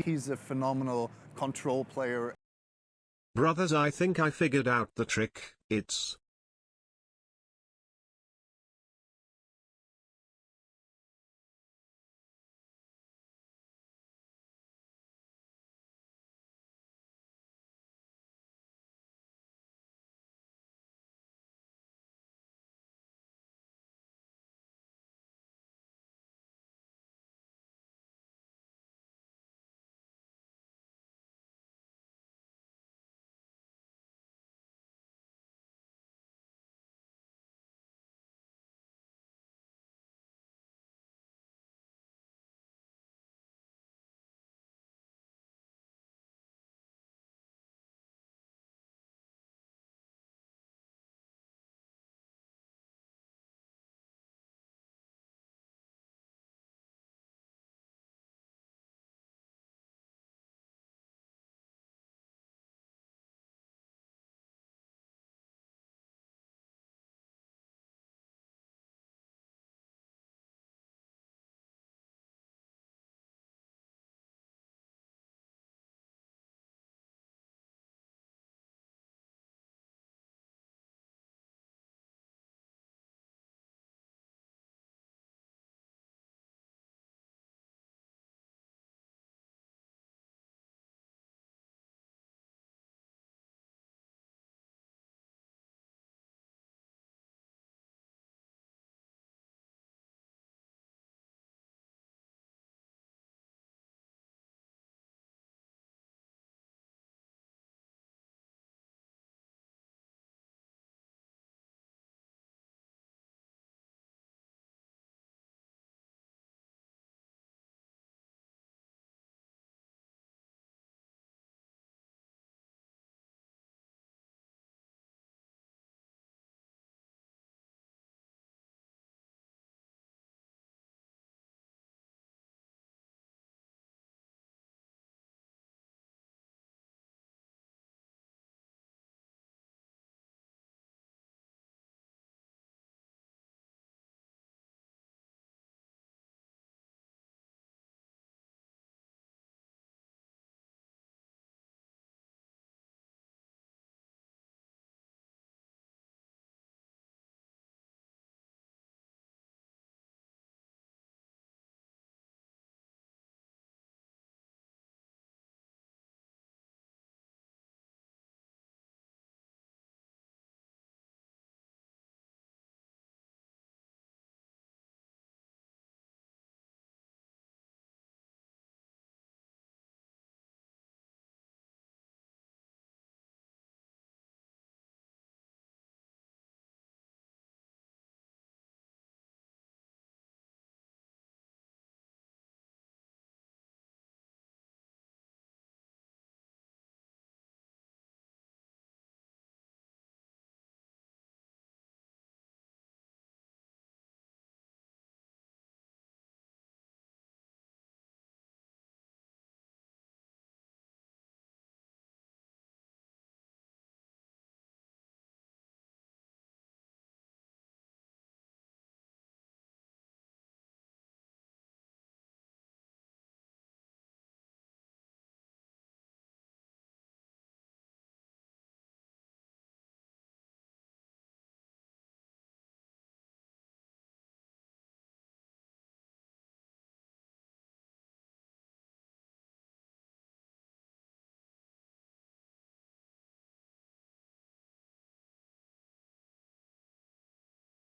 He's a phenomenal control player. Brothers, I think I figured out the trick. It's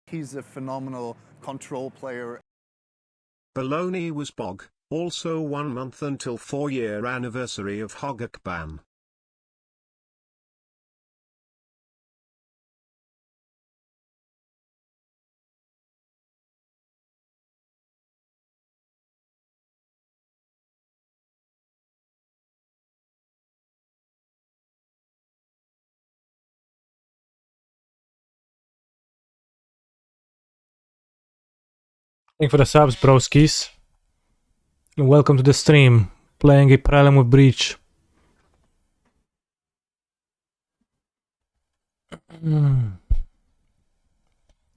He's a phenomenal control player. baloney was bog. Also 1 month until 4-year anniversary of Hogak ban. Thank you for the subs, broskis. And welcome to the stream. Playing a Prelim with Breach.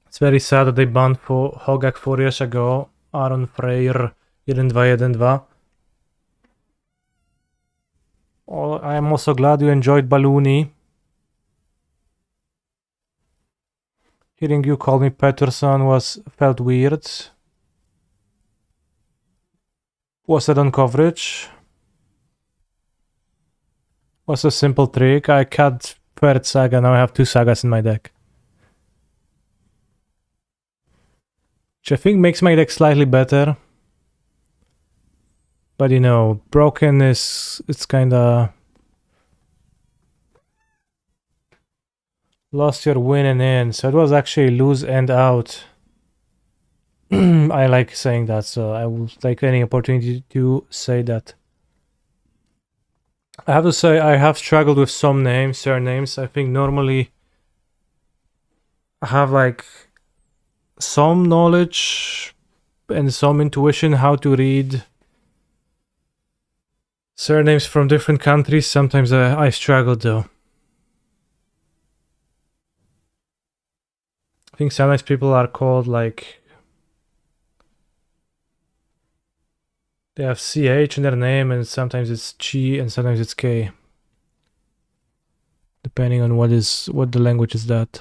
It's very sad that they banned for Hogak 4 years ago. Aaron Freyr 1-2-1-2. Oh, I'm also glad you enjoyed Balloony. Hearing you call me Peterson felt weird. Was that on coverage? Was a simple trick. I cut third saga, now I have 2 sagas in my deck. Which I think makes my deck slightly better. But you know, broken it's kinda... Lost your win and in, so it was actually lose and out. I like saying that, so I will take any opportunity to say that. I have to say, I have struggled with some names, surnames. I think normally I have like some knowledge and some intuition how to read surnames from different countries. Sometimes I struggle though. I think sometimes people are called like... They have CH in their name and sometimes it's Chi and sometimes it's K. Depending on what the language is that.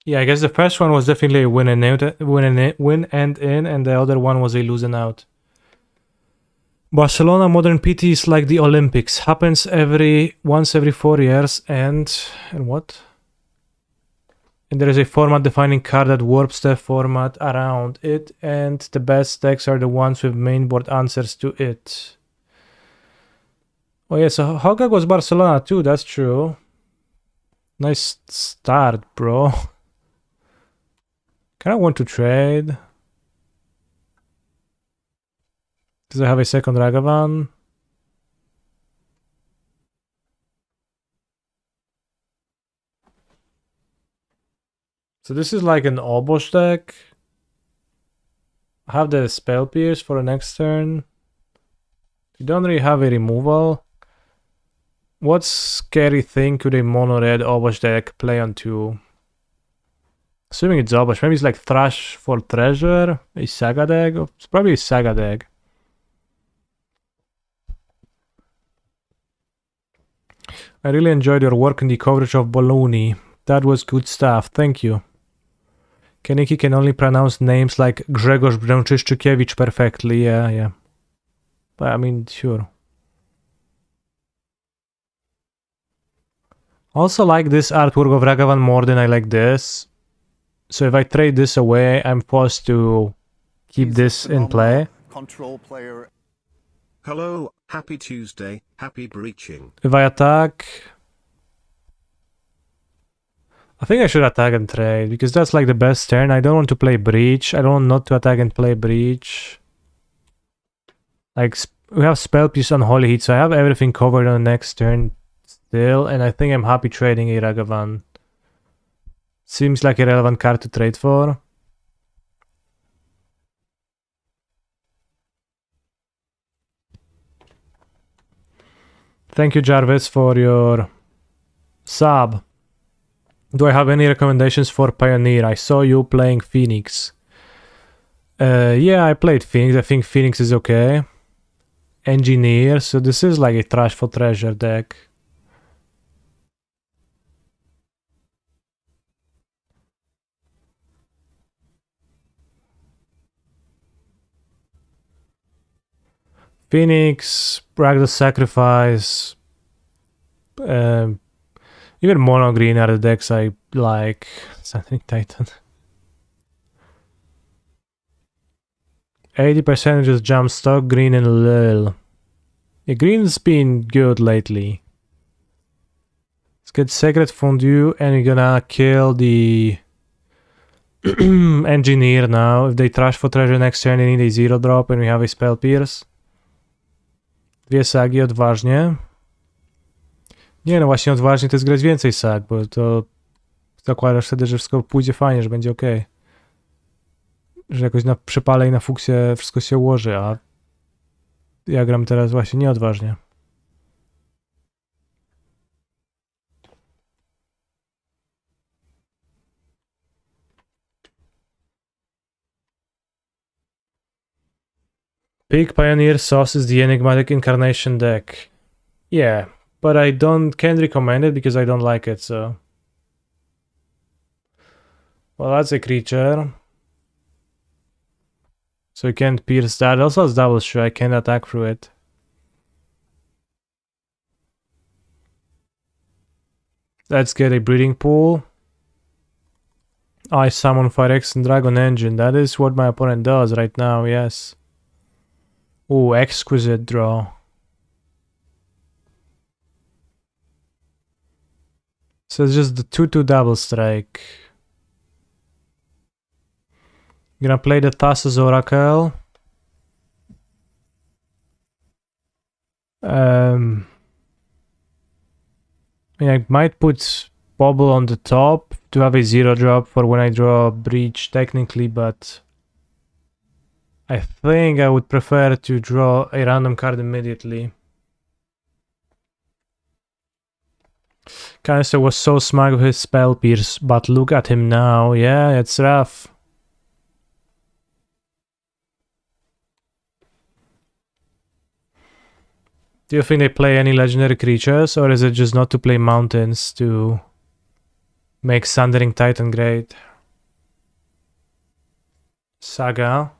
Yeah, I guess the first one was definitely a win and in, and the other one was a lose and out. Barcelona Modern PT is like the Olympics. Happens once every 4 years and what? And there is a format defining card that warps the format around it, and the best decks are the ones with mainboard answers to it. Oh yeah, so Hogak was Barcelona too, that's true. Nice start, bro. Kinda want to trade. Does I have a second Ragavan? So this is like an Obosh deck. I have the Spell Pierce for the next turn. You don't really have a removal. What scary thing could a mono red Obosh deck play on 2? Assuming it's Obosh, maybe it's like Thrash for Treasure, a Saga deck? It's probably a Saga deck. I really enjoyed your work in the coverage of Balloony. That was good stuff, thank you. Kaneki can only pronounce names like Grzegorz Bręczyszczykiewicz perfectly, yeah. But I mean, sure. Also like this artwork of Ragavan more than I like this. So if I trade this away, I'm forced to keep this in play. Control player. Hello, happy Tuesday, happy breaching. If I attack... I think I should attack and trade, because that's like the best turn. I don't want to play Breach. I don't want not to attack and play Breach. Like, we have Spell Piece on Holy Heat, so I have everything covered on the next turn still, and I think I'm happy trading a Ragavan. Seems like a relevant card to trade for. Thank you, Jarvis, for your sub. Do I have any recommendations for Pioneer? I saw you playing Phoenix. Yeah, I played Phoenix. I think Phoenix is okay. Engineer, so this is like a Trash for Treasure deck. Phoenix, Bragd's Sacrifice, even mono green are the decks I like. Something Titan. 80% just jump stock, green and Lil. Yeah, green's been good lately. Let's get Sacred Fondue and we're gonna kill the Engineer now. If they trash for treasure next turn, they need a 0 drop and we have a Spell Pierce. 2 sagi odważnie. Nie no, właśnie odważnie to jest grać więcej sag, bo to zakładasz wtedy, że wszystko pójdzie fajnie, że będzie ok. Że jakoś na przypale i na fuksie wszystko się ułoży, a ja gram teraz właśnie nieodważnie. Pig Pioneer Sauce is the enigmatic incarnation deck. Yeah, but I can't recommend it because I don't like it, so. Well, that's a creature. So you can't pierce that. Also has double strike, I can't attack through it. Let's get a breeding pool. I summon Phyrex and Dragon Engine. That is what my opponent does right now, yes. Ooh, exquisite draw. So it's just the 2/2 double strike. Gonna play the Thassa's Oracle. I mean, I might put Bobble on the top to have a 0 drop for when I draw Breach technically, but I think I would prefer to draw a random card immediately. Canister was so smug with his Spell Pierce, but look at him now. Yeah, it's rough. Do you think they play any legendary creatures, or is it just not to play mountains to make Sundering Titan great? Saga.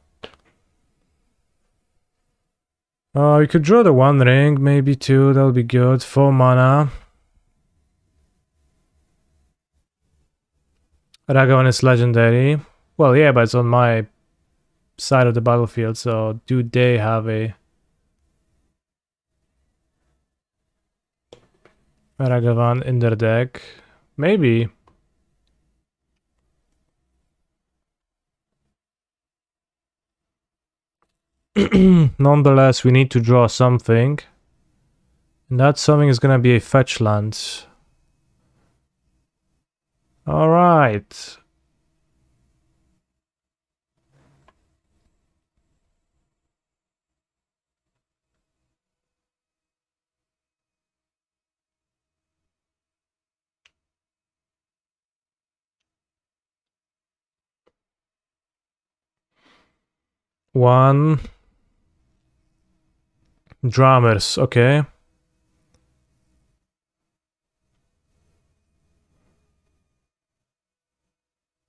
Oh, you could draw the 1 ring, maybe 2, that'll be good. 4 mana. Ragavan is legendary. Well, yeah, but it's on my side of the battlefield, so do they have a Ragavan in their deck? Maybe. Nonetheless, we need to draw something. And that something is gonna be a fetch land. Alright. One. Drummers, okay.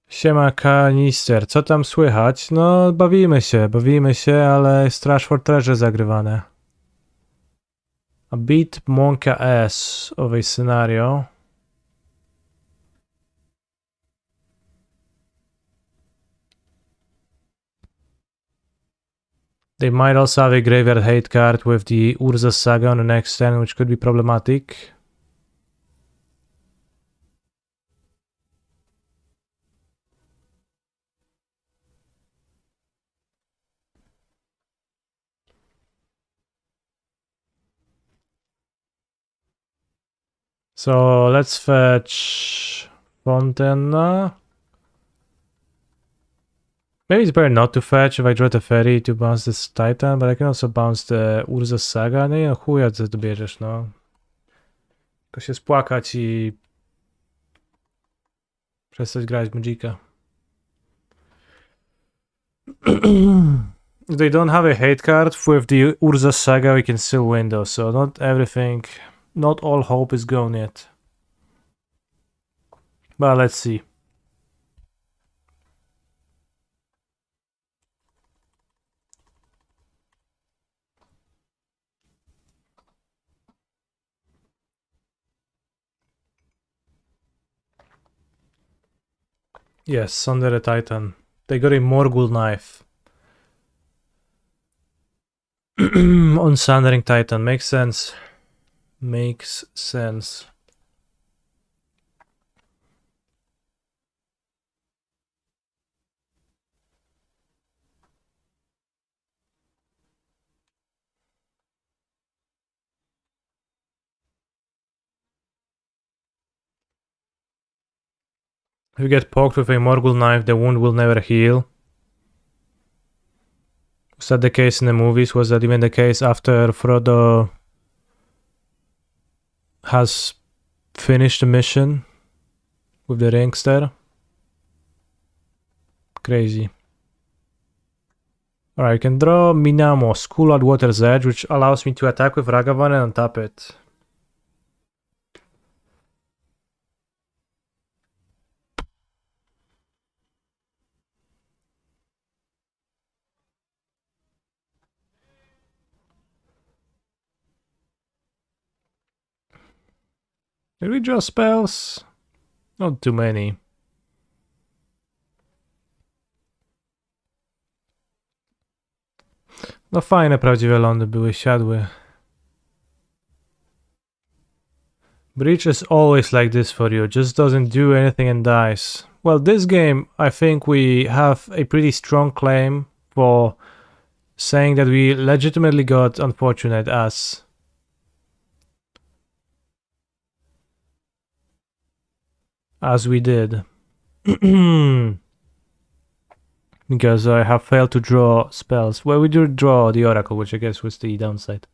Siema Kanister, co tam słychać? No, bawimy się, ale Strash for Treasure zagrywane. A bit Monka S of a scenario. They might also have a graveyard hate card with the Urza Saga on the next turn, which could be problematic. So let's fetch Fontana. Maybe it's better not to fetch if I draw the Fairy to bounce this Titan, but I can also bounce the Urza Saga. No i no chuja co ty bierzesz, no. Tylko się spłakać i przestać grać Magica. If they don't have a hate card with the Urza Saga, we can still win though, so not everything, not all hope is gone yet. But let's see. Yes, under a Titan. They got a Morgul Knife. On Sundering Titan. Makes sense. Makes sense. If you get poked with a Morgul Knife, the wound will never heal. Was that the case in the movies? Was that even the case after Frodo has finished the mission with the rings there? Crazy. Alright, I can draw Minamo, School at Water's Edge, which allows me to attack with Ragavan and untap it. Did we draw spells? Not too many. No fajne prawdziwe lądy były, siadły. Breach is always like this for you, just doesn't do anything and dies. Well, this game, I think we have a pretty strong claim for saying that we legitimately got unfortunate as we did. Because I have failed to draw spells. Well, we did draw the Oracle, which I guess was the downside.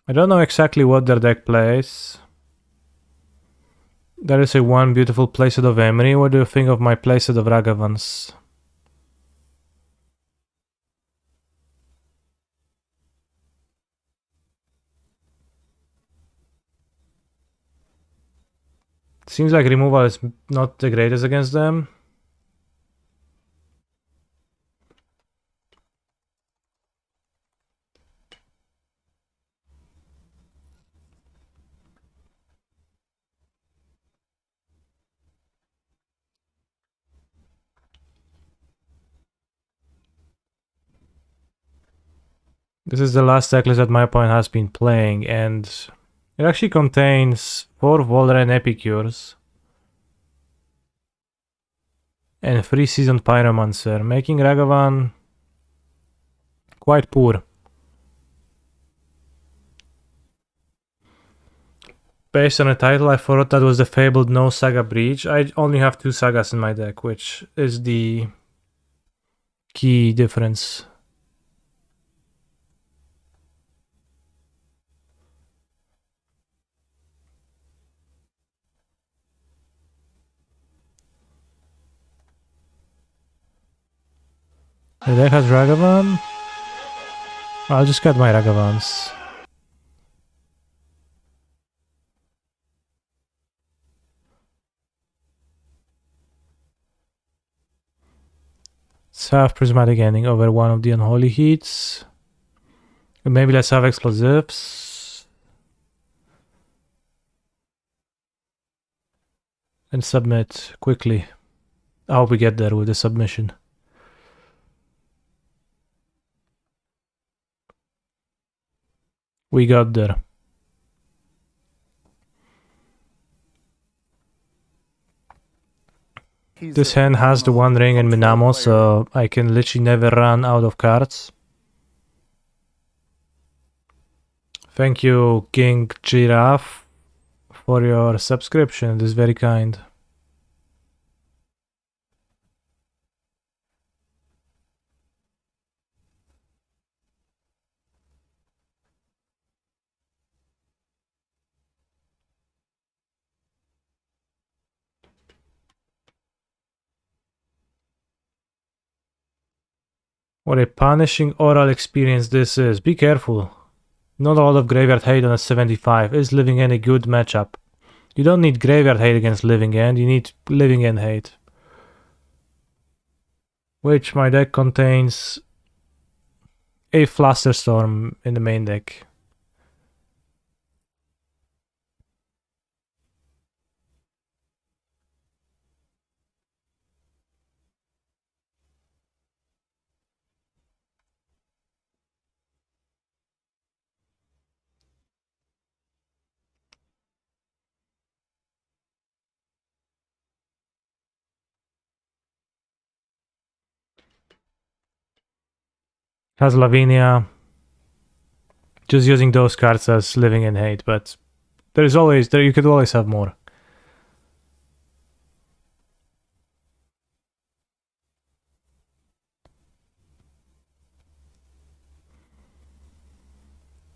I don't know exactly what their deck plays. There is a one beautiful playset of Emery. What do you think of my playset of Ragavans? Seems like removal is not the greatest against them. This is the last decklist that my opponent has been playing, and it actually contains 4 Volren Epicures and 3 Seasoned Pyromancer, making Ragavan quite poor. Based on the title, I thought that was the fabled No Saga Breach. I only have 2 sagas in my deck, which is the key difference. The deck has Ragavan. I'll just cut my Ragavans. Let's have Prismatic Ending over one of the Unholy Heats. And maybe let's have Explosives. And submit quickly. I hope we get there with the submission. We got there. This hand has the One Ring and Minamo, so I can literally never run out of cards. Thank you, King Giraffe, for your subscription. It is very kind. What a punishing oral experience this is. Be careful. Not a lot of Graveyard Hate on a 75. Is Living End a good matchup? You don't need Graveyard Hate against Living End, you need Living End Hate. Which my deck contains a Flusterstorm in the main deck. Has Lavinia. Just using those cards as Living in Hate, but there is always you could always have more.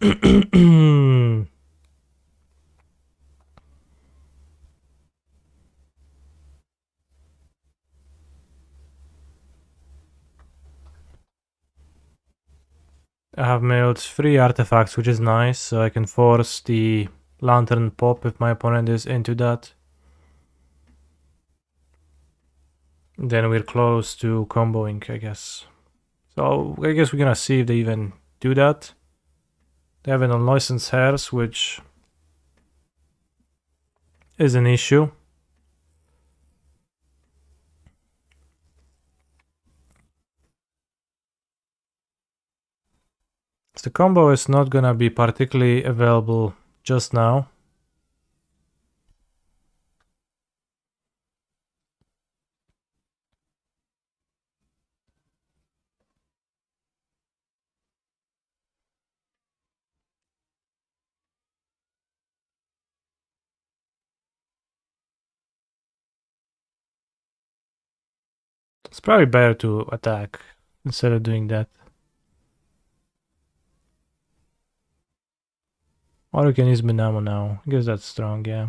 I have milled 3 artifacts, which is nice, so I can force the Lantern Pop if my opponent is into that. Then we're close to comboing, I guess. So I guess we're gonna see if they even do that. They have an unlicensed hairs, which is an issue. The combo is not gonna be particularly available just now. It's probably better to attack instead of doing that. Or you can use Minamo now. I guess that's strong, yeah.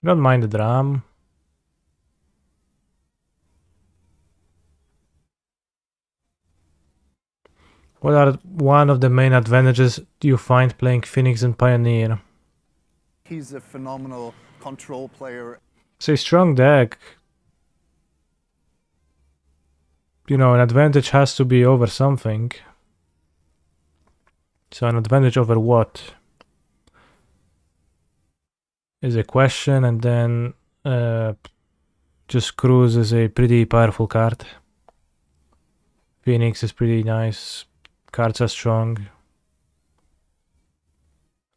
Don't mind the drum. What are one of the main advantages you find playing Phoenix and Pioneer? He's a phenomenal control player. It's a strong deck. You know, an advantage has to be over something. So an advantage over what? Is a question, and then just Cruise is a pretty powerful card. Phoenix is pretty nice. Cards are strong.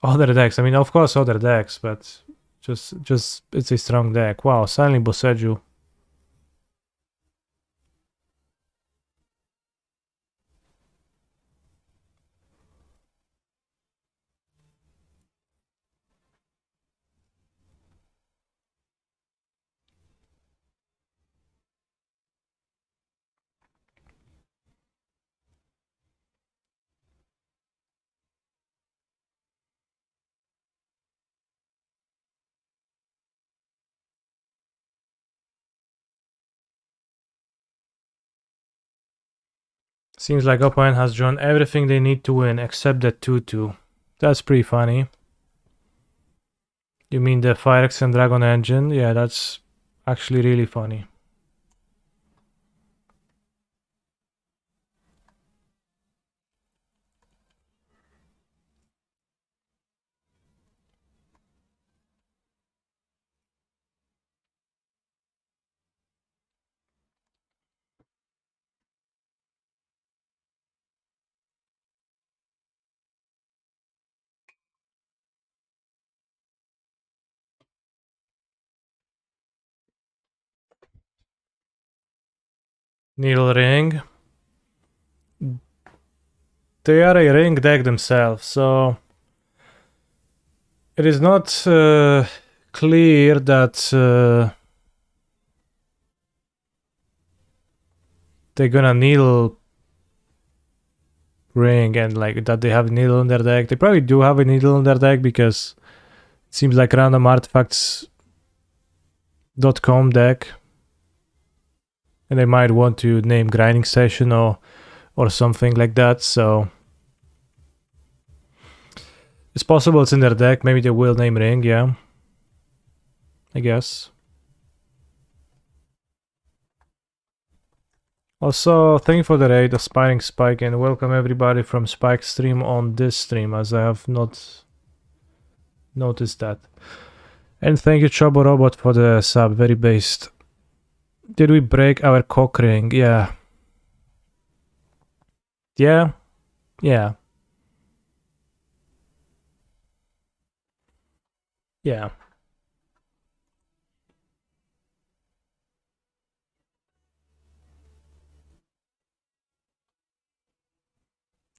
Other decks, I mean, of course, other decks, but just it's a strong deck. Wow, suddenly Boseju. Seems like opponent has drawn everything they need to win except the 2-2. That's pretty funny. You mean the Firex and Dragon Engine? Yeah, that's actually really funny. Needle Ring. They are a ring deck themselves, so it is not clear that they're gonna needle ring and like that they have a needle in their deck. They probably do have a needle in their deck because it seems like random artifacts.com deck. And they might want to name grinding session or something like that, so it's possible it's in their deck. Maybe they will name ring, yeah, I guess. Also, thank you for the raid, Aspiring Spike, and welcome everybody from Spike's stream on this stream, as I have not noticed that. And thank you, Chobo Robot, for the sub, very based. Did we break our cock ring? Yeah. Yeah? Yeah. Yeah.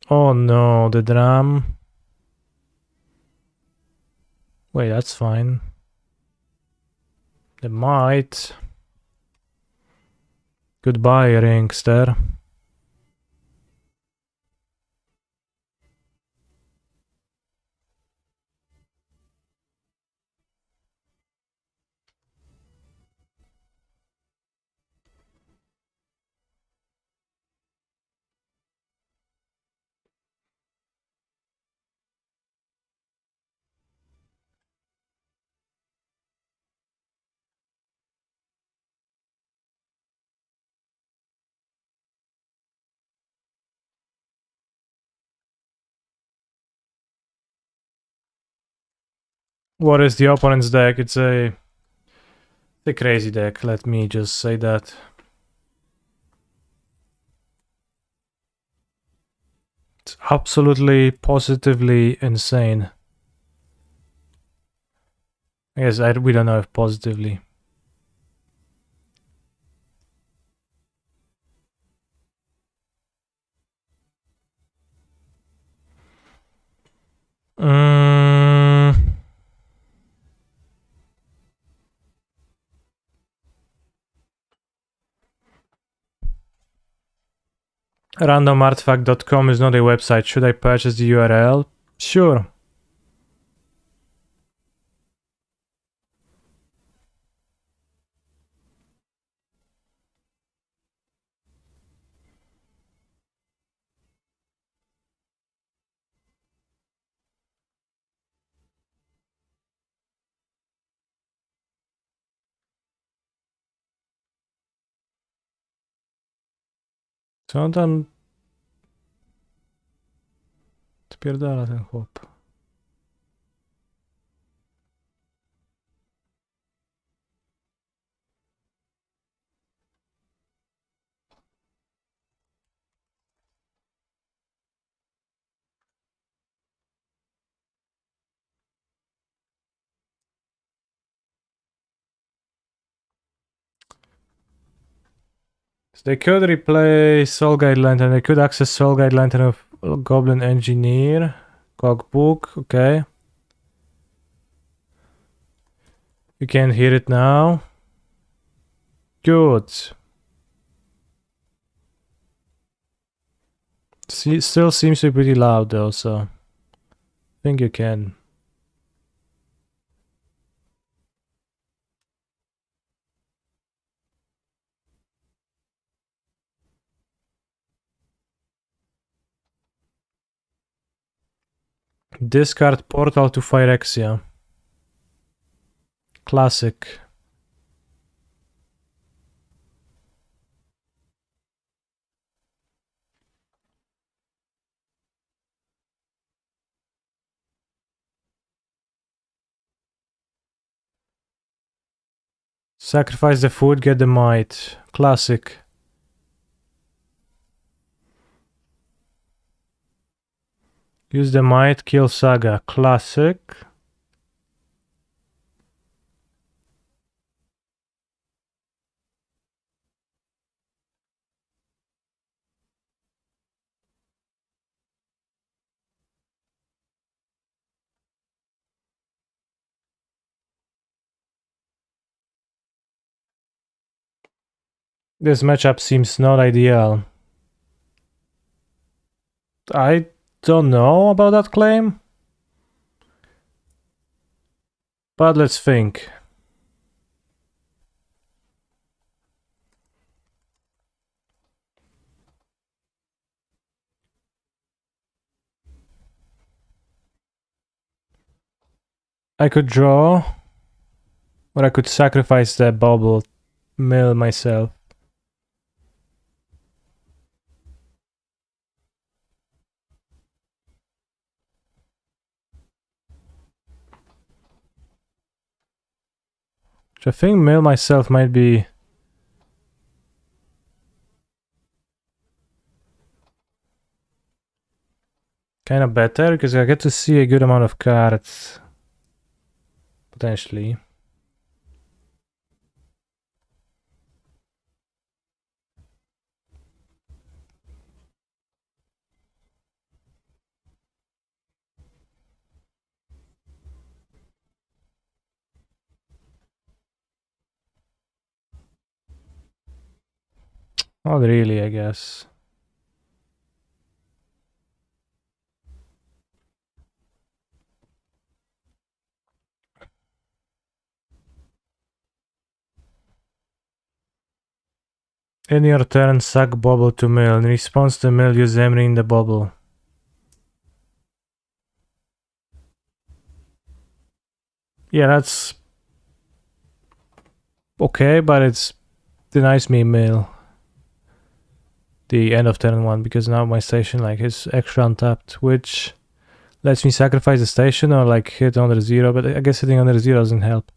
Oh no, the drum. Wait, that's fine. The might. Goodbye, Ringster. What is the opponent's deck? It's a crazy deck, let me just say that. It's absolutely, positively insane. I guess we don't know if positively. Randomartifact.com is not a website. Should I purchase the URL? Sure. Co on tam spierdala ten chłop? So they could replace Soul Guide Lantern. They could access Soul Guide Lantern of Goblin Engineer. Cogbook, okay. You can't hear it now. Good. Still seems to be pretty loud though, so I think you can. Discard Portal to Phyrexia. Classic. Sacrifice the food, get the might. Classic. Use the might, kill Saga. Classic. This matchup seems not ideal. I don't know about that claim. But let's think. I could draw. Or I could sacrifice the bubble mill myself. Which I think mill myself might be kind of better because I get to see a good amount of cards. Potentially. Not really, I guess. In your turn, sack bubble to mill. In response to mill, use emery in the bubble. Yeah, that's okay, but it denies me mill. The end of turn 1, because now my station like is extra untapped, which lets me sacrifice the station or like hit under 0, but I guess hitting under 0 doesn't help.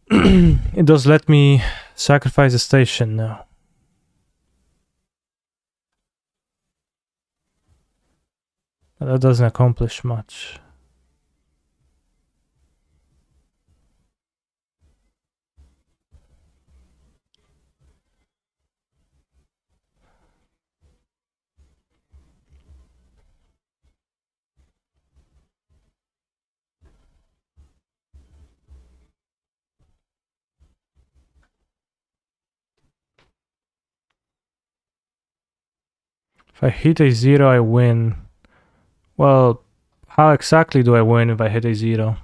It does let me sacrifice the station now. But that doesn't accomplish much. If I hit a 0, I win. Well, how exactly do I win if I hit a 0?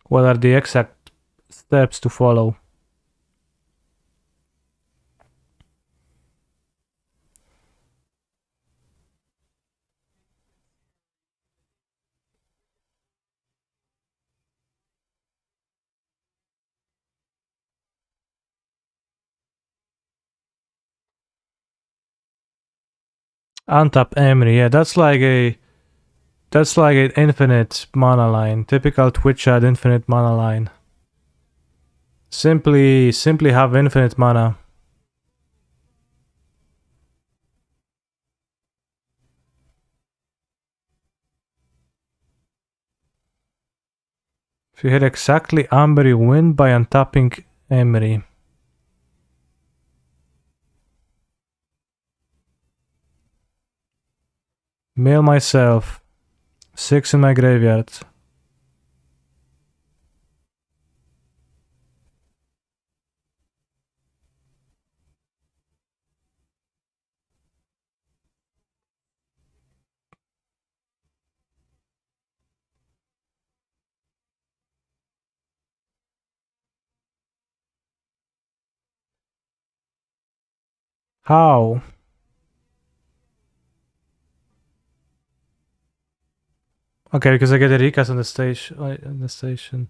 What are the exact steps to follow? Untap Emery, yeah, that's like an infinite mana line. Typical Twitch ad infinite mana line. Simply have infinite mana. If you hit exactly Amber, you win by untapping Emery. Mail myself. 6 in my graveyard. How? Okay, because I get a recast on the station,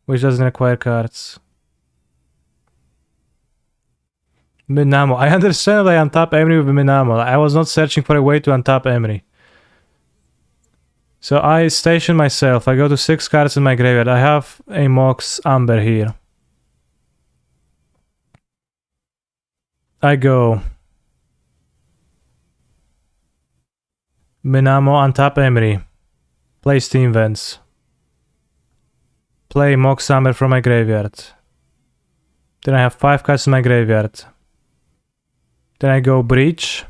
which doesn't require cards. Minamo. I understand that I untap Emery with Minamo. I was not searching for a way to untap Emery. So I station myself. I go to 6 cards in my graveyard. I have a Mox Amber here. I go Minamo, untap Emery. Play Steam Vents. Play Mox Amber from my graveyard. Then I have 5 cards in my graveyard. Then I go Breach.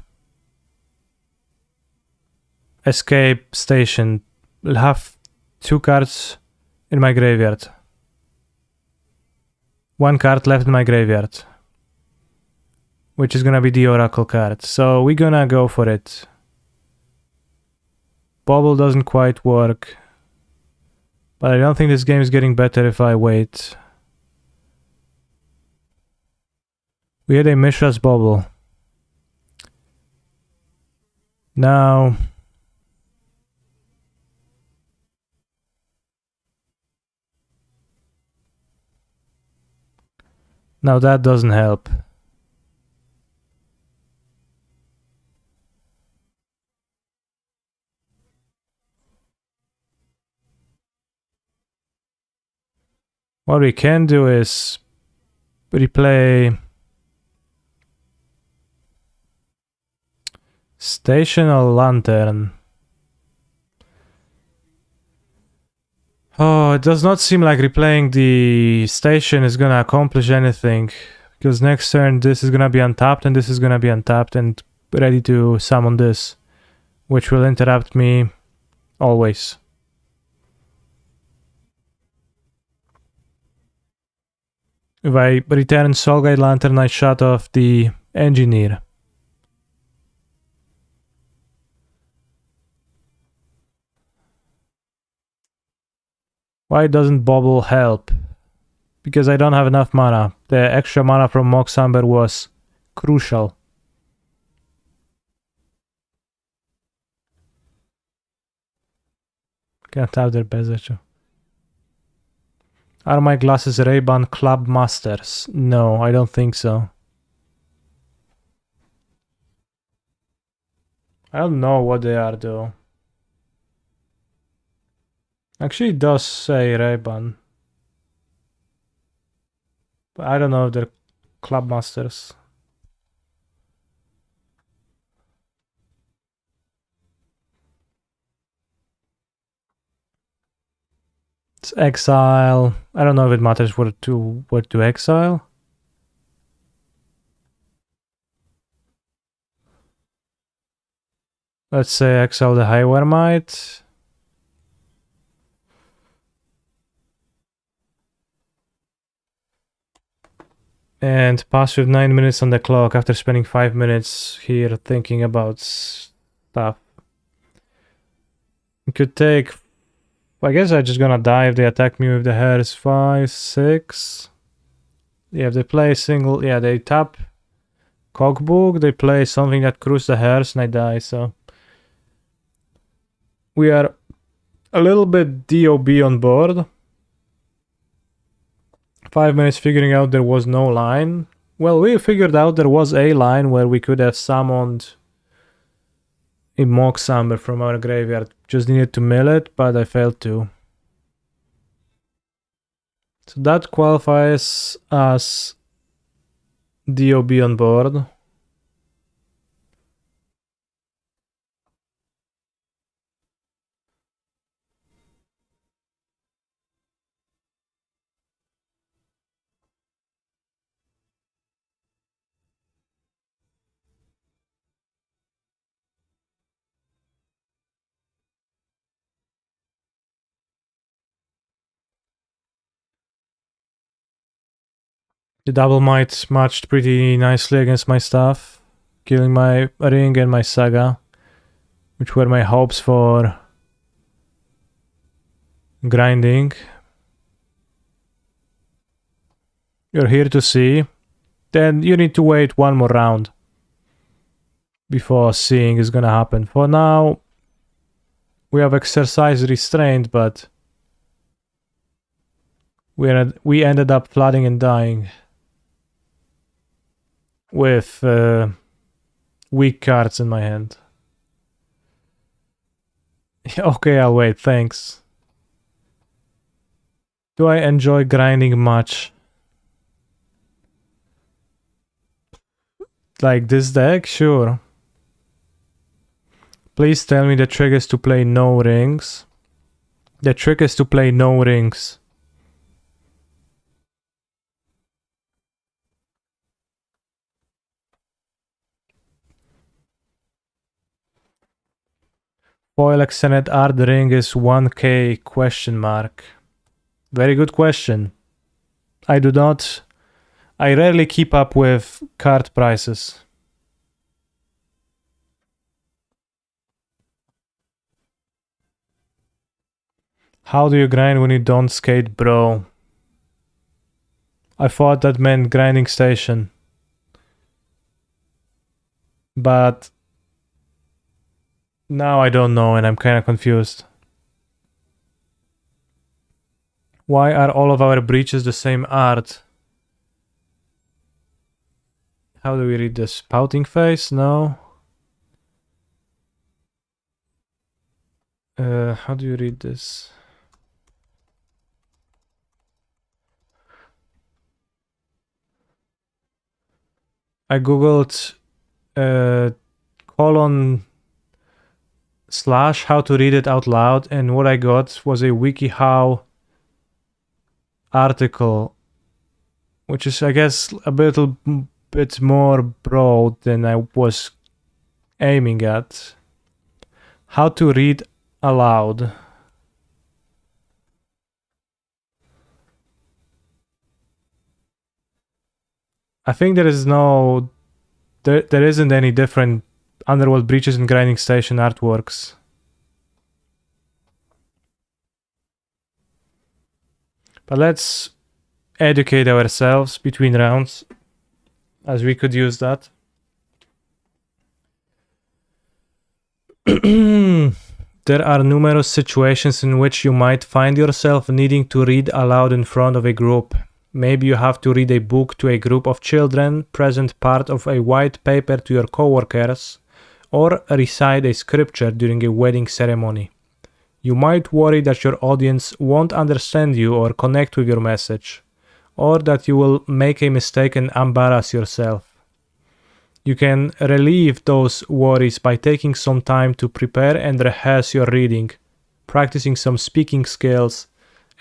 Escape Station. I'll have 2 cards in my graveyard. 1 card left in my graveyard, which is gonna be the Oracle card. So we're gonna go for it. Bubble doesn't quite work, but I don't think this game is getting better if I wait. We had a Mishra's Bubble. Now that doesn't help. What we can do is replay Station or Lantern. Oh, it does not seem like replaying the station is gonna accomplish anything, because next turn this is gonna be untapped and this is gonna be untapped and ready to summon this. which will interrupt me always. If I return Soul Guide Lantern, I shut off the engineer. Why doesn't Bobble help? Because I don't have enough mana. The extra mana from Mox Amber was crucial. Can't have their Bezecho. Are my glasses Ray-Ban Club Masters? No, I don't think so. I don't know what they are though. Actually, it does say Ray-Ban. But I don't know if they're Club Masters. It's exile. I don't know if it matters what to exile. Let's say exile the Highwarmite. And pass with 9 minutes on the clock after spending 5 minutes here thinking about stuff. It could take... I guess I'm just gonna die if they attack me with the hairs. 5, 6. Yeah, if they play single... Yeah, they tap Cockbook, they play something that crews the hairs and I die, so... We are a little bit DOB on board. 5 minutes figuring out there was no line. Well, we figured out there was a line where we could have summoned a Mox Amber from our graveyard. Just needed to mill it, but I failed to. So that qualifies as DOB on board. The double might matched pretty nicely against my stuff, killing my ring and my saga, which were my hopes for grinding. You're here to see. Then you need to wait one more round before seeing is gonna happen. For now, we have exercise restraint, but we ended up flooding and dying with weak cards in my hand. Okay, I'll wait, thanks. Do I enjoy grinding much? Like this deck? Sure. Please tell me the trick is to play no rings. The trick is to play no rings. Foil Extended Art ring is 1k question mark. Very good question. I rarely keep up with card prices. How do you grind when you don't skate, bro? I thought that meant grinding station. But now I don't know and I'm kinda confused. Why are all of our breaches the same art? How do we read this? Pouting face? No. How do you read this? I googled colon / how to read it out loud, and what I got was a WikiHow article, which is, I guess, a little bit more broad than I was aiming at. How to read aloud. I think there isn't any different Underworld Breaches and Grinding Station artworks. But let's educate ourselves between rounds, as we could use that. There are numerous situations in which you might find yourself needing to read aloud in front of a group. Maybe you have to read a book to a group of children, present part of a white paper to your coworkers, or recite a scripture during a wedding ceremony. You might worry that your audience won't understand you or connect with your message, or that you will make a mistake and embarrass yourself. You can relieve those worries by taking some time to prepare and rehearse your reading, practicing some speaking skills,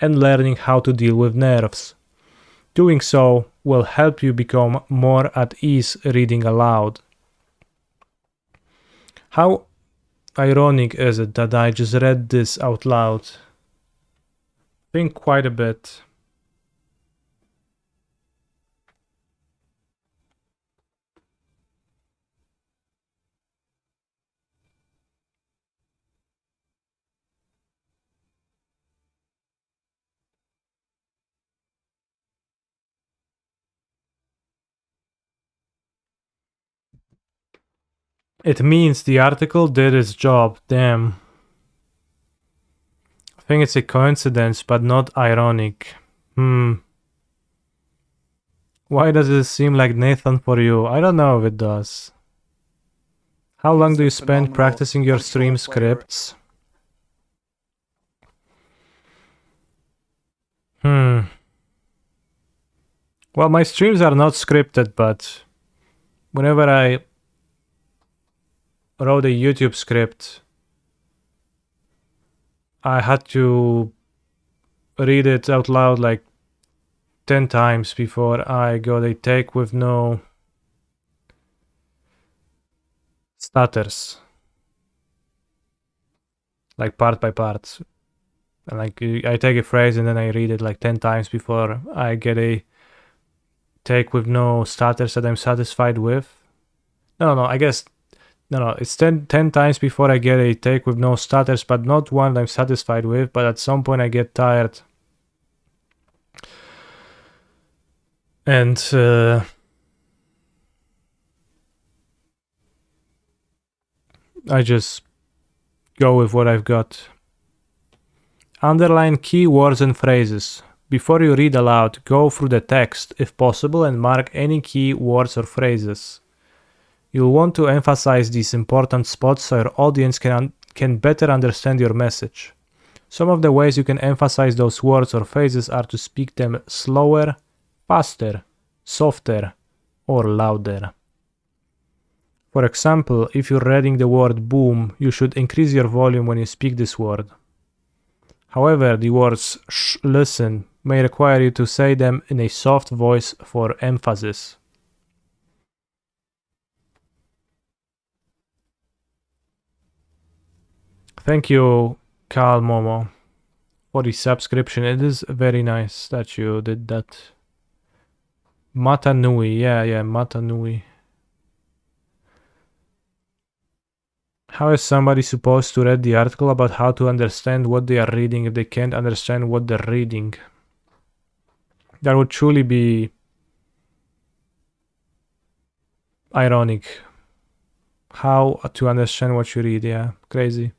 and learning how to deal with nerves. Doing so will help you become more at ease reading aloud. How ironic is it that I just read this out loud? Think quite a bit. It means the article did its job, damn. I think it's a coincidence, but not ironic. Why does it seem like Nathan for you? I don't know if it does. How long do you spend practicing your stream scripts? Well, my streams are not scripted, but whenever I wrote a YouTube script, I had to read it out loud like 10 times before I got a take with no stutters, like part by part. And like I take a phrase and then I read it like 10 times before I get a take with no stutters that I'm satisfied with. No, it's 10 times before I get a take with no stutters, but not one I'm satisfied with, but at some point I get tired. And I just go with what I've got. Underline key words and phrases. Before you read aloud, go through the text, if possible, and mark any key words or phrases. You'll want to emphasize these important spots so your audience can better understand your message. Some of the ways you can emphasize those words or phrases are to speak them slower, faster, softer, or louder. For example, if you're reading the word boom, you should increase your volume when you speak this word. However, the words sh, listen may require you to say them in a soft voice for emphasis. Thank you, Carl Momo, for the subscription. It is very nice that you did that. Matanui, yeah, Matanui. How is somebody supposed to read the article about how to understand what they are reading if they can't understand what they're reading? That would truly be ironic. How to understand what you read, yeah, crazy.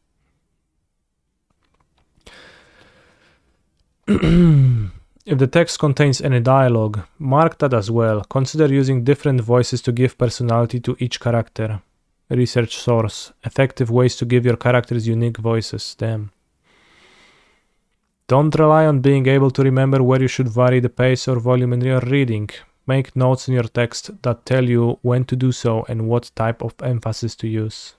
If the text contains any dialogue, mark that as well. Consider using different voices to give personality to each character. Research source. Effective ways to give your characters unique voices. Damn. Don't rely on being able to remember where you should vary the pace or volume in your reading. Make notes in your text that tell you when to do so and what type of emphasis to use.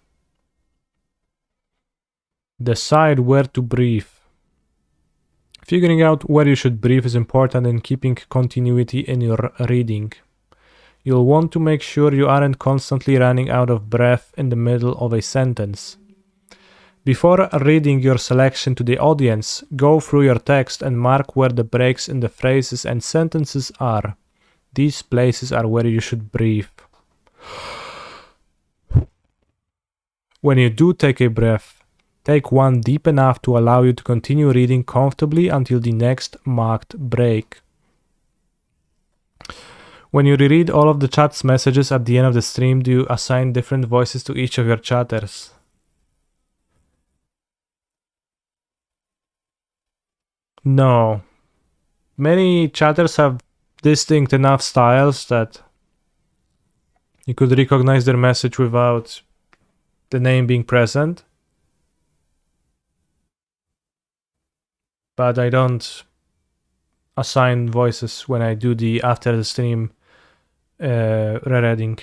Decide where to breathe. Figuring out where you should breathe is important in keeping continuity in your reading. You'll want to make sure you aren't constantly running out of breath in the middle of a sentence. Before reading your selection to the audience, go through your text and mark where the breaks in the phrases and sentences are. These places are where you should breathe. When you do take a breath, take one deep enough to allow you to continue reading comfortably until the next marked break. When you reread all of the chat's messages at the end of the stream, do you assign different voices to each of your chatters? No. Many chatters have distinct enough styles that you could recognize their message without the name being present. But I don't assign voices when I do the after the stream rereading.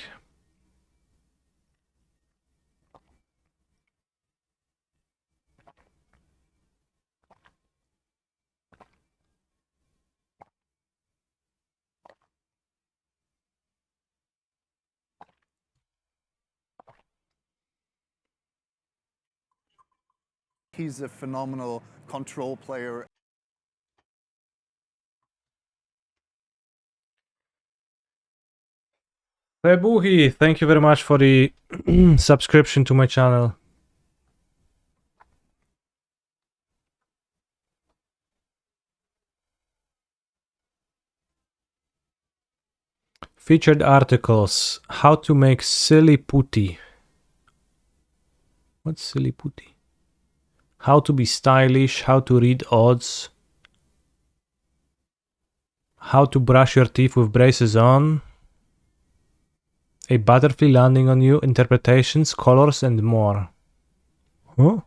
He's a phenomenal control player. Rebuhi, thank you very much for the subscription to my channel. Featured articles. How to make silly putty. What's silly putty? How to be stylish. How to read odds. How to brush your teeth with braces on. A butterfly landing on you. Interpretations, colors, and more. Huh?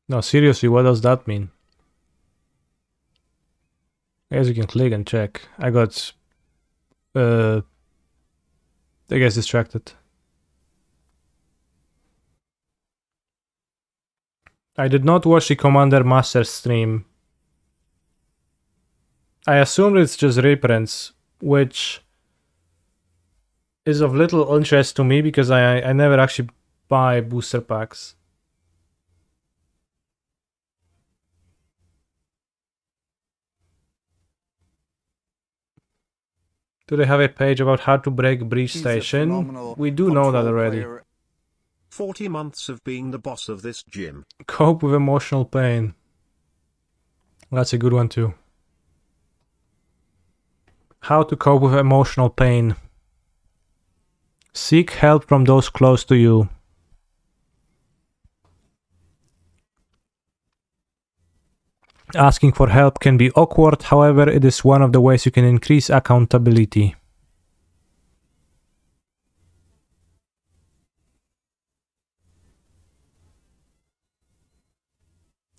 No, seriously, what does that mean? I guess you can click and check. I got, I guess, distracted. I did not watch the Commander Master stream. I assumed it's just reprints, which is of little interest to me because I never actually buy booster packs. Do they have a page about how to break breach station? We do know that already. 40 months of being the boss of this gym. Cope with emotional pain. That's a good one too. How to cope with emotional pain. Seek help from those close to you. Asking for help can be awkward, however, it is one of the ways you can increase accountability.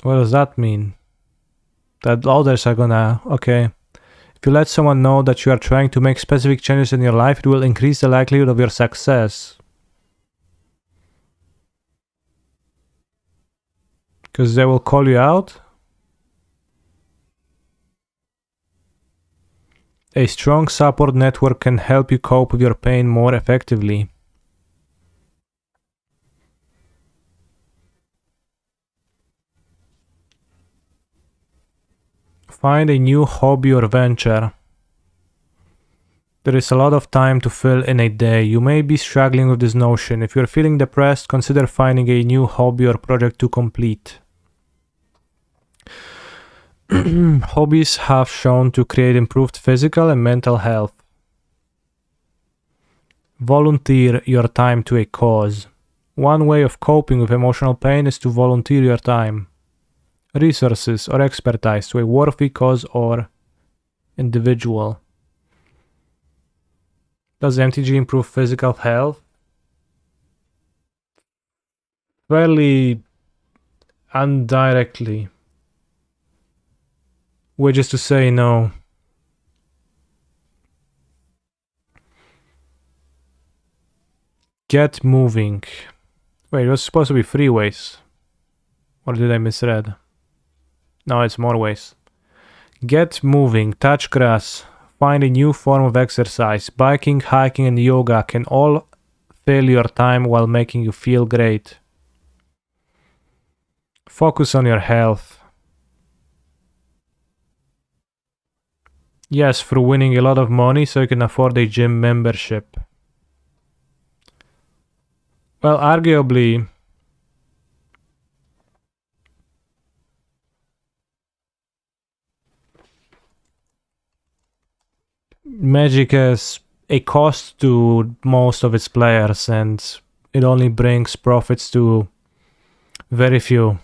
What does that mean? That others are gonna... Okay. If you let someone know that you are trying to make specific changes in your life, it will increase the likelihood of your success. Because they will call you out? A strong support network can help you cope with your pain more effectively. Find a new hobby or venture. There is a lot of time to fill in a day. You may be struggling with this notion. If you're feeling depressed, consider finding a new hobby or project to complete. Hobbies have shown to create improved physical and mental health. Volunteer your time to a cause. One way of coping with emotional pain is to volunteer your time, resources, or expertise to a worthy cause or individual. Does MTG improve physical health? Fairly indirectly. Which is to say, no. Get moving. Wait, it was supposed to be 3 ways. Or did I misread? No, it's more ways. Get moving, touch grass, find a new form of exercise. Biking, hiking, and yoga can all fill your time while making you feel great. Focus on your health. Yes, through winning a lot of money so you can afford a gym membership. Well, arguably, Magic has a cost to most of its players, and it only brings profits to very few.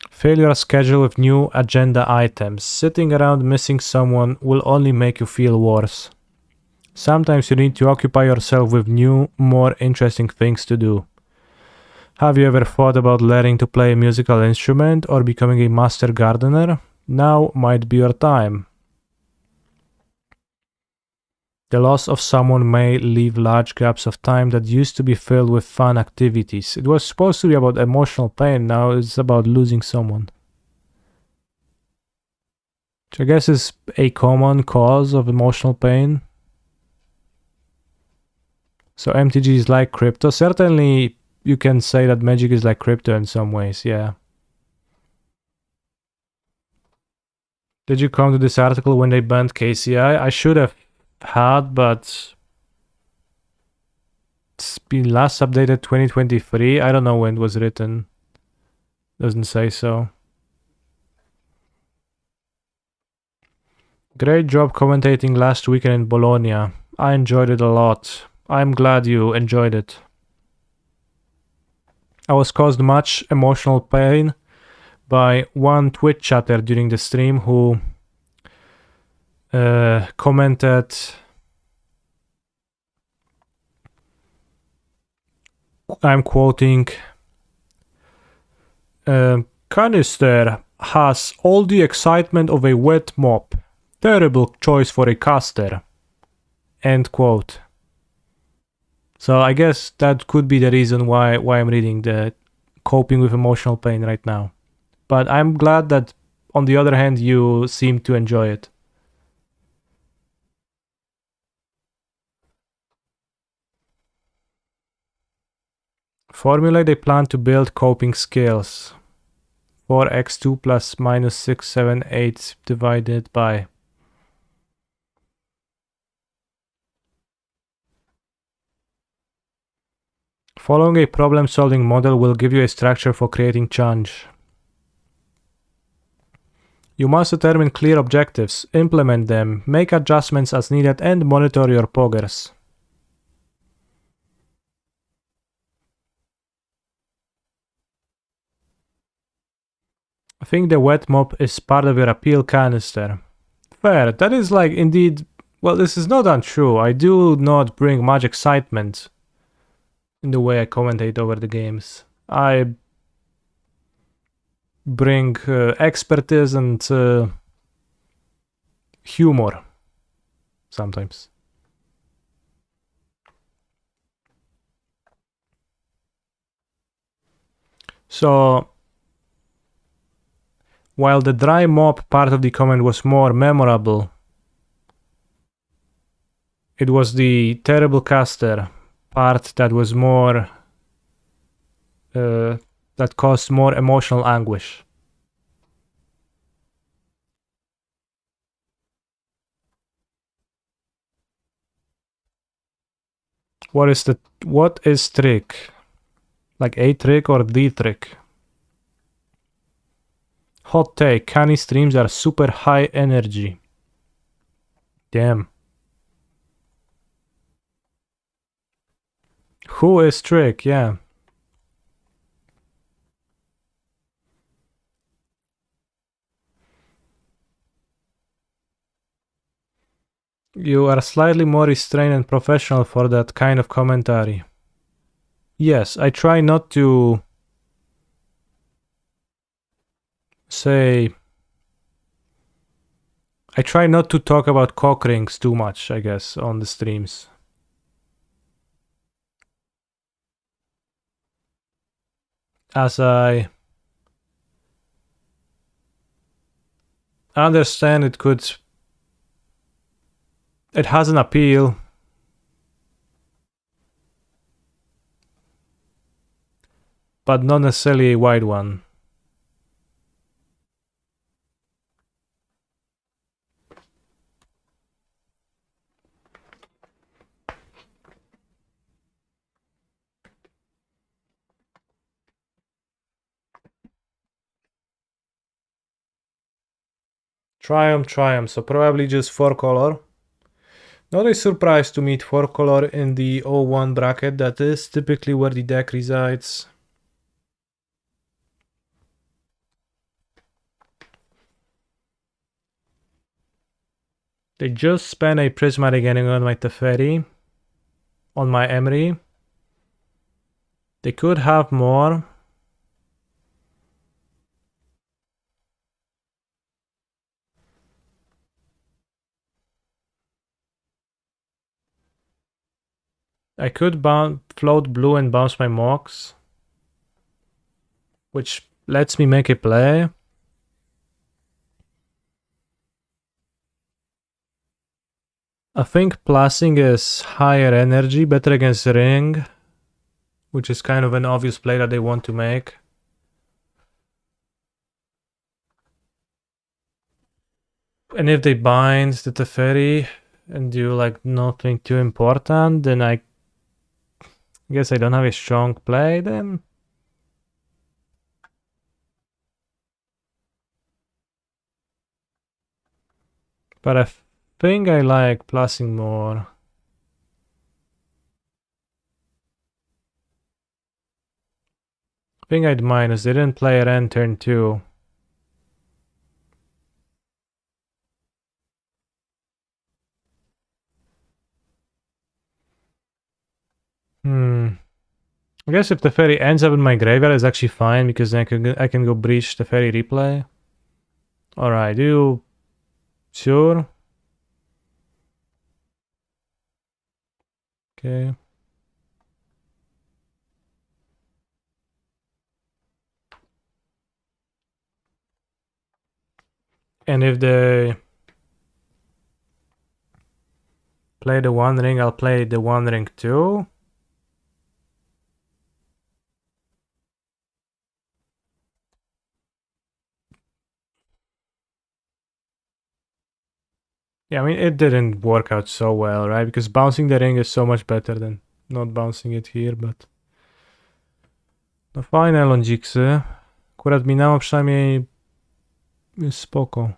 Fill your schedule with new agenda items. Sitting around missing someone will only make you feel worse. Sometimes you need to occupy yourself with new, more interesting things to do. Have you ever thought about learning to play a musical instrument or becoming a master gardener? Now might be your time. The loss of someone may leave large gaps of time that used to be filled with fun activities. It was supposed to be about emotional pain, now it's about losing someone. Which I guess is a common cause of emotional pain. So MTG is like crypto. Certainly you can say that Magic is like crypto in some ways, yeah. Did you come to this article when they banned KCI? I should have had, but it's been last updated 2023. I don't know when it was written. Doesn't say so. Great job commentating last weekend in Bologna. I enjoyed it a lot. I'm glad you enjoyed it. I was caused much emotional pain by one Twitch chatter during the stream who commented, I'm quoting, Canister has all the excitement of a wet mop. Terrible choice for a caster. End quote. So I guess that could be the reason why I'm reading the coping with emotional pain right now. But I'm glad that on the other hand you seem to enjoy it. Formulate a plan to build coping skills. 4x2 plus minus 678 divided by. Following a problem-solving model will give you a structure for creating change. You must determine clear objectives, implement them, make adjustments as needed, and monitor your progress. I think the wet mop is part of your appeal canister. Fair, that is like indeed. Well, this is not untrue. I do not bring much excitement in the way I commentate over the games. I bring expertise and humor sometimes. So, while the dry mop part of the comment was more memorable, it was the terrible caster part that was more that caused more emotional anguish. What is trick? Like a trick or the trick? Hot take, canny streams are super high energy. Damn. Who is trick? Yeah. You are slightly more restrained and professional for that kind of commentary. Yes, I try not to say... I try not to talk about cock rings too much, I guess, on the streams. As I understand it could It has an appeal. But not necessarily a wide one. Triumph, so probably just 4 color. Not a surprise to meet 4 color in the 01 bracket, that is typically where the deck resides. They just spent a Prismatic Ending on my Teferi, on my Emery. They could have more. I could float blue and bounce my Mox, which lets me make a play. I think Plasing is higher energy, better against Ring, which is kind of an obvious play that they want to make. And if they bind the Teferi and do like nothing too important, then I guess I don't have a strong play then. But I think I like Plasing more. I think I'd minus. They didn't play Ren turn 2. I guess if the Teferi ends up in my graveyard, it's actually fine because then I can go breach the Teferi replay. Alright, you sure? Okay. And if they play the One Ring, I'll play the One Ring too. Yeah, I mean, it didn't work out so well, right? Because bouncing the ring is so much better than not bouncing it here, but... No fajne lądziksy. Akurat minęło przynajmniej... jest spoko.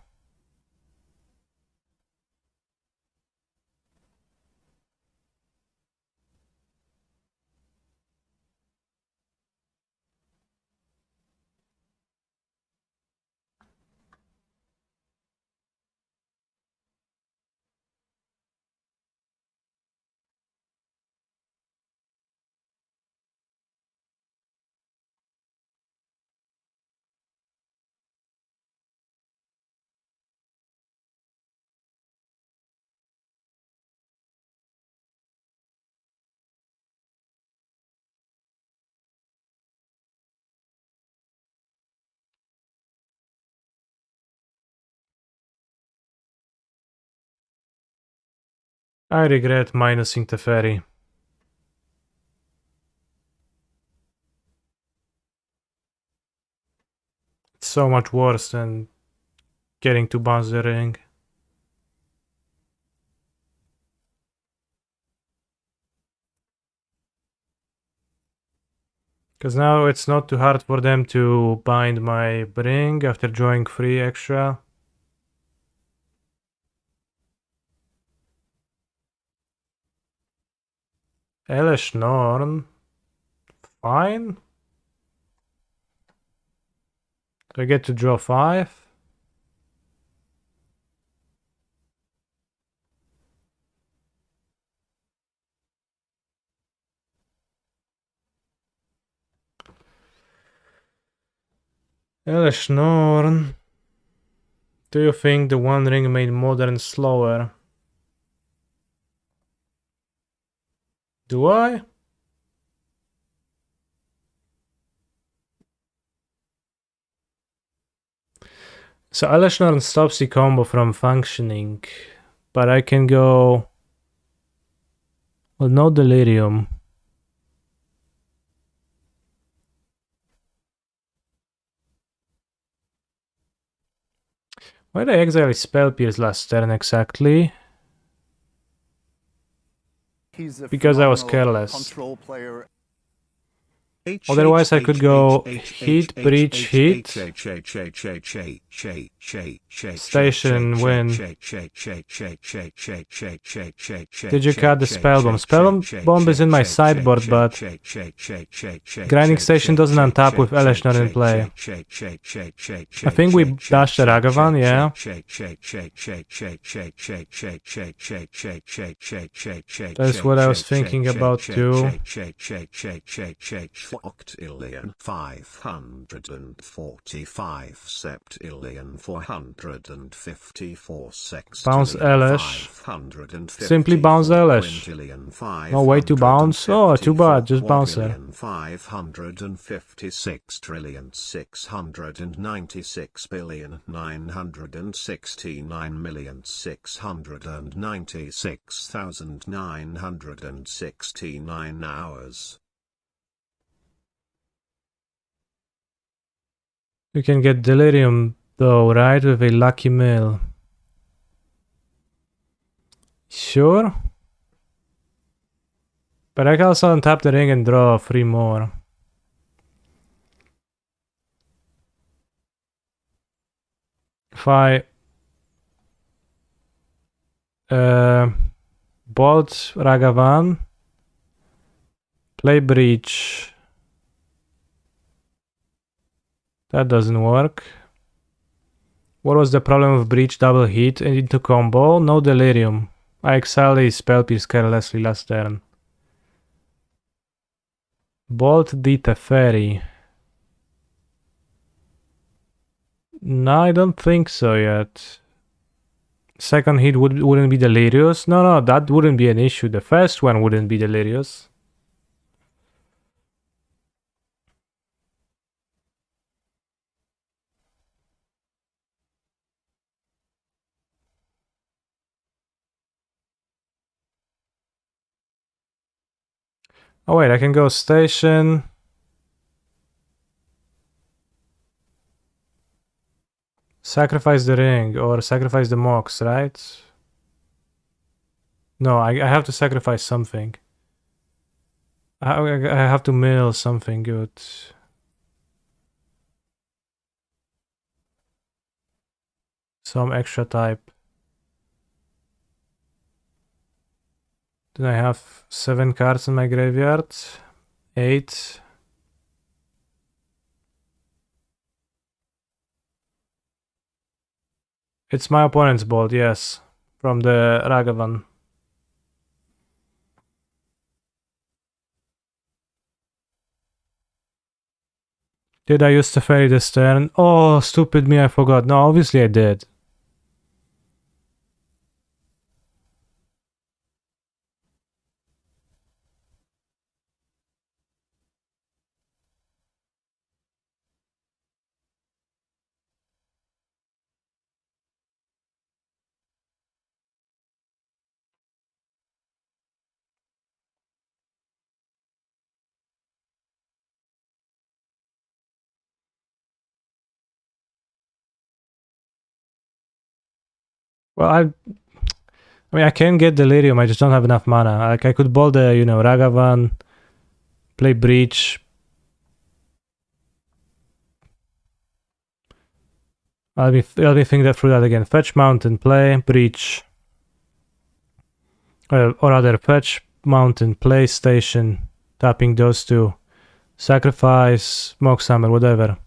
I regret minusing Teferi. It's so much worse than getting to bounce the ring. Because now it's not too hard for them to bind my ring after drawing 3 extra. Elish Norn. Fine. I get to draw 5. Elish Norn. Do you think the One Ring made Modern slower? Do I? So Elish Norn stops the combo from functioning. But I can go... Well, no delirium. Why did I exile Spell Pierce last turn exactly? He's a Because I was phenomenal careless. control player. Otherwise I could go hit, breach, hit, station, win. Did you cut the spell bomb? Spell bomb is in my sideboard, but grinding station doesn't untap with Elesh not in play. I think we dashed the Ragavan, yeah. That's what I was thinking about too. Octillion 545 septillion 454 sextillion Bounce Elesh. 550 Simply bounce Elesh. No way to bounce? Oh, too bad, just bounce her. 556 trillion 696 billion 969 million 696,969 hours. You can get delirium though, right? With a lucky mill. Sure. But I can also untap the ring and draw 3 more. If I bolt Ragavan, play breach. That doesn't work. What was the problem with breach double hit into combo? No delirium. I exiled a spell pierce carelessly last turn. Bolt the Teferi. No, I don't think so yet. Second hit wouldn't be delirious. No, that wouldn't be an issue. The first one wouldn't be delirious. Oh wait, I can go station. Sacrifice the ring or sacrifice the Mox, right? No, I have to sacrifice something. I have to mill something good. Some extra type. Then I have 7 cards in my graveyard. 8. It's my opponent's bolt, yes. From the Ragavan. Did I use the fairy this turn? Oh, stupid me, I forgot. No, obviously I did. Well, I mean, I can get Delirium, I just don't have enough mana. Like, I could bolt the, Ragavan, play Breach. Let me think that through that again. Fetch Mountain, play Breach. Or rather, Fetch Mountain, play Station. Tapping those two. Sacrifice, Mox Hammer, whatever.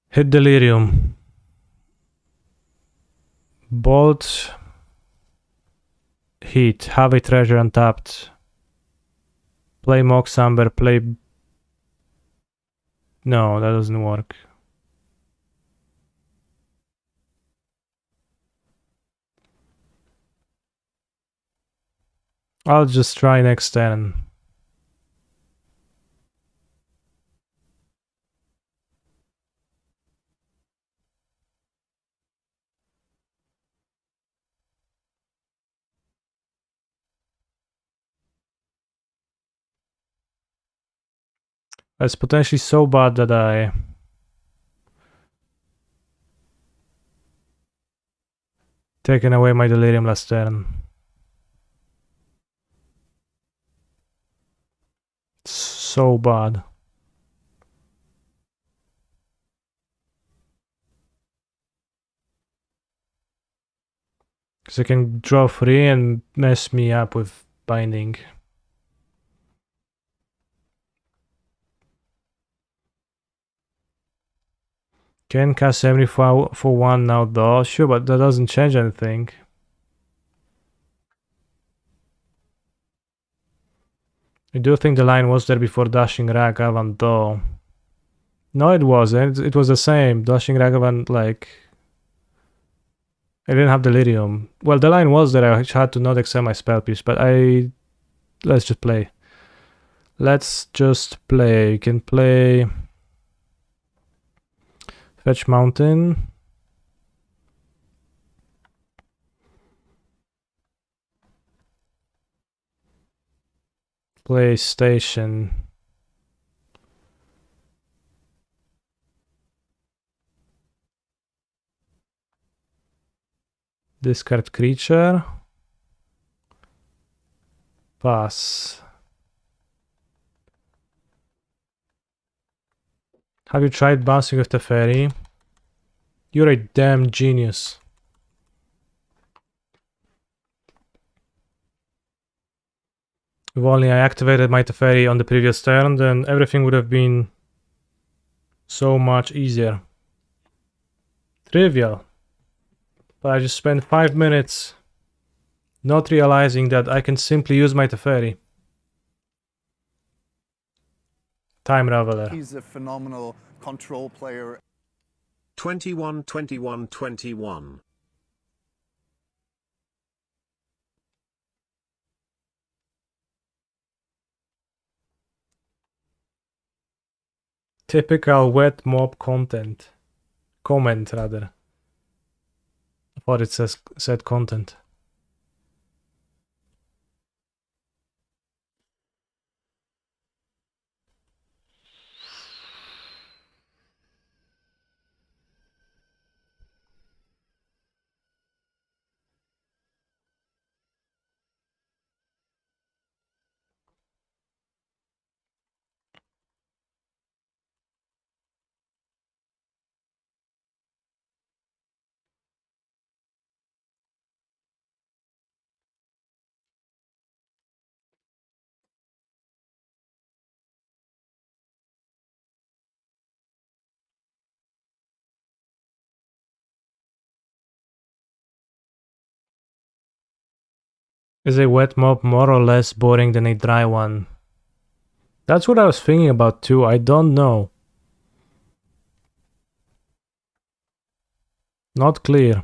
Hit Delirium. Bolt. Hit. Have a treasure untapped. Play Mox Amber, play... No, that doesn't work. I'll just try next turn. It's potentially so bad that I... taken away my delirium last turn. So bad. Because I can draw 3 and mess me up with binding. Can cast every for 1 now though. Sure, but that doesn't change anything. I do think the line was there before Dashing Ragavan though. No, it wasn't. It was the same. Dashing Ragavan, like... I didn't have Delirium. Well, the line was that I had to not accept my spell piece, but I... Let's just play. Let's just play. You can play... Fetch Mountain. Play Station. Discard creature. Pass. Have you tried bouncing with the fairy? You're a damn genius. If only I activated my Teferi on the previous turn, then everything would have been so much easier. Trivial. But I just spent 5 minutes not realizing that I can simply use my Teferi. Time Raveler. He's a phenomenal control player. 21, 21, 21. Typical wet mob content. Comment, rather. I thought it said content. Is a wet mob more or less boring than a dry one? That's what I was thinking about too. I don't know. Not clear.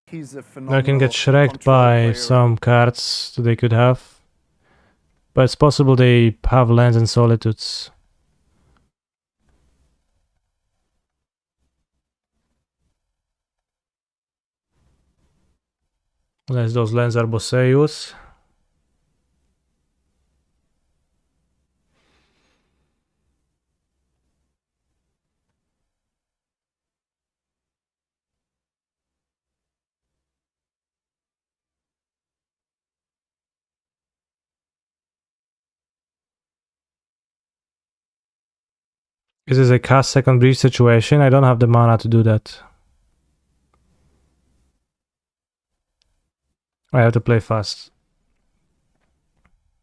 He's a I phenomenal can get shreked control by player. some cards that they could have. But it's possible they have lands and solitudes. Unless those lands are Boseus. Is this a cast second breach situation? I don't have the mana to do that. I have to play fast.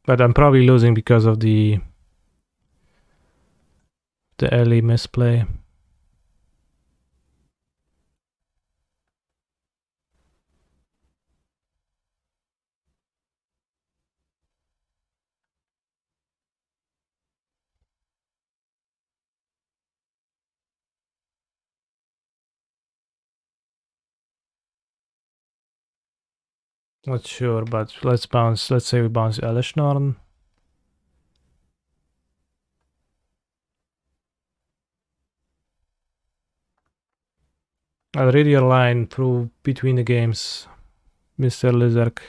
But I'm probably losing because of the early misplay. Not sure, but let's bounce. Let's say we bounce Elishnorn. I'll read your line through between the games, Mr. Lizark.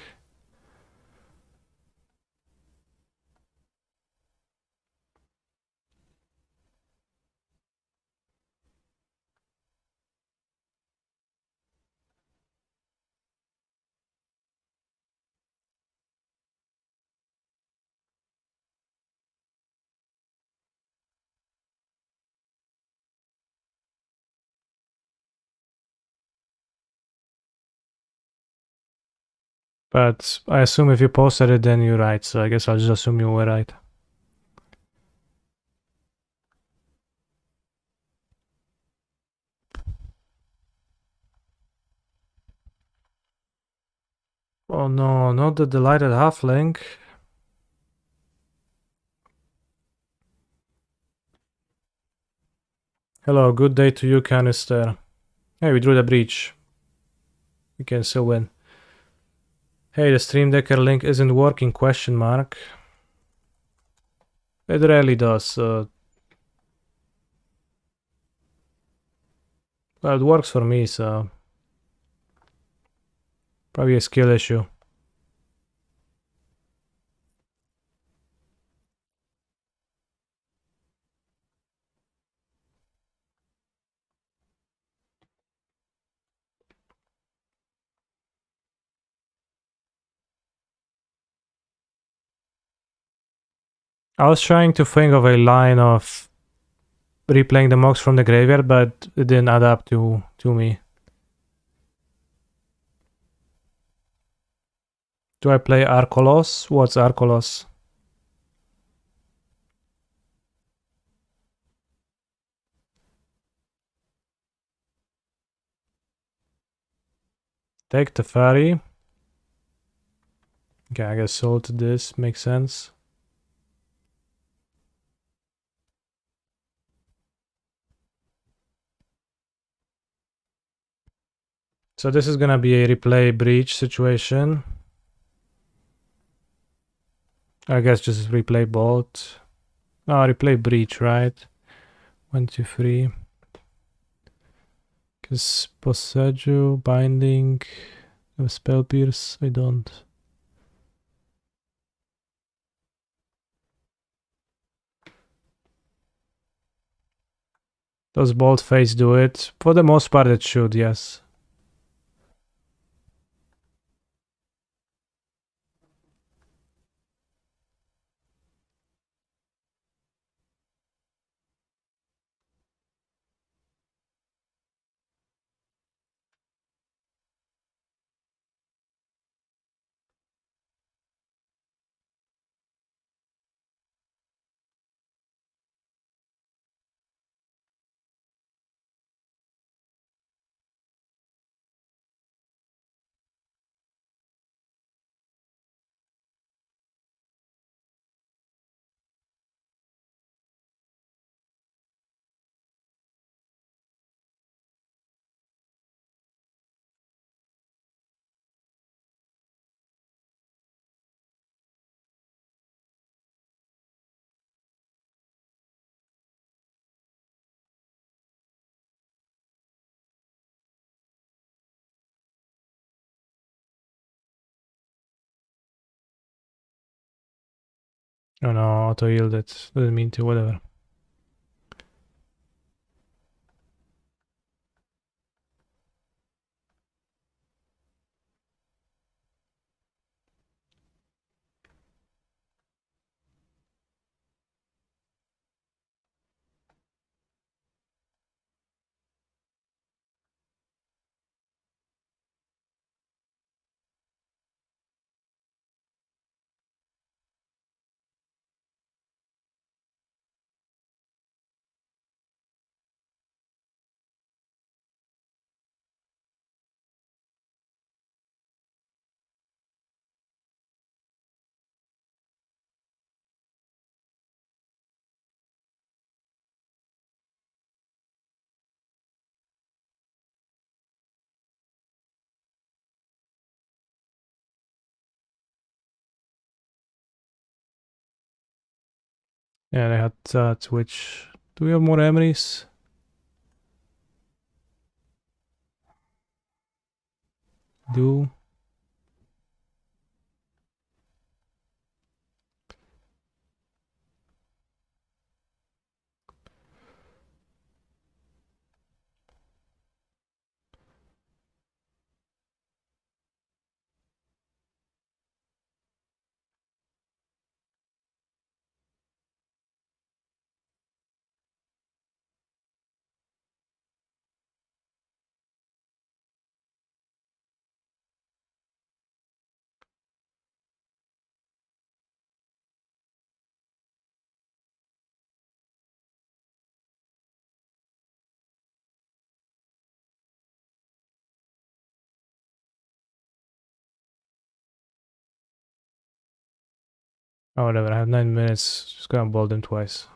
But I assume if you posted it, then you're right. So I guess I'll just assume you were right. Oh no, not the delighted halfling. Hello, good day to you, Canister. Hey, we drew the breach. We can still win. Hey, the Stream Decker link isn't working, question mark. It rarely does. Well, it works for me, so... Probably a skill issue. I was trying to think of a line of replaying the mocks from the graveyard, but it didn't add up to me. Do I play Arcolos? What's Arcolos? Take the ferry. Okay, I guess sold to this. Makes sense. So this is gonna be a replay breach situation. I guess just replay bolt. No, replay breach, right? 1, 2, 3. Because Posseggio, binding, spell pierce, I don't. Does bolt face do it? For the most part it should, yes. Oh no, auto yield it. Doesn't mean to, whatever. Yeah, they had that, which... Do we have more Emrys? Do... Oh, whatever, I have 9 minutes. Just gonna bolt them twice.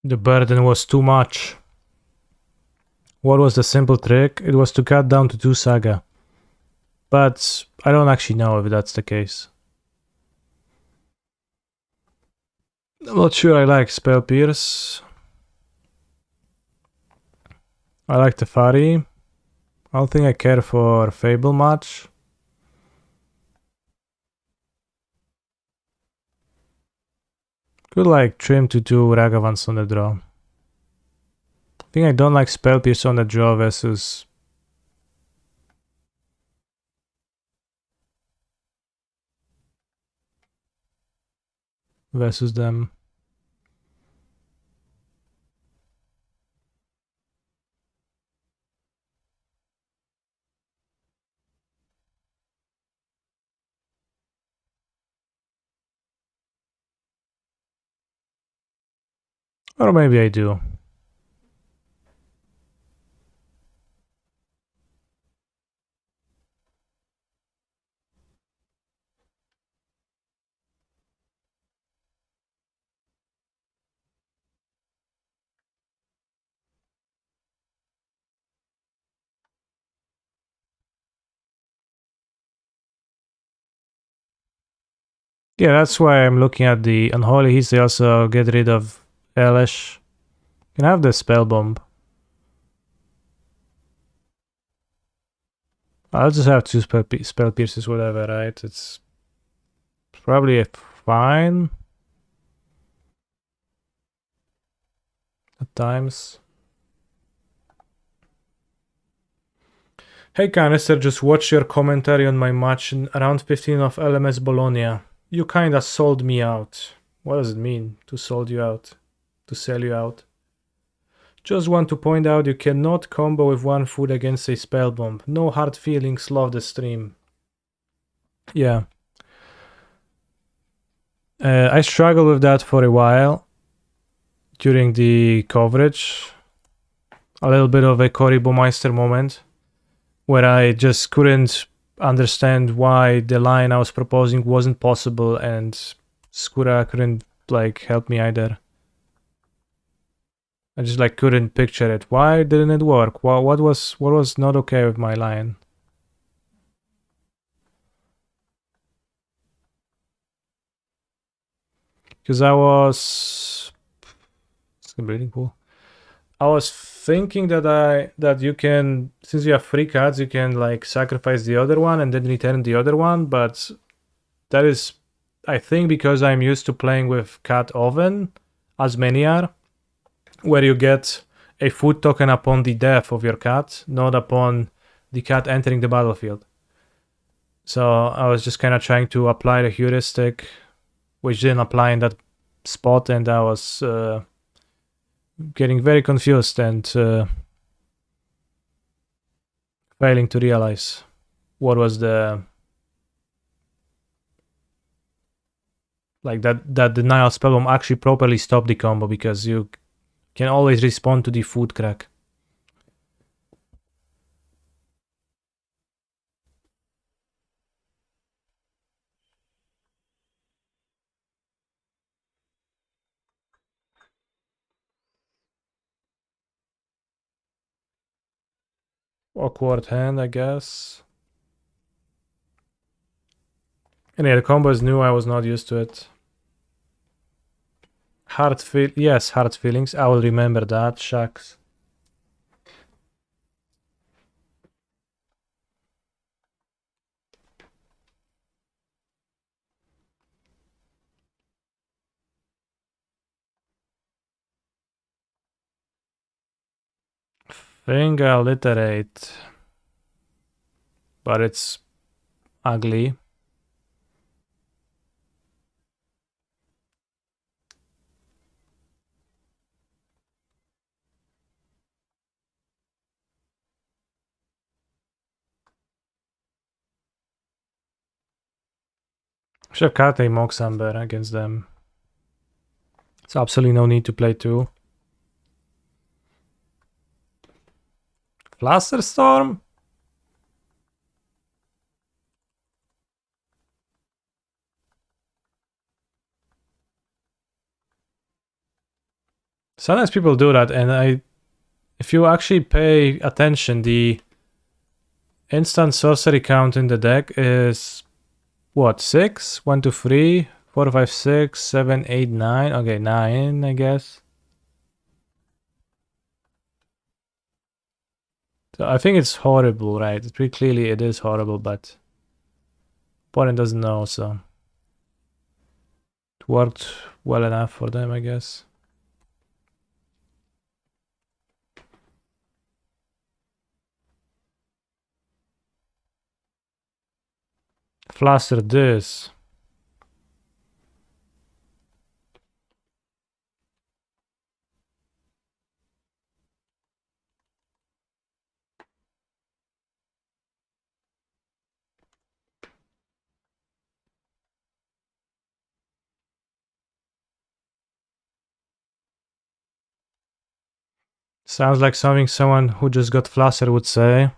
The burden was too much. What was the simple trick? It was to cut down to 2 saga. But I don't actually know if that's the case. I'm not sure I like Spell Pierce. I like Tefari. I don't think I care for Fable much. Could like trim to 2 Ragavans on the draw. I think I don't like Spell Pierce on the draw versus them. Or maybe I do. Yeah, that's why I'm looking at the Unholy Heats. They also get rid of Elish. Can I have the Spell Bomb? I'll just have 2 spell Pierces, whatever, right? It's probably fine. At times. Hey Canister, just watched your commentary on my match in round 15 of LMS Bologna. You kinda sold me out. What does it mean to sold you out? To sell you out? Just want to point out you cannot combo with 1 food against a spell bomb. No hard feelings, love the stream. Yeah. I struggled with that for a while during the coverage. A little bit of a Cory Baumeister moment where I just couldn't understand why the line I was proposing wasn't possible, and Skura couldn't like help me either. I just like couldn't picture it. Why didn't it work? What was not okay with my line? Because it's a breeding pool. I was thinking that you can, since you have 3 cards, you can like sacrifice the other one and then return the other one, but that is, I think, because I'm used to playing with Cat Oven, as many are, where you get a food token upon the death of your cat, not upon the cat entering the battlefield. So I was just kind of trying to apply the heuristic, which didn't apply in that spot, and I was getting very confused and failing to realize what was the that denial spellbomb actually properly stopped the combo, because you can always respond to the food crack. Awkward hand, I guess. And yeah, the combo is new, I was not used to it. Hard feelings. I will remember that. Shucks. Think I'll iterate. But it's ugly. Should have cut a Mox Amber against them. It's absolutely no need to play two. Flusterstorm? Sometimes people do that, and if you actually pay attention, the instant sorcery count in the deck is what, 6? 1, 2, 3, 4, 5, 6, 7, 8, 9. Okay, 9, I guess. So I think it's horrible, right? Pretty clearly it is horrible, but opponent doesn't know, so it worked well enough for them, I guess. Fluster this. Sounds like something someone who just got flustered would say.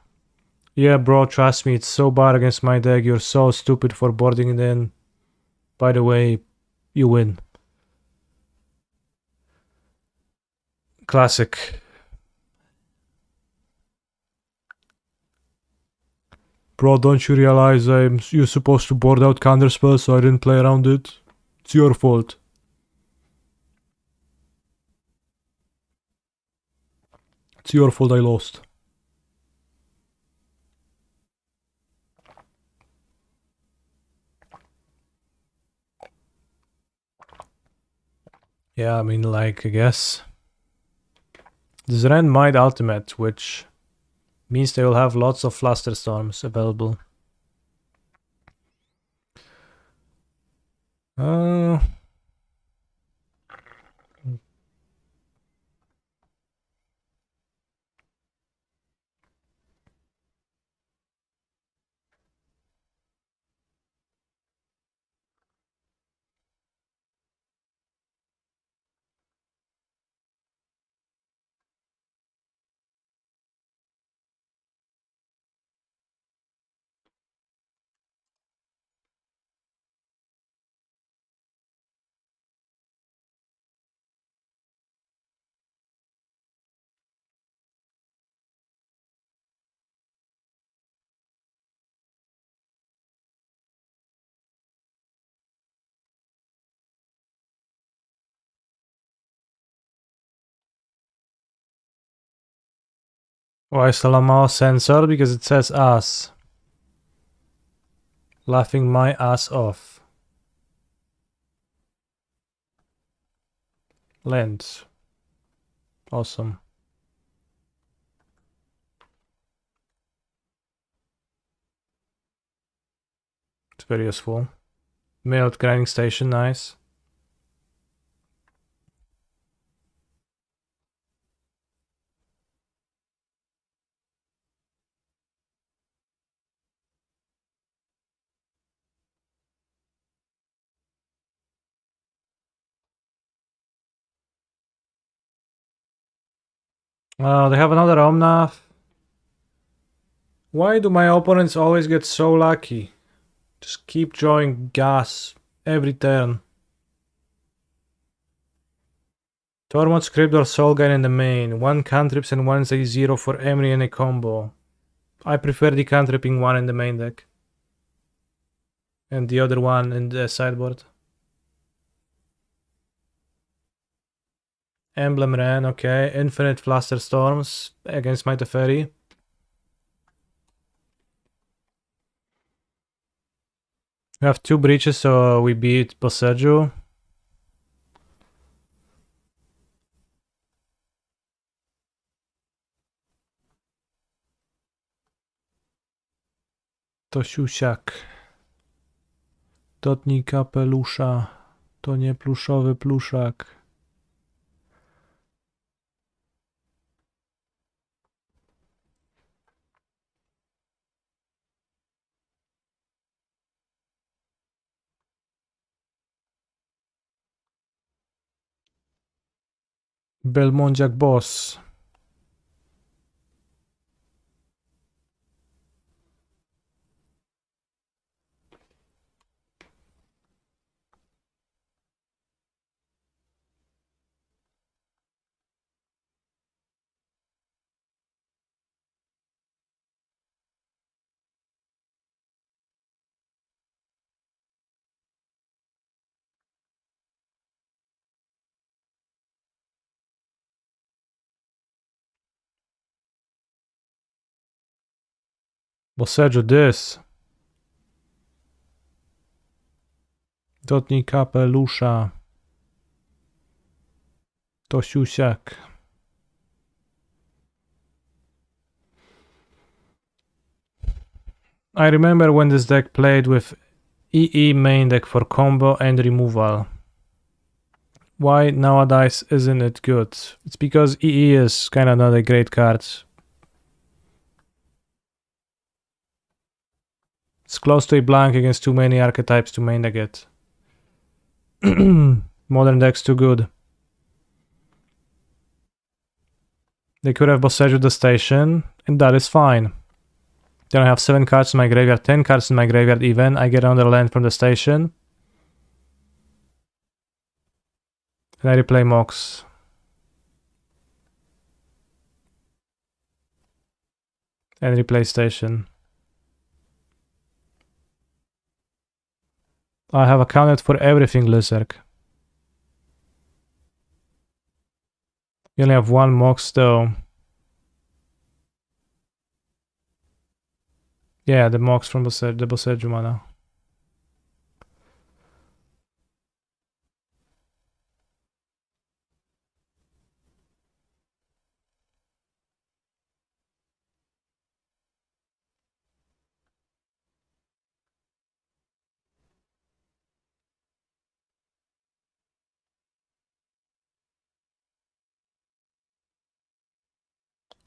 Yeah, bro, trust me, it's so bad against my deck. You're so stupid for boarding it in. By the way, you win. Classic. Bro, don't you realize you're supposed to board out counterspell, so I didn't play around it? It's your fault. It's your fault I lost. Yeah, I mean, like, I guess. This Ren might ultimate, which means they will have lots of Flusterstorms available. Why Salama censored? Because it says ass. Laughing my ass off. Lens. Awesome. very useful. Milled grinding station, nice. They have another Omnath. Why do my opponents always get so lucky? Just keep drawing gas every turn. Tormod, Script or Soulguide in the main. 1 cantrips and 1 0 for Emry in a combo. I prefer the cantripping one in the main deck. And the other one in the sideboard. Emblem Ren, okay. Infinite Fluster Storms against my Teferi. We have 2 breaches, so we beat Boseju. To siusiak. Dotnij kapelusza. To nie pluszowy pluszak. Belmondziak boss. Boseju this. Dotnij kapelusza. To siusiak. I remember when this deck played with EE main deck for combo and removal. Why nowadays isn't it good? It's because EE is kinda not a great card. It's close to a blank against too many archetypes to main deck it. Modern deck's too good. They could have Boseju the station, and that is fine. Then I have 7 cards in my graveyard, 10 cards in my graveyard even. I get another land from the station. And I replay Mox. And replay station. I have accounted for everything, Lizark. You only have 1 Mox though. Yeah, the Mox from the Boseju mana.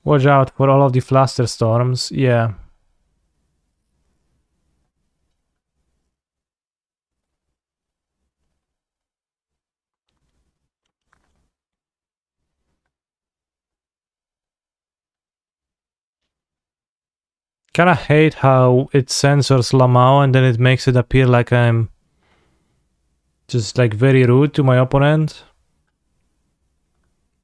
Watch out for all of the Fluster Storms, yeah. Kinda hate how it censors Lamau and then it makes it appear like I'm just like very rude to my opponent.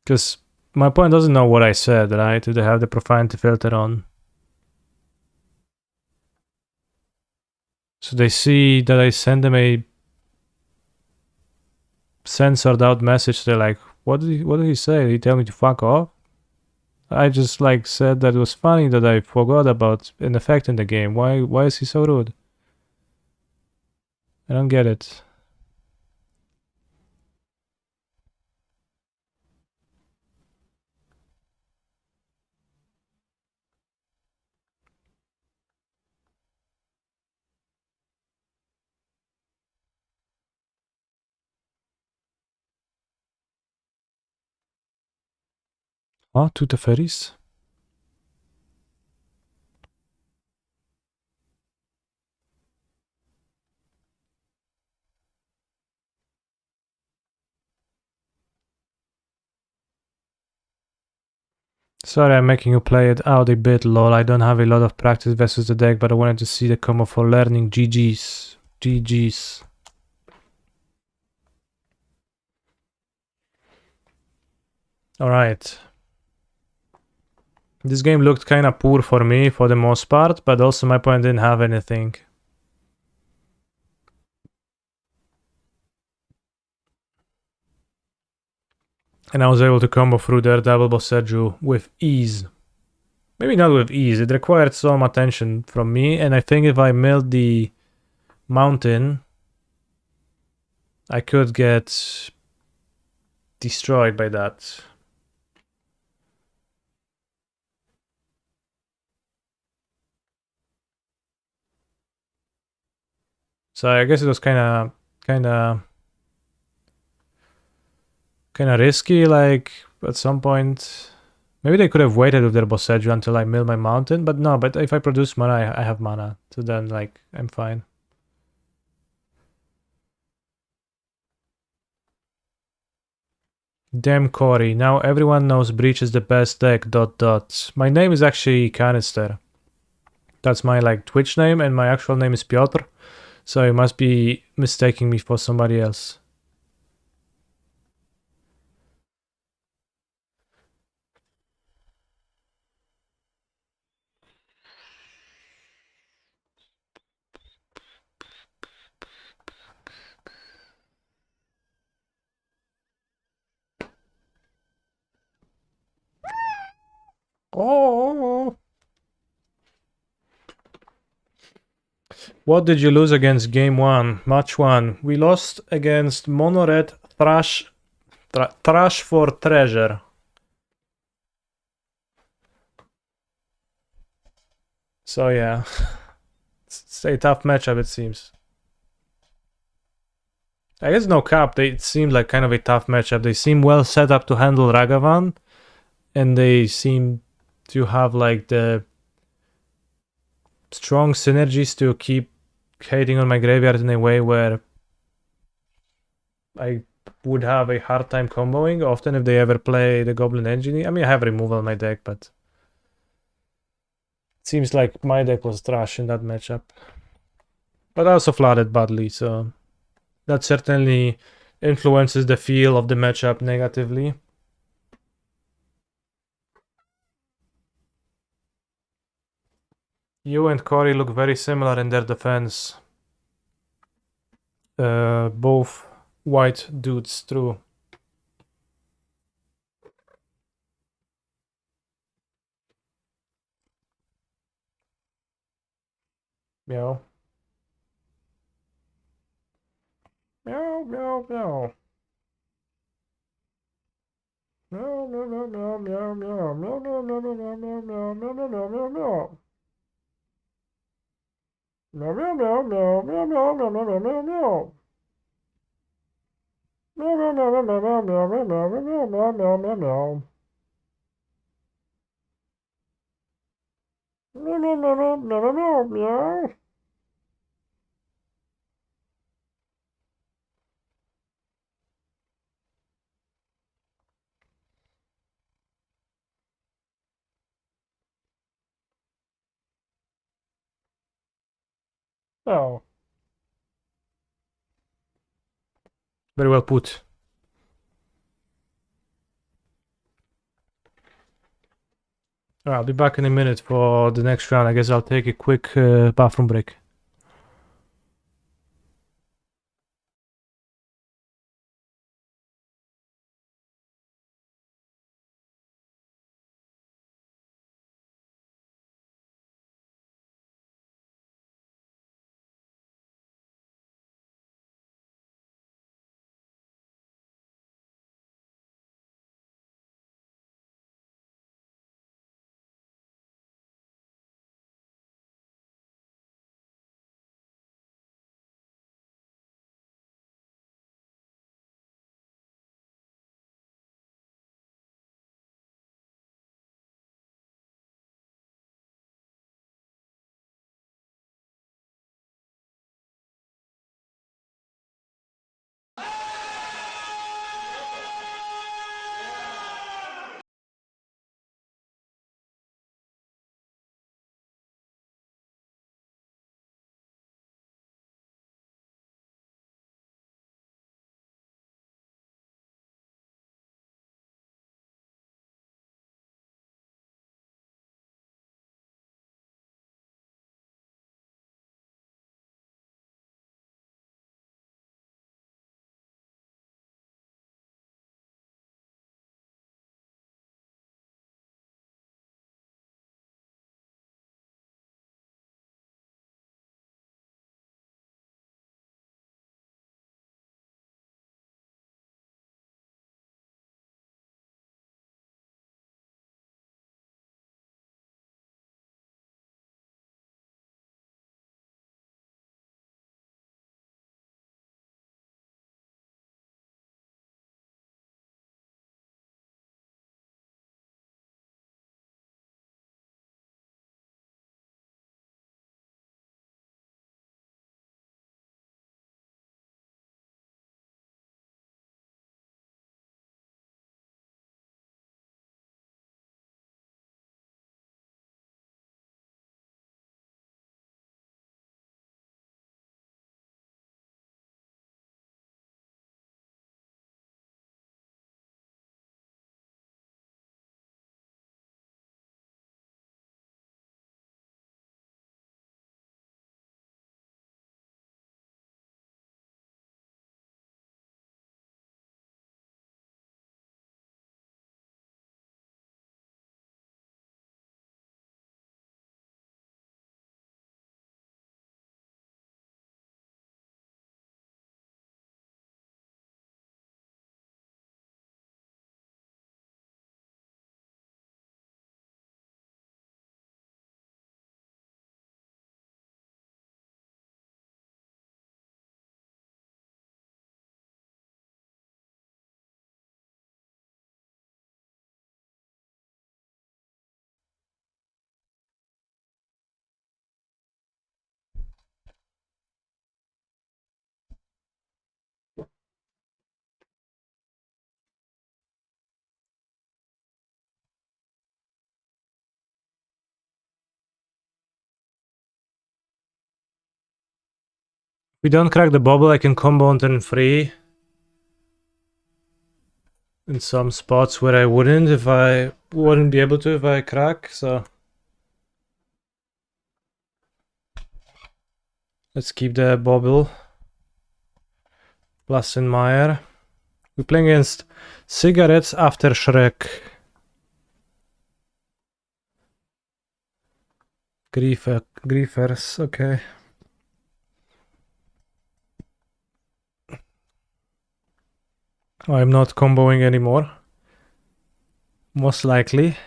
Because my opponent doesn't know what I said, right? They have the profanity filter on. So they see that I send them a censored out message. They're like, what did he say? Did he tell me to fuck off? I just like said that it was funny that I forgot about an effect in the game. Why is he so rude? I don't get it. Huh? Two Teferis? Sorry, I'm making you play it out a bit, lol. I don't have a lot of practice versus the deck, but I wanted to see the combo for learning. GG's. GG's. Alright. This game looked kinda poor for me for the most part, but also my opponent didn't have anything. And I was able to combo through their double Boseju with ease. Maybe not with ease, it required some attention from me, and I think if I milled the mountain, I could get destroyed by that. So I guess it was kinda risky, like at some point. Maybe they could have waited with their Boseju until I mill my mountain, but no, but if I produce mana, I have mana. So then like I'm fine. Damn Cory, now everyone knows Breach is the best deck, ... My name is actually Canister. That's my like Twitch name, and my actual name is Piotr. So you must be mistaking me for somebody else. Oh. What did you lose against game 1? Match 1. We lost against Mono Red Trash for Treasure. So yeah. It's a tough matchup, it seems. I guess no cap, it seemed like kind of a tough matchup. They seem well set up to handle Ragavan, and they seem to have like the strong synergies to keep hating on my graveyard in a way where I would have a hard time comboing often if they ever play the Goblin Engineer. I mean, I have removal in my deck, but it seems like my deck was trash in that matchup. But I also flooded badly, so that certainly influences the feel of the matchup negatively. You and Cory look very similar in their defense. Both white dudes, true. Meow. Meow, meow, meow. Meow, meow, meow, meow, meow, meow, meow, meow, meow, meow, meow, meow, meow, meow, meow, meow, meow. Meow, meow, meow, meow, meow, meow, meow, meow, meow, meow, meow. Meow, meow, meow, meow, meow, meow, meow, meow, meow, meow, meow, meow, meow. Meow, meow, meow, meow, meow, meow, meow. Oh. Very well put. I'll be back in a minute for the next round. I guess I'll take a quick bathroom break. If we don't crack the bubble, I can combo on turn 3. In some spots where I wouldn't be able to if I crack, so let's keep the bubble. Plus in Meyer. We're playing against Cigarettes After Shrek. Griefers, okay. I'm not comboing anymore. Most likely.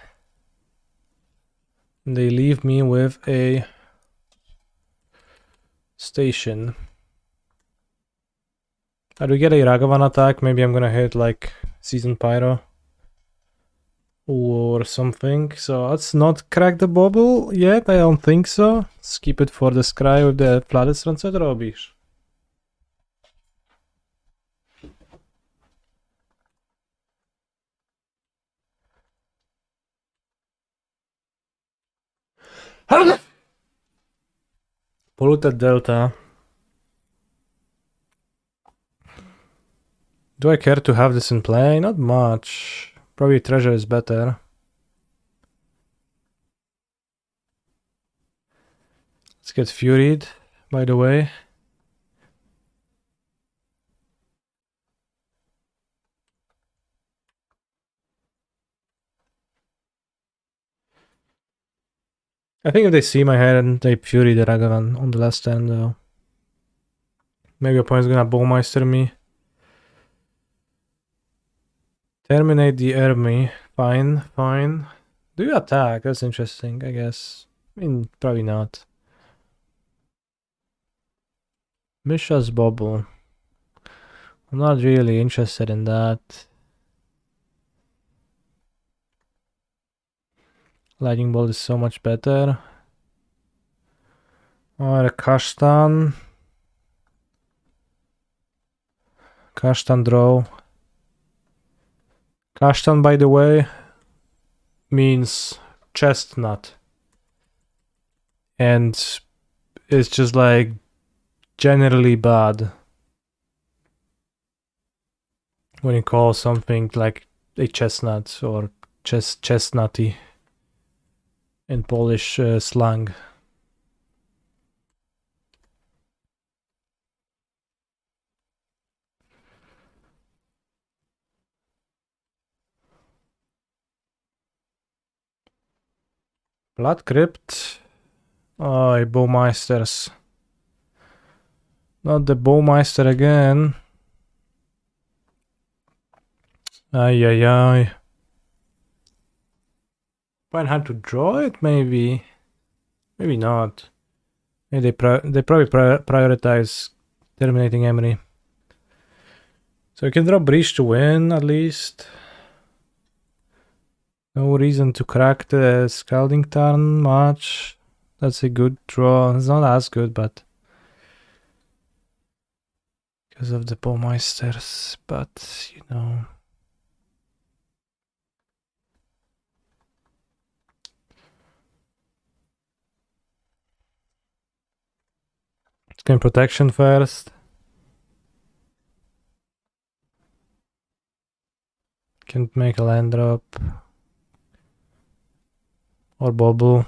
They leave me with a station. How do we get a Ragavan attack? Maybe I'm gonna hit like Season Pyro or something. So let's not crack the bubble yet. I don't think so. Let's keep it for the Scry with the Fladestran. Co to robisz? Polluted Delta. Do I care to have this in play? Not much. Probably Treasure is better. Let's get Furied, by the way. I think if they see my hand, they Fury the Ragavan on the last turn, though. Maybe opponent's gonna Bowmeister me. Terminate the army. Fine, fine. Do you attack? That's interesting, I guess. I mean, probably not. Misha's Bubble. I'm not really interested in that. Lightning Bolt is so much better. Or a Kashtan. Kashtan draw. Kashtan, by the way, means chestnut. And it's just like generally bad when you call something like a chestnut or chestnutty in Polish slang. Blood Crypt. Oh, Bowmeisters. Not the Bowmeister again. Ay, ay, ay. Quite hard to draw it, maybe. Maybe not. Maybe they probably prioritize terminating Emery. So you can draw Breach to win, at least. No reason to crack the Scalding Tarn much. That's a good draw. It's not as good, but because of the Bowmeisters, but you know. Let's gain protection first. Can make a land drop. Or bubble.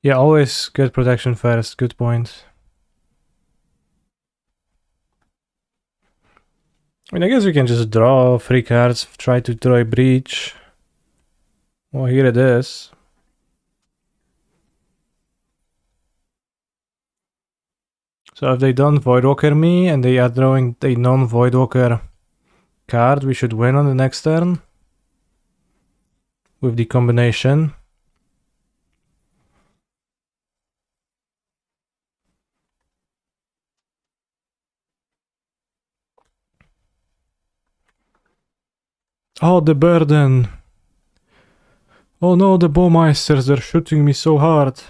Yeah, always get protection first. Good point. I mean, I guess we can just draw 3 cards, try to draw a breach. Well, here it is. So if they don't Voidwalker me and they are drawing a non-Voidwalker card, we should win on the next turn with the combination. Oh, the burden. Oh no, the Bowmeisters, they're shooting me so hard.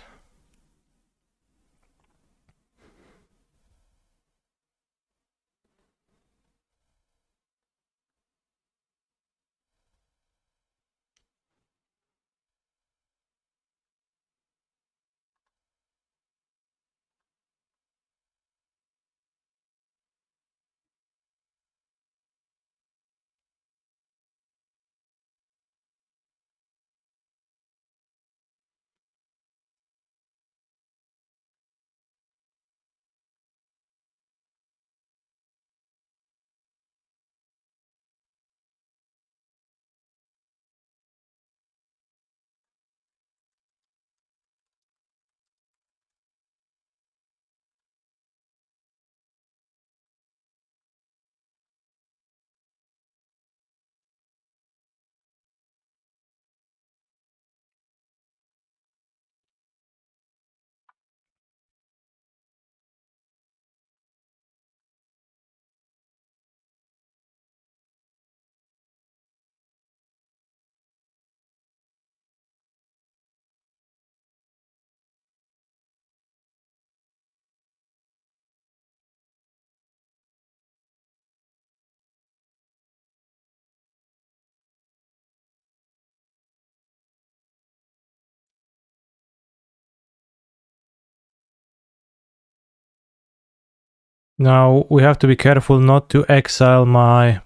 Now we have to be careful not to exile my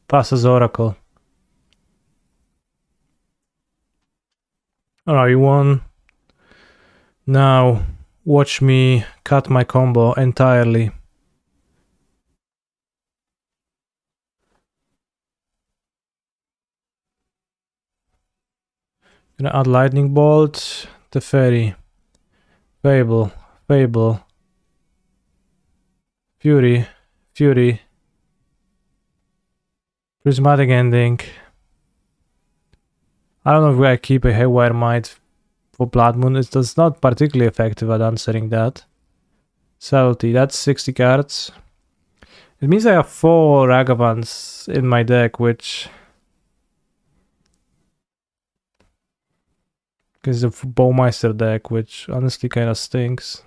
Thassa's Oracle. Alright, you won. Now watch me cut my combo entirely. Gonna add Lightning Bolt, the Fairy, Fable, Fable, Fury, Fury, Prismatic Ending. I don't know if I keep a Haywire Might for Blood Moon. It's not particularly effective at answering that. Subtlety, that's 60 cards. It means I have 4 Ragavans in my deck, which is a Bowmeister deck, which honestly kind of stinks.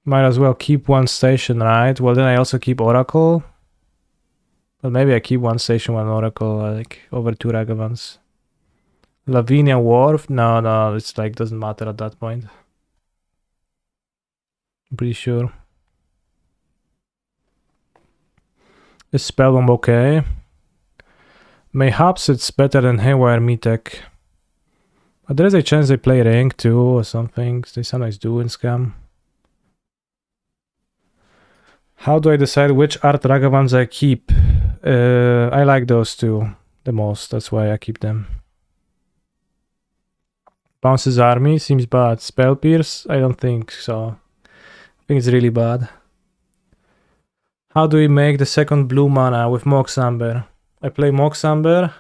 Might as well keep one station, right? Well, then I also keep Oracle. But maybe I keep one station, one Oracle, like over 2 Ragavans. Lavinia Wharf? No, it's like doesn't matter at that point. I'm pretty sure. Is Spellbomb okay? Mayhaps it's better than Haywire Metek. But there is a chance they play Ring too or something. They sometimes do in Scam. How do I decide which Art Ragavans I keep? I like those two the most. That's why I keep them. Bounces Army seems bad. Spell Pierce? I don't think so. I think it's really bad. How do we make the second blue mana with Mox Amber? I play Mox Amber.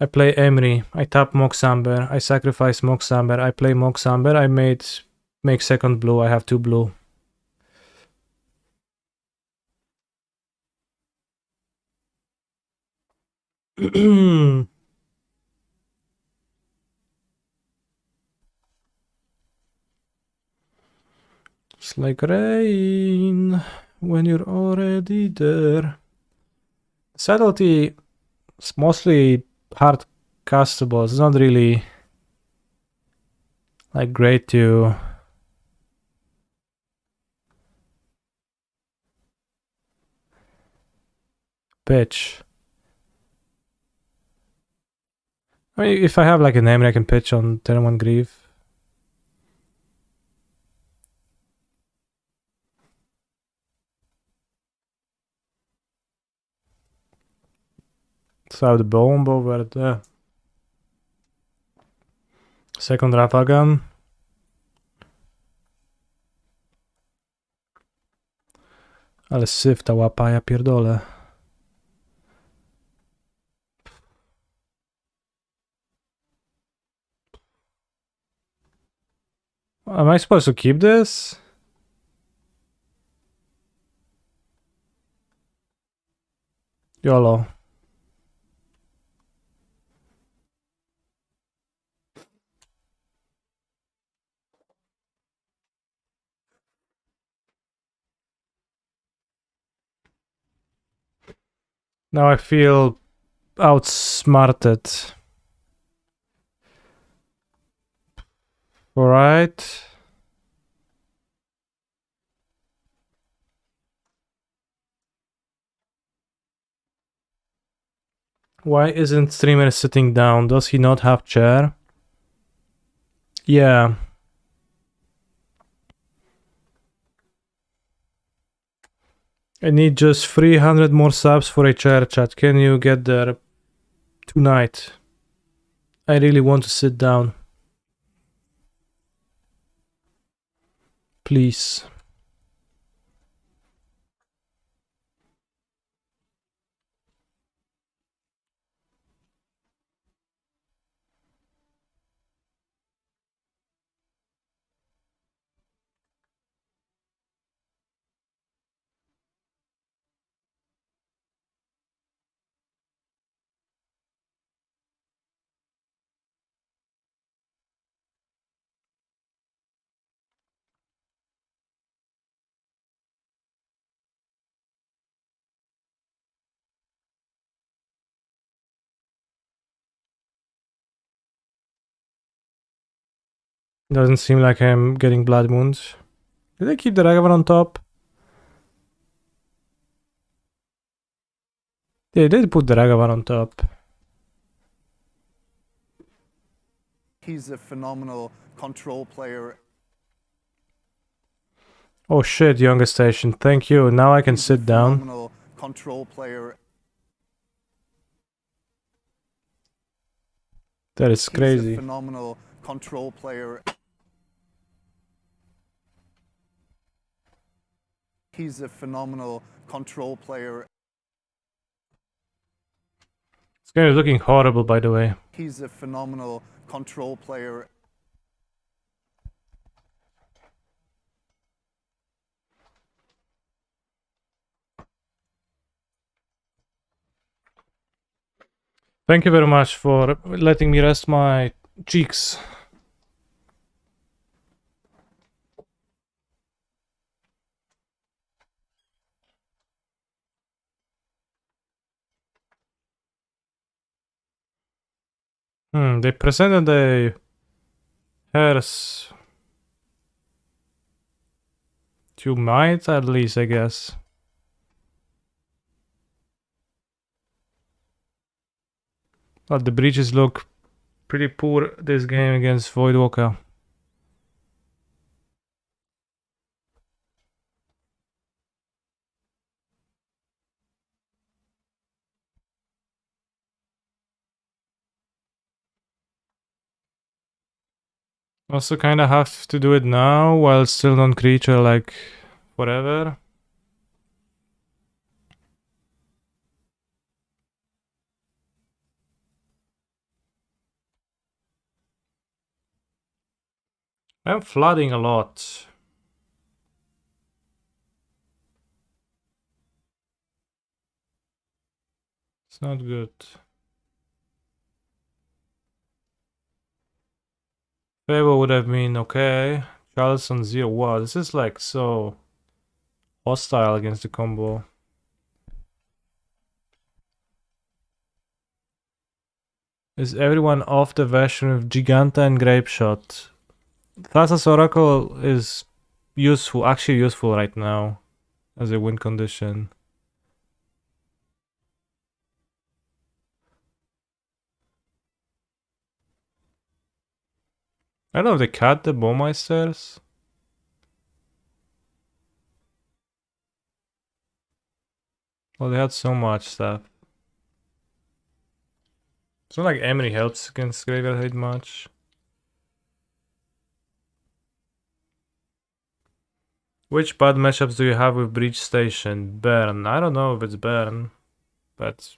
I play Emry. I tap Mox Amber. I sacrifice Mox Amber. I play Mox Amber. I make second blue. I have 2 blue. It's like rain when you're already there. Subtlety is mostly hard castable. It's not really like great to pitch. I mean, if I have like a name, I can pitch on turn 1 Grief. So I have the bomb over there. Second Ratagan. Ale syf ta łapa, ja pierdolę. Am I supposed to keep this? YOLO. Now I feel outsmarted. Alright. Why isn't streamer sitting down? Does he not have chair? Yeah. I need just 300 more subs for a chair chat. Can you get there tonight? I really want to sit down. Please. Doesn't seem like I'm getting blood wounds. Did I keep the Ragavan on top? They did put the Ragavan on top. He's a phenomenal control player. Oh shit, youngest station. Thank you. Now I can sit down. Phenomenal control player. That is crazy. He's a phenomenal control player. He's a phenomenal control player. This game is looking horrible, by the way. He's a phenomenal control player. Thank you very much for letting me rest my cheeks. They presented a Hearse. You might, at least, I guess. But the breaches look pretty poor this game against Voidwalker. Also kinda have to do it now while still non-creature, like, forever. I'm flooding a lot. It's not good. Favor would have been okay. Charleston 0. Wow, this is like so hostile against the combo. Is everyone off the version with Giganta and Grape Shot? Thassa's Oracle is useful, actually useful right now as a win condition. I don't know if they cut the Bowmeisters. Well, they had so much stuff. It's not like Emery helps against Graveyard Hate much. Which bad matchups do you have with Breach Station? Burn. I don't know if it's Burn, but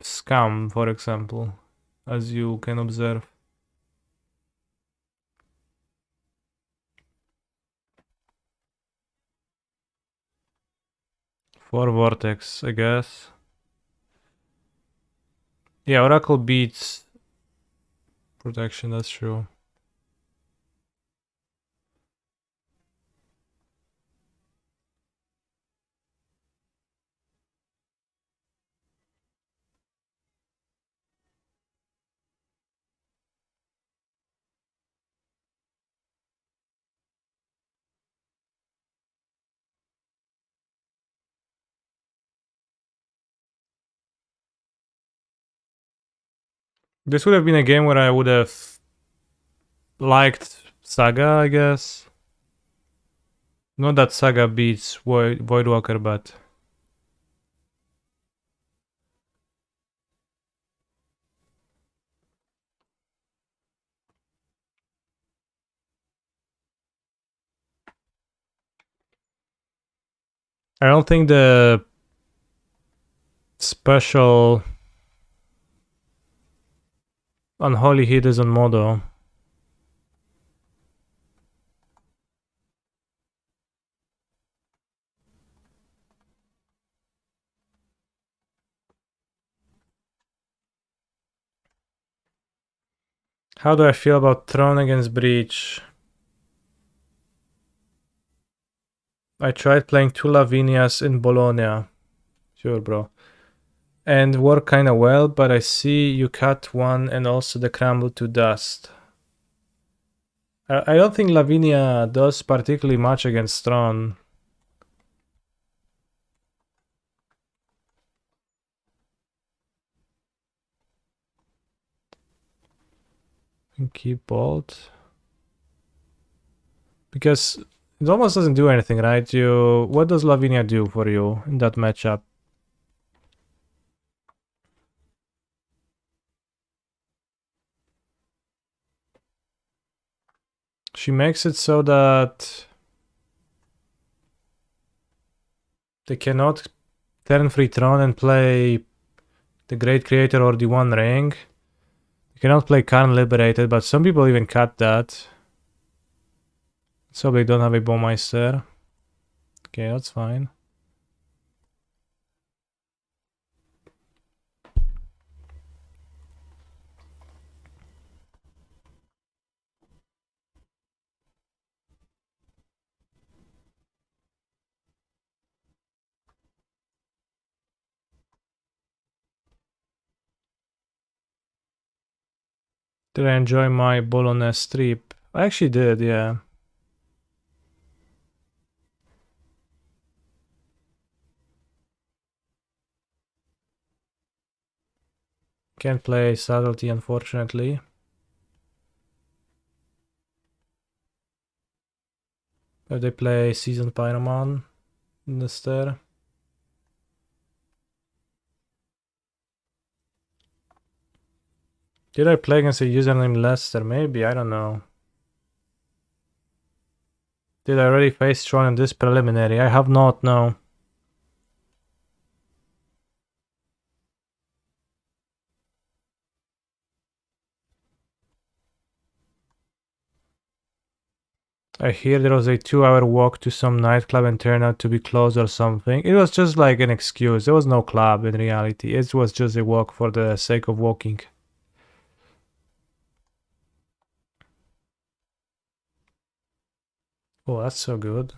Scum, for example, as you can observe. For Vortex, I guess. Yeah, Oracle beats Protection, that's true. This would have been a game where I would have liked Saga, I guess. Not that Saga beats Voidwalker, but... I don't think the special Unholy Hit is on Modo. How do I feel about Throne against Breach? I tried playing 2 Lavinias in Bologna. Sure, bro. And worked kinda well, but I see you cut one and also the crumble to dust. I don't think Lavinia does particularly much against Stron. Keep bolt. Because it almost doesn't do anything, right? What does Lavinia do for you in that matchup? She makes it so that they cannot turn free Tron and play the Great Creator or the One Ring. You cannot play Karn Liberated, but some people even cut that. So they don't have a Baumeister. Okay, that's fine. Did I enjoy my Bolognese trip? I actually did, yeah. Can't play Subtlety, unfortunately. But they play Seasoned Pyroman instead. Did I play against a username Lester? Maybe, I don't know. Did I already face Tron in this preliminary? I have not, no. I hear there was a 2-hour walk to some nightclub and turned out to be closed or something. It was just like an excuse. There was no club in reality. It was just a walk for the sake of walking. Oh, that's so good.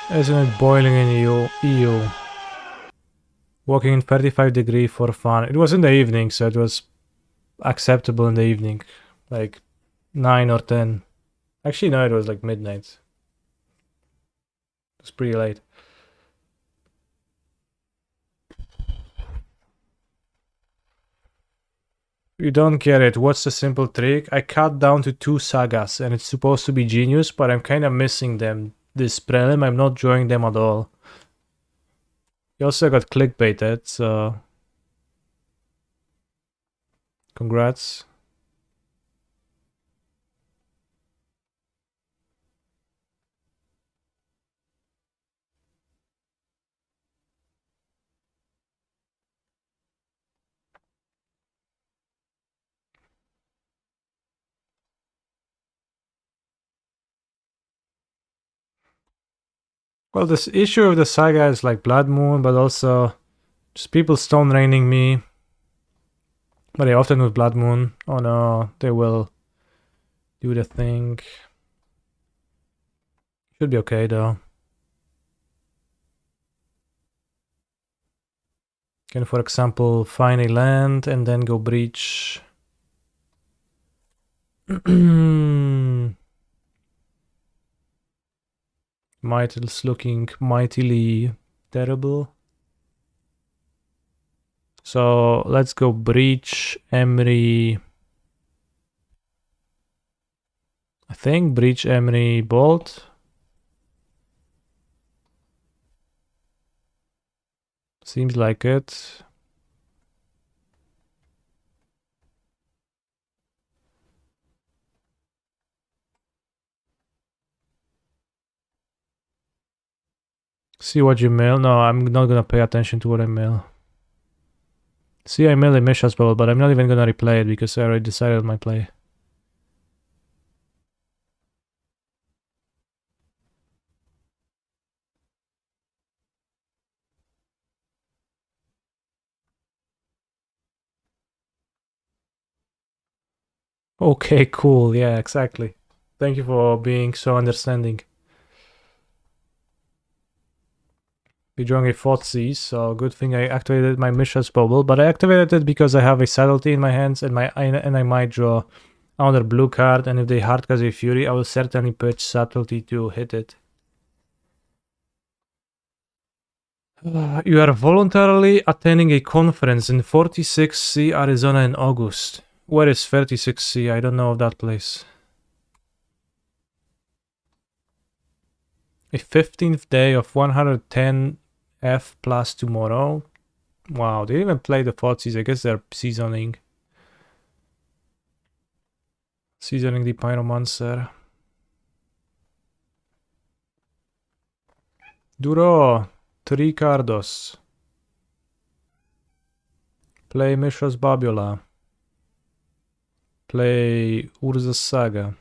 Isn't it boiling in EU? Walking in 35 degrees for fun. It was in the evening, so it was acceptable in the evening. Like 9 or 10. Actually, no, it was like midnight. It was pretty late. You don't get it. What's the simple trick? I cut down to 2 sagas, and it's supposed to be genius, but I'm kind of missing them. This prelim, I'm not enjoying them at all. You also got clickbaited, so congrats. Well, this issue of the saga is like Blood Moon, but also just people stone raining me. But I often with Blood Moon. Oh no, they will do the thing. Should be okay though. Can, for example, find a land and then go breach. It's looking mightily terrible. So let's go breach Emery. I think breach Emery bolt. Seems like it. See what you mail. No, I'm not gonna pay attention to what I mail. See, I mailed a Misha's bubble, but I'm not even gonna replay it because I already decided on my play. Okay, cool. Yeah, exactly. Thank you for being so understanding. We drawing a 4th so good thing I activated my Misha's bubble, but I activated it because I have a subtlety in my hands and I might draw another blue card, and if they hardcast a Fury, I will certainly pitch subtlety to hit it. You are voluntarily attending a conference in 46C, Arizona in August. Where is 36C? I don't know of that place. A 15th day of 110 F plus tomorrow. Wow, they didn't even play the 40s. I guess they're seasoning. Seasoning the Pyromancer. Duro. 3 cardos. Play Mishra's Babiola. Play Urza's Saga.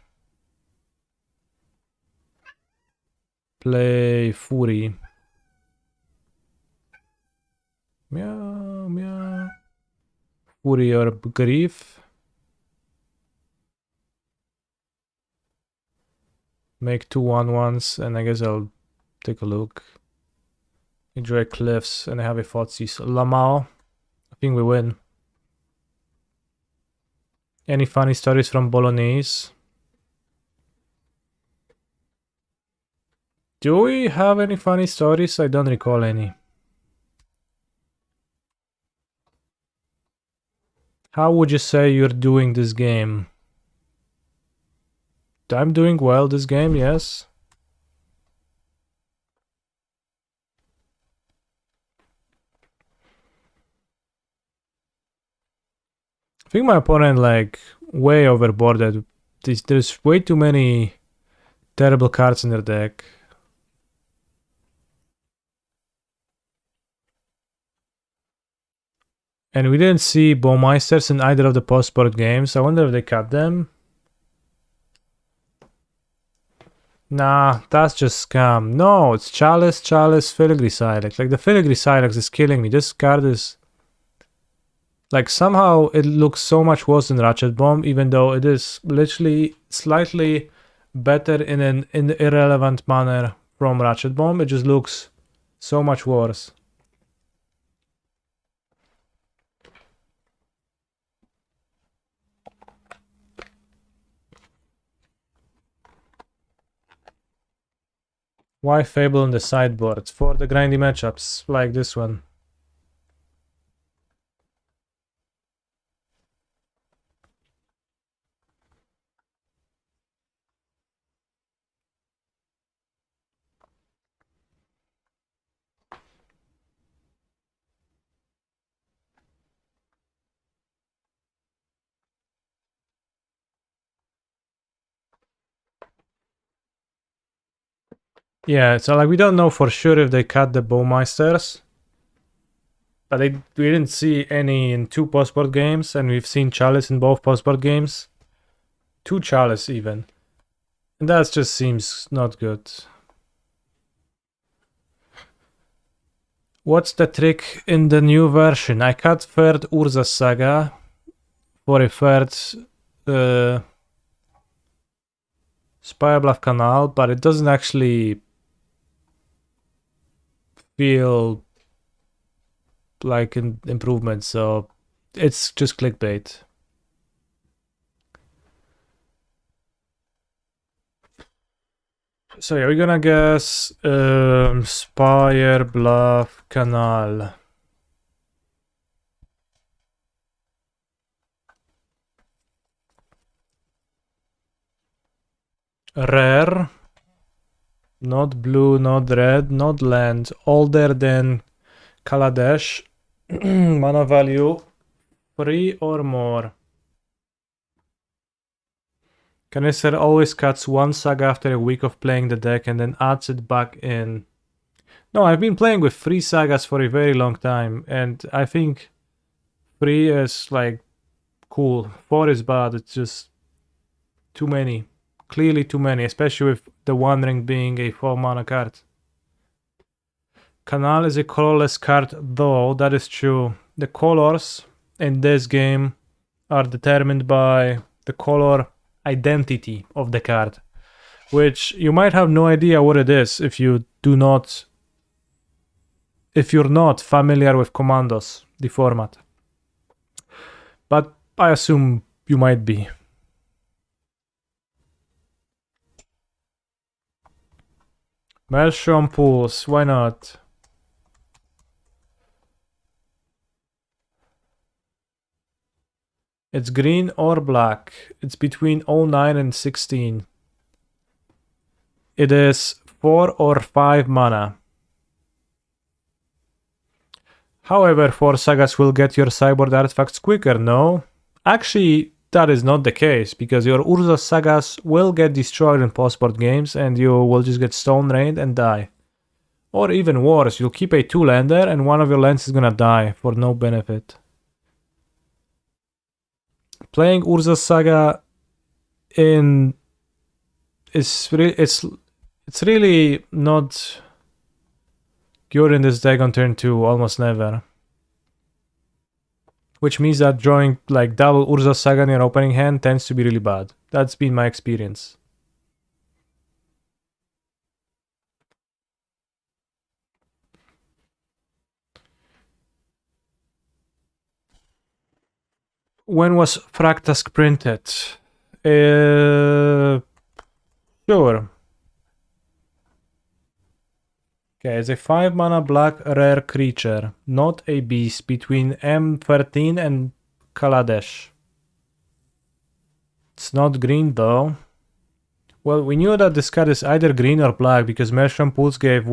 Play Fury. Meow, meow. Fury or Grief. Make 2 1/1s, and I guess I'll take a look. Enjoy Cliffs, and I have a Fotsies. Lamao. I think we win. Any funny stories from Bolognese? Do we have any funny stories? I don't recall any. How would you say you're doing this game? I'm doing well this game, yes. I think my opponent like way overboarded. There's way too many terrible cards in their deck. And we didn't see Bowmeisters in either of the post-board games. I wonder if they cut them. Nah, that's just scam. No, it's Chalice, Filigree Silex. Like, the Filigree Silex is killing me. This card is... like, somehow it looks so much worse than Ratchet Bomb, even though it is literally slightly better in an irrelevant manner from Ratchet Bomb. It just looks so much worse. Why Fable on the sideboard? For the grindy matchups, like this one. Yeah, so like we don't know for sure if they cut the Bowmeisters. But we didn't see any in 2 postboard games, and we've seen Chalice in both postboard games. 2 Chalice even. And that just seems not good. What's the trick in the new version? I cut 3rd Urza's Saga for a 3rd Spirebluff Canal, but it doesn't actually feel like an improvement, so it's just clickbait. So yeah, we're gonna guess Spirebluff Canal. Rare. Not blue, not red, not land. Older than Kaladesh. Mana value 3 or more. Canister always cuts 1 saga after a week of playing the deck and then adds it back in. No, I've been playing with 3 sagas for a very long time, and I think 3 is like cool. 4 is bad. It's just too many. Clearly too many, especially with the One Ring being a 4 mana card. Canal is a colorless card, though, that is true. The colors in this game are determined by the color identity of the card, which you might have no idea what it is if you're not familiar with Commandos, the format. But I assume you might be. Maelstrom Pools, why not? It's green or black. It's between 09 and 16. It is 4 or 5 mana. However, 4 sagas will get your sideboard artifacts quicker, no? Actually, that is not the case, because your Urza sagas will get destroyed in post-board games and you will just get stone rained and die. Or even worse, you'll keep a 2-lander and one of your lands is gonna die for no benefit. Playing Urza Saga it's really not good in this deck on turn 2, almost never. Which means that drawing like double Urza Saga in your opening hand tends to be really bad. That's been my experience. When was Fractask printed? Sure. Okay, it's a 5 mana black rare creature, not a beast, between M13 and Kaladesh. It's not green though. Well, we knew that this card is either green or black because Maelstrom Pools gave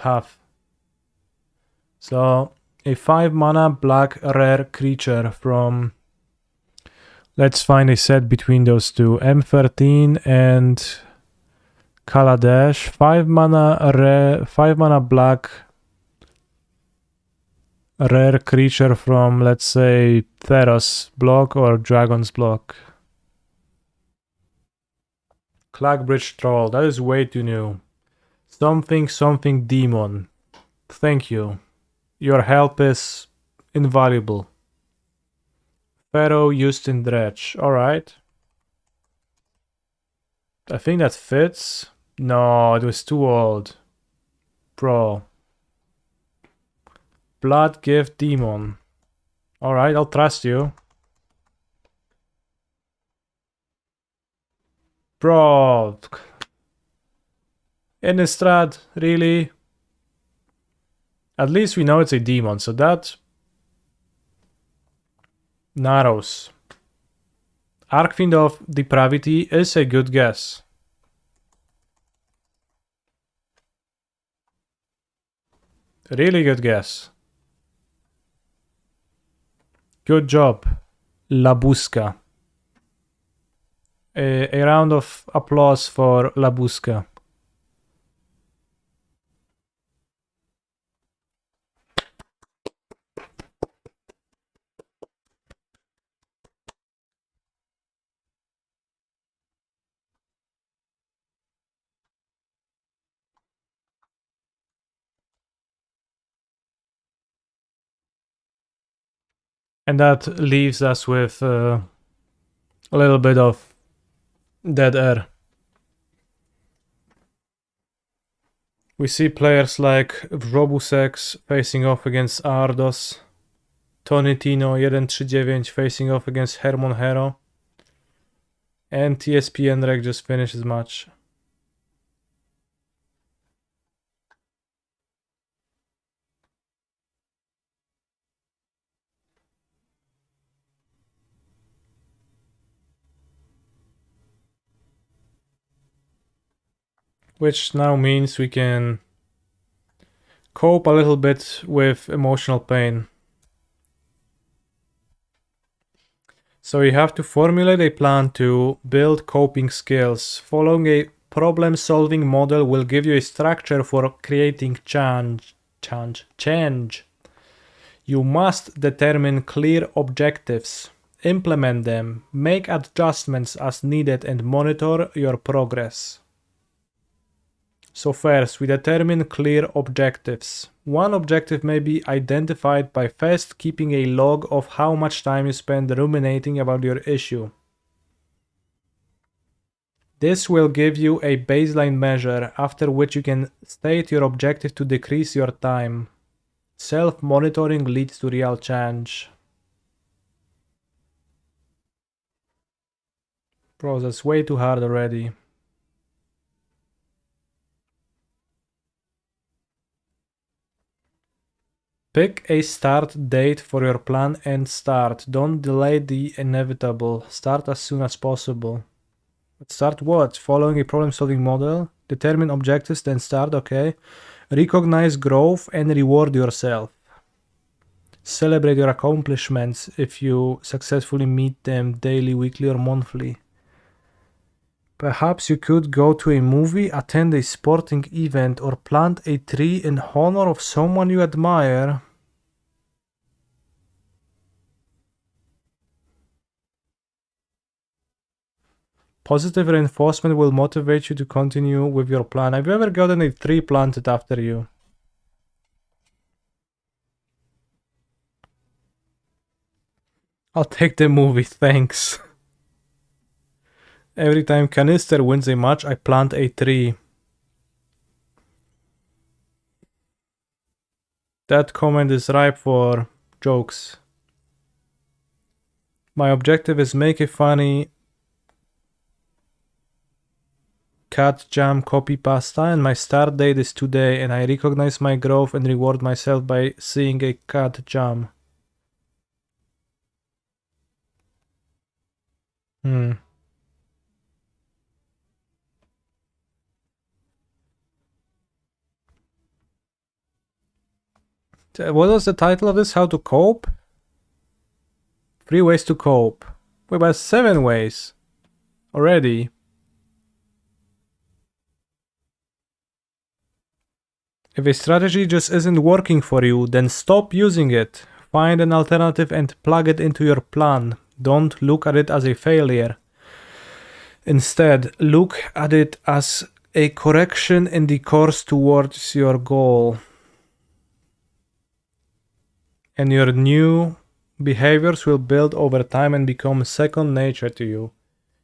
half. So, a 5 mana black rare creature from... Let's find a set between those two. M13 and Kaladesh. 5 mana black rare creature from, let's say, Theros block or Dragon's block. Clagbridge Troll. That is way too new. Something demon. Thank you. Your help is invaluable. Pharaoh used in Dredge. Alright. I think that fits. No, it was too old. Bro. Blood Gift Demon. Alright, I'll trust you. Bro. Innistrad, really? At least we know it's a demon, so that narrows. Archfiend of Depravity is a good guess. Really good guess. Good job, Labuska. A round of applause for Labuska. And that leaves us with a little bit of dead air. We see players like Robusex facing off against Ardos, Tony Tino 139 facing off against Hermon Hero, and TSP Enrek just finished his match. Which now means we can cope a little bit with emotional pain. So you have to formulate a plan to build coping skills, following a problem-solving model will give you a structure for creating change. You must determine clear objectives, implement them, make adjustments as needed, and monitor your progress. So first, we determine clear objectives. One objective may be identified by first keeping a log of how much time you spend ruminating about your issue. This will give you a baseline measure, after which you can state your objective to decrease your time. Self-monitoring leads to real change. Bro, that's way too hard already. Pick a start date for your plan and start. Don't delay the inevitable. Start as soon as possible. Start what? Following a problem-solving model? Determine objectives, then start, okay. Recognize growth and reward yourself. Celebrate your accomplishments if you successfully meet them daily, weekly, or monthly. Perhaps you could go to a movie, attend a sporting event, or plant a tree in honor of someone you admire. Positive reinforcement will motivate you to continue with your plan. Have you ever gotten a tree planted after you? I'll take the movie, thanks. Every time Canister wins a match, I plant a tree. That comment is ripe for jokes. My objective is make a funny cat jam copy pasta, and my start date is today, and I recognize my growth and reward myself by seeing a cat jam. What was the title of this? How to cope? 3 ways to cope. Wait, but 7 ways already. If a strategy just isn't working for you, then stop using it. Find an alternative and plug it into your plan. Don't look at it as a failure. Instead, look at it as a correction in the course towards your goal. And your new behaviors will build over time and become second nature to you.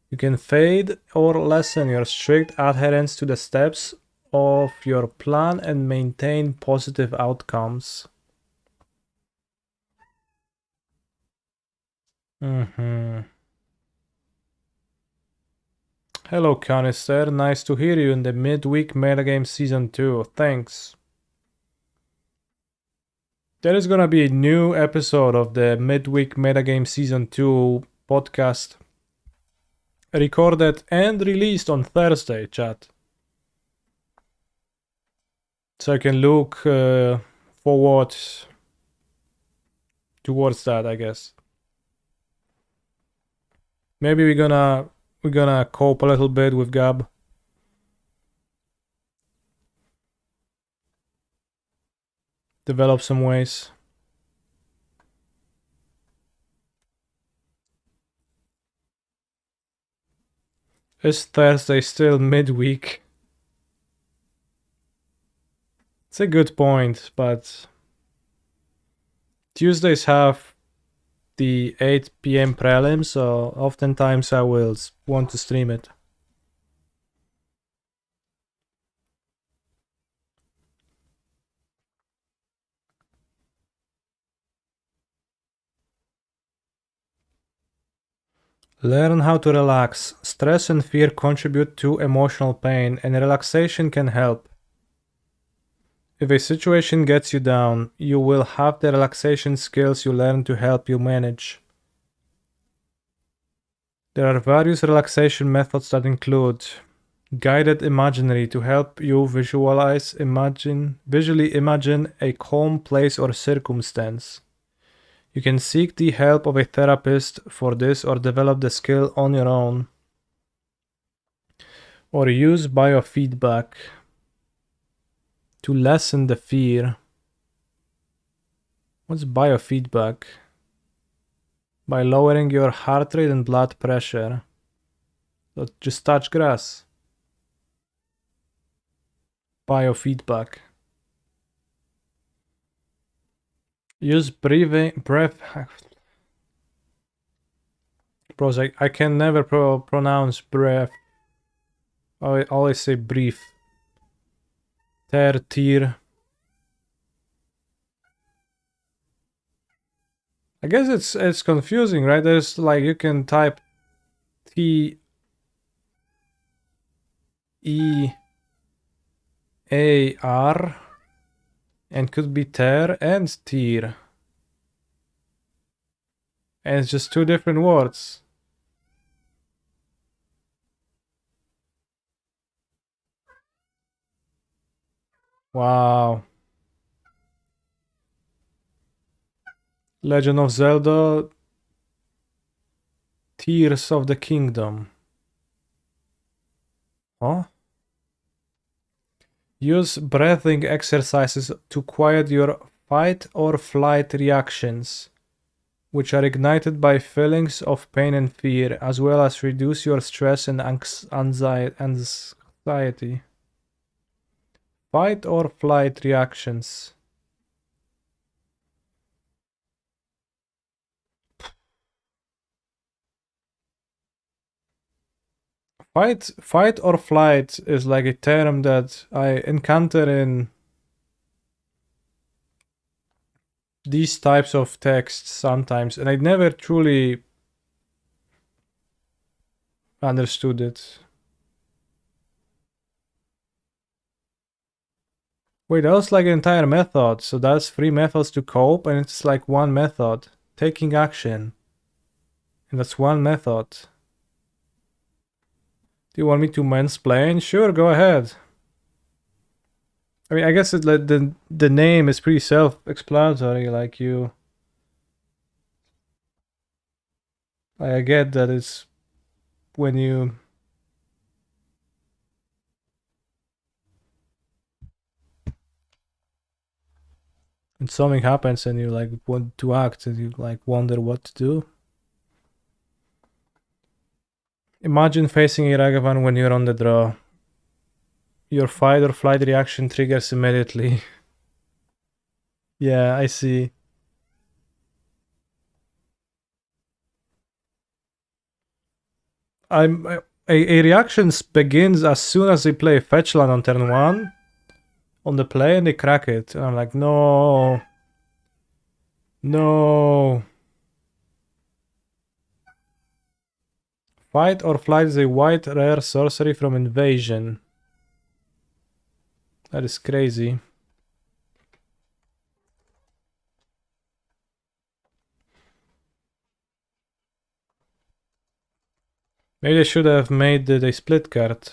You can fade or lessen your strict adherence to the steps of your plan and maintain positive outcomes. Hello, Canister. Nice to hear you in the midweek metagame season 2. Thanks. There is gonna be a new episode of the midweek metagame season 2 podcast recorded and released on Thursday, chat. So I can look forward towards that, I guess. Maybe we're gonna cope a little bit with Gab. Develop some ways. Is Thursday still midweek? It's a good point, but Tuesdays have the 8 p.m. prelim, so oftentimes I will want to stream it. Learn how to relax. Stress and fear contribute to emotional pain, and relaxation can help. If a situation gets you down, you will have the relaxation skills you learn to help you manage. There are various relaxation methods that include guided imaginary to help you visually imagine a calm place or circumstance. You can seek the help of a therapist for this or develop the skill on your own. Or use biofeedback to lessen the fear. What's biofeedback? By lowering your heart rate and blood pressure. So just touch grass. Biofeedback. Use breath. Bros, I can never pronounce breath. I always say brief. Tear. I guess it's confusing, right? There's like you can type T E A R and could be tear and tear. And it's just two different words. Wow. Legend of Zelda Tears of the Kingdom. Huh? Use breathing exercises to quiet your fight or flight reactions, which are ignited by feelings of pain and fear, as well as reduce your stress and anxiety. Fight or flight reactions. Fight or flight is like a term that I encounter in these types of texts sometimes, and I never truly understood it. Wait, that was like an entire method, so that's 3 methods to cope, and it's like one method. Taking action. And that's one method. Do you want me to mansplain? Sure, go ahead. I mean, I guess the name is pretty self-explanatory, like you... I get that it's when you... and something happens and you like want to act and you like wonder what to do. Imagine facing a Ragavan when you're on the draw. Your fight or flight reaction triggers immediately. Yeah, I see. A reaction begins as soon as they play fetch land on turn 1 on the play and they crack it. And I'm like, no. No. Fight or flight is a white rare sorcery from Invasion. That is crazy. Maybe they should have made the split card.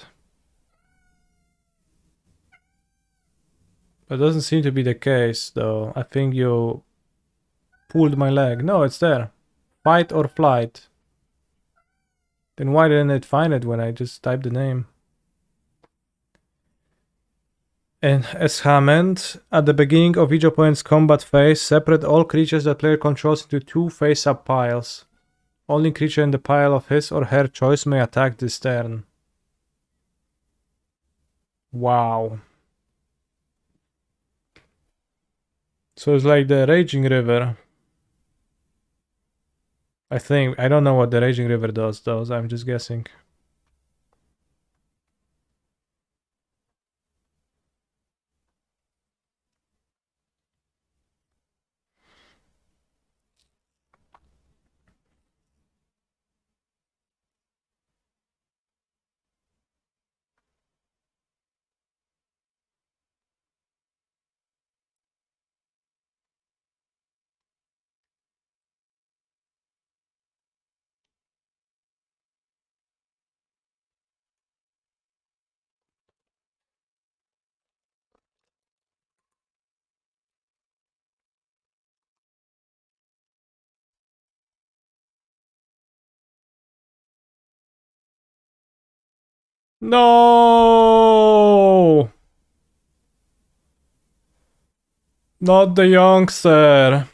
That doesn't seem to be the case, though. I think you pulled my leg. No, it's there. Fight or flight. Then why didn't it find it when I just typed the name? And as Hammond, at the beginning of each opponent's combat phase, separate all creatures that player controls into 2 face-up piles. Only creature in the pile of his or her choice may attack this turn. Wow. So it's like the Raging River. I think. I don't know what the Raging River does, though. I'm just guessing. No! Not the youngster.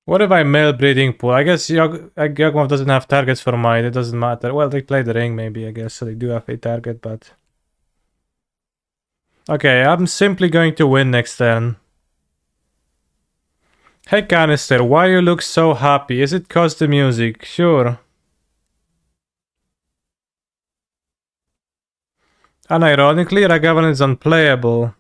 What if I male breeding pool? I guess Yagmov doesn't have targets for mine. It doesn't matter. Well, they play the ring maybe, I guess, so they do have a target, but... Okay, I'm simply going to win next turn. Hey Canister, why you look so happy? Is it cause the music? Sure. Unironically, Ragavan is unplayable.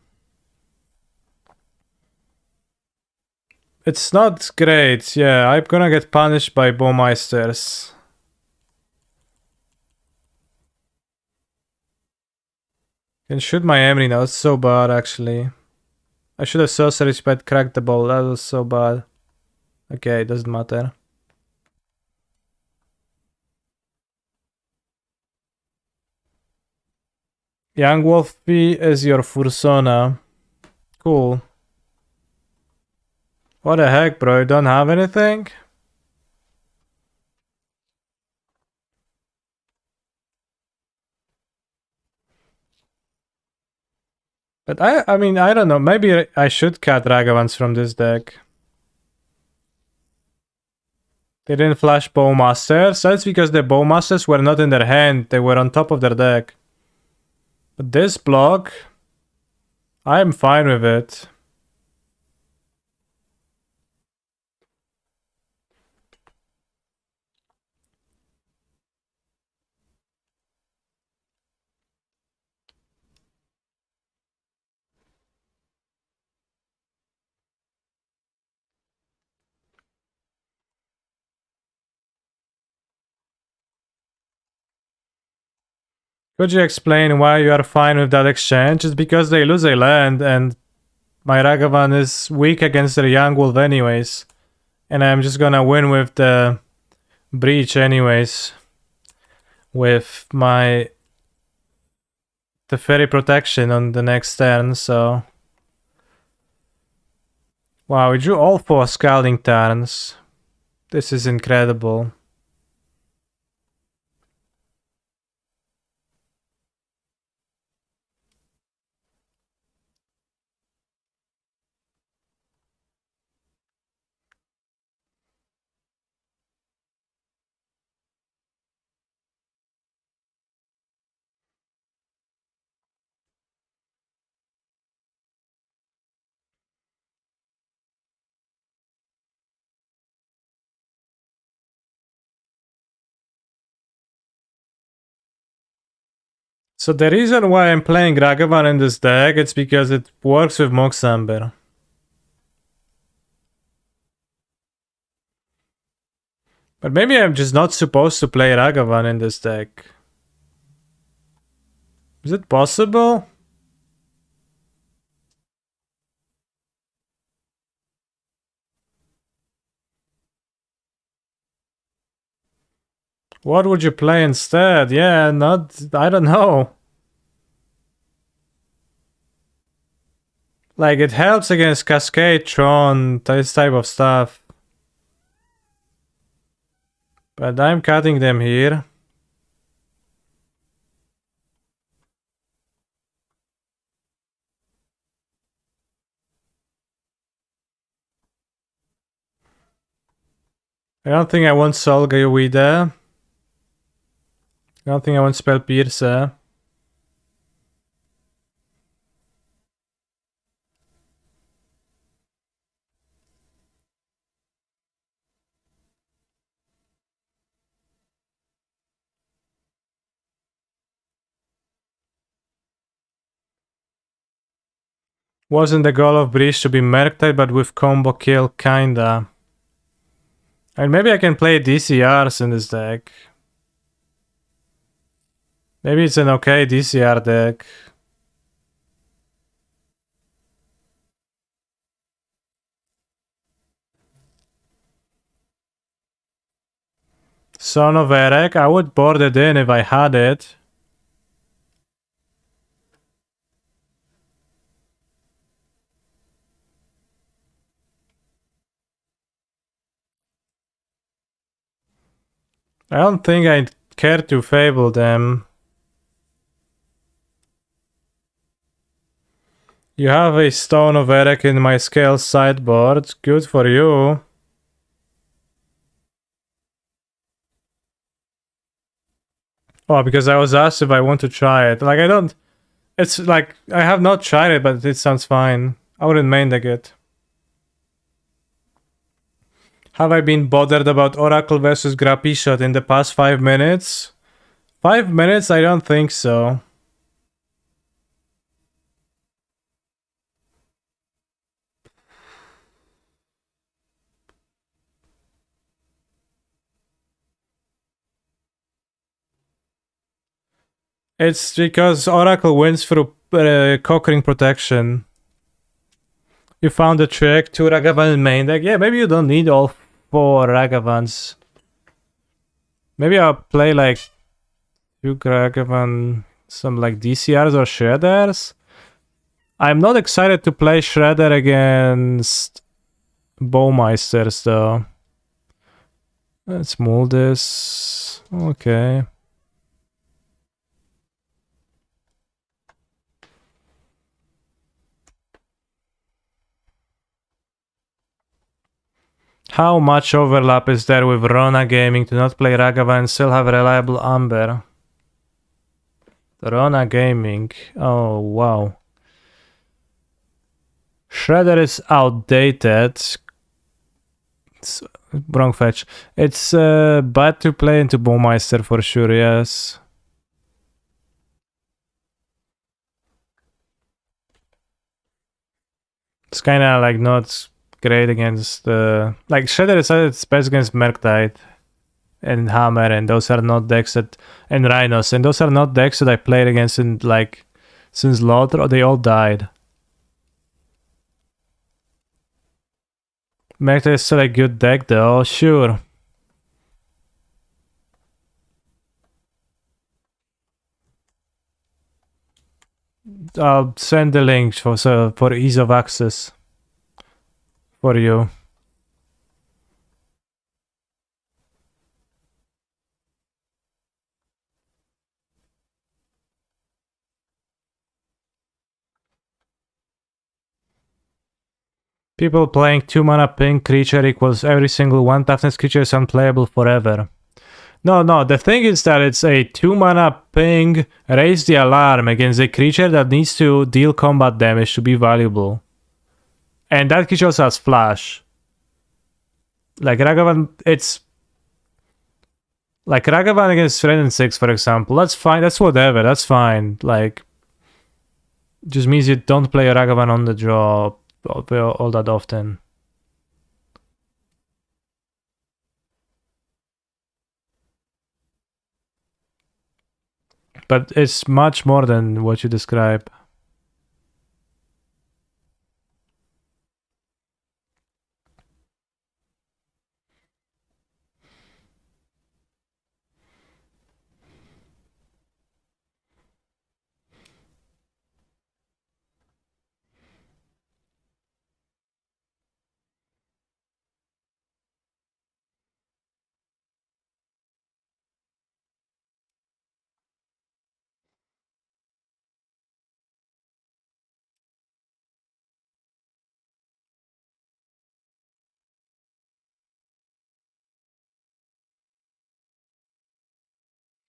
It's not great, yeah, I'm gonna get punished by Bowmeisters. Can shoot my Emry now, it's so bad actually. I should have sorcery sped cracked the ball, that was so bad. Okay, it doesn't matter. Young Wolfie is your Fursona. Cool. What the heck, bro? You don't have anything? But I mean, I don't know. Maybe I should cut Ragavans from this deck. They didn't flash Bowmasters. That's because the Bowmasters were not in their hand. They were on top of their deck. But this block, I'm fine with it. Could you explain why you are fine with that exchange? It's because they lose a land and my Ragavan is weak against the Young Wolf anyways. And I'm just gonna win with the Breach anyways. With my Teferi protection on the next turn, so... Wow, we drew all 4 Scalding turns. This is incredible. So the reason why I'm playing Ragavan in this deck, it's because it works with Moxamber. But maybe I'm just not supposed to play Ragavan in this deck. Is it possible? What would you play instead? Yeah, I don't know. Like, it helps against Cascade, Tron, this type of stuff. But I'm cutting them here. I don't think I want Solgayuida. I don't think I want Spell Piercer. Wasn't the goal of Breach to be Merktide, but with combo kill, kinda. And maybe I can play DCRs in this deck. Maybe it's an okay DCR deck. Son of Eric, I would board it in if I had it. I don't think I'd care to fable them. You have a Stone of Eric in my scale sideboard. Good for you. Oh, because I was asked if I want to try it. Like, I don't... It's like, I have not tried it, but it sounds fine. I wouldn't main deck it. Have I been bothered about Oracle versus Grapishot in the past 5 minutes? 5 minutes? I don't think so. It's because Oracle wins through Cockring Protection. You found the trick, 2 Ragavan in main deck. Yeah, maybe you don't need all 4 Ragavans. Maybe I'll play like 2 Ragavan, some like DCRs or Shredders. I'm not excited to play Shredder against Bowmeisters though. Let's move this. Okay. How much overlap is there with Rona Gaming to not play Ragavan and still have reliable Amber? Rona Gaming. Oh, wow. Shredder is outdated. It's wrong fetch. It's bad to play into Bowmeister for sure, yes. It's kind of like not great against like Shredder is at its best against Murktide and Hammer, and those are not decks that, and Rhinos, and those are not decks that I played against in like since Lothar. They all died. Murktide is still a good deck though, sure. I'll send the link for ease of access for you. People playing 2 mana pink creature equals every single 1 toughness creature is unplayable forever. No, the thing is that it's a 2 mana ping, raise the alarm against a creature that needs to deal combat damage to be valuable. And that creature also has flash. Like Ragavan, it's... Like Ragavan against Red and 6, for example. That's fine, that's whatever, that's fine. Like... Just means you don't play Ragavan on the draw all that often. But it's much more than what you describe.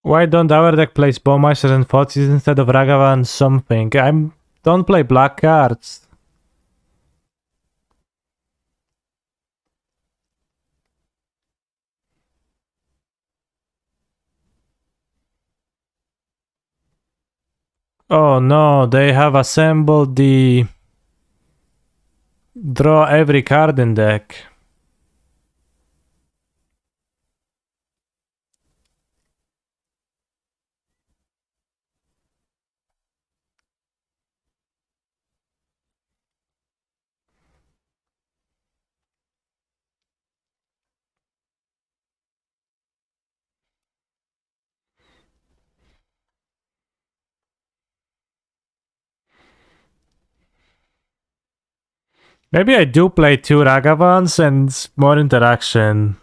Why don't our deck play Bowmeisters and Thoughtseize instead of Ragavan something? Don't play black cards. Oh no, they have assembled the draw every card in deck. Maybe I do play 2 Ragavans and more interaction.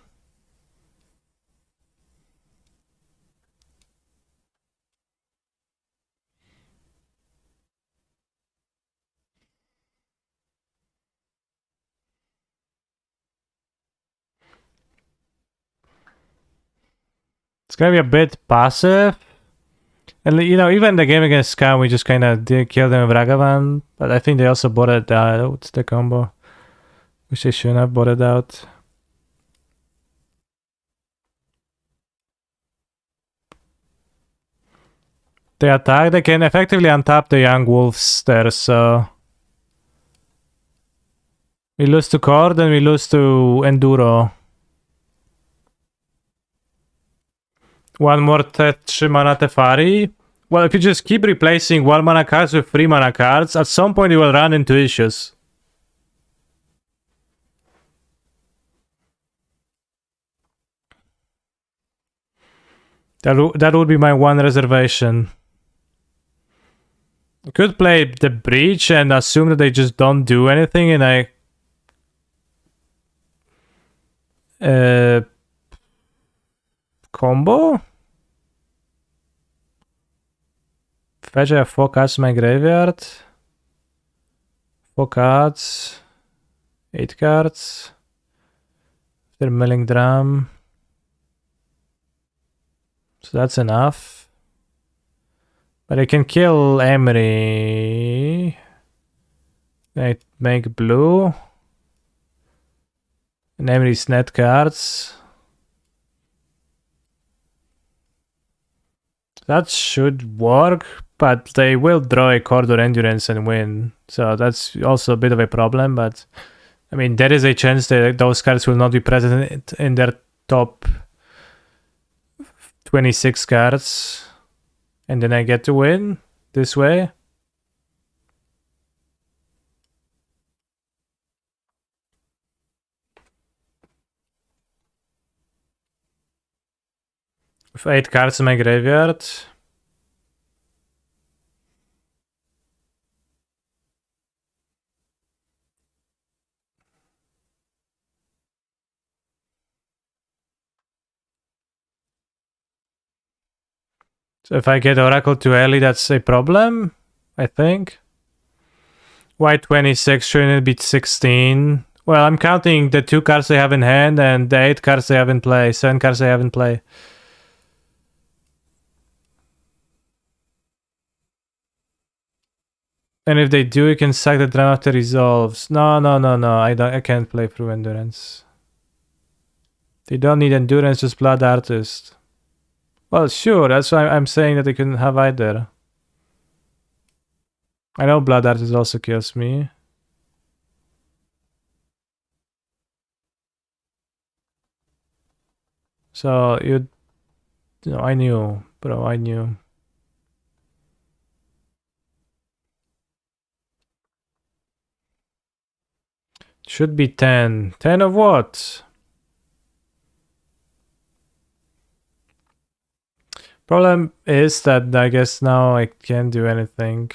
It's gonna be a bit passive. And you know, even the game against Scam, we just kind of did kill them with Ragavan. But I think they also botted out the combo, which they shouldn't have botted out. They attack, they can effectively untap the Young Wolves there, so... We lose to Cord and we lose to Enduro. One more 3 mana Tefari. Well, if you just keep replacing 1 mana cards with 3 mana cards, at some point you will run into issues. That would be my one reservation. I could play the Breach and assume that they just don't do anything and I... combo? Fetch, I have 4 cards in my graveyard. 4 cards. 8 cards. They're milling drum. So that's enough. But I can kill Emery. I make blue. And Emery's net cards. That should work, but they will draw a Corridor Endurance and win. So that's also a bit of a problem, but I mean, there is a chance that those cards will not be present in their top 26 cards. And then I get to win this way. With 8 cards in my graveyard. So if I get Oracle too early, that's a problem, I think. Why 26? Shouldn't it be 16? Well, I'm counting the 2 cards they have in hand and the 8 cards they have in play, 7 cards they have in play. And if they do, you can sack the drum after resolves. No, I can't play through Endurance. They don't need Endurance, just Blood Artist. Well, sure, that's why I'm saying that they couldn't have either. I know Blood Artist also kills me. So, you know, I knew, bro, I knew. Should be 10. 10 of what? Problem is that I guess now I can't do anything.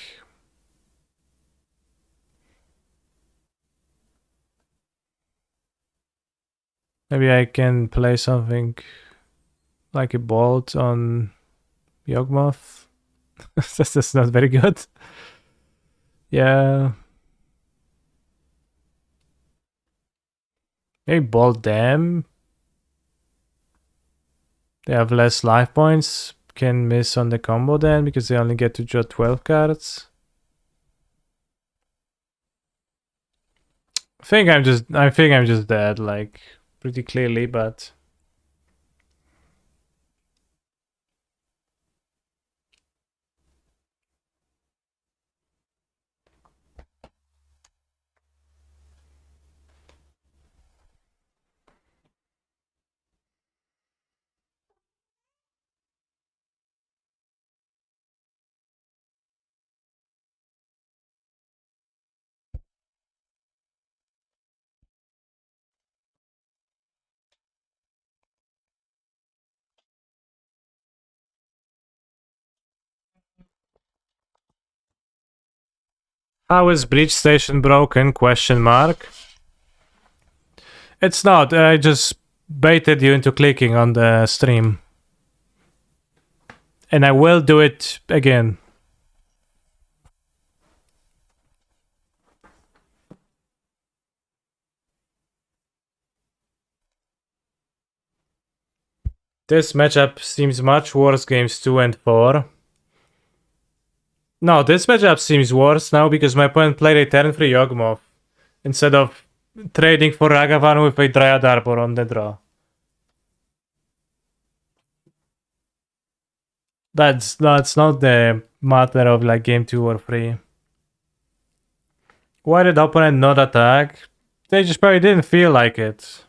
Maybe I can play something like a bolt on Yawgmoth. That's not very good. Yeah. Maybe bolt them. They have less life points. Can miss on the combo then because they only get to draw 12 cards. I think I'm just dead, like, pretty clearly, but How is Breach Station broken? Question mark. It's not. I just baited you into clicking on the stream. And I will do it again. This matchup seems much worse games 2 and 4. No, this matchup seems worse now because my opponent played a turn free Yawgmoth instead of trading for Ragavan with a Dryad Arbor on the draw. That's not the matter of like game 2 or 3. Why did opponent not attack? They just probably didn't feel like it.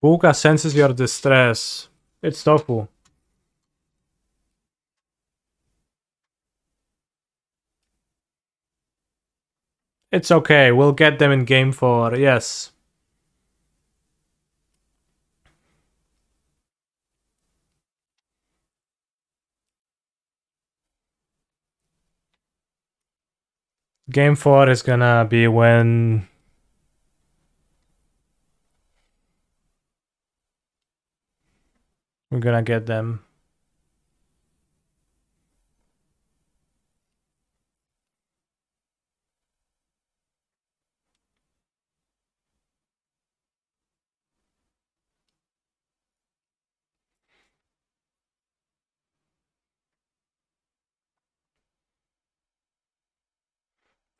Puka senses your distress. It's Tofu. It's okay, we'll get them in game 4, yes. Game 4 is gonna be when we're gonna get them.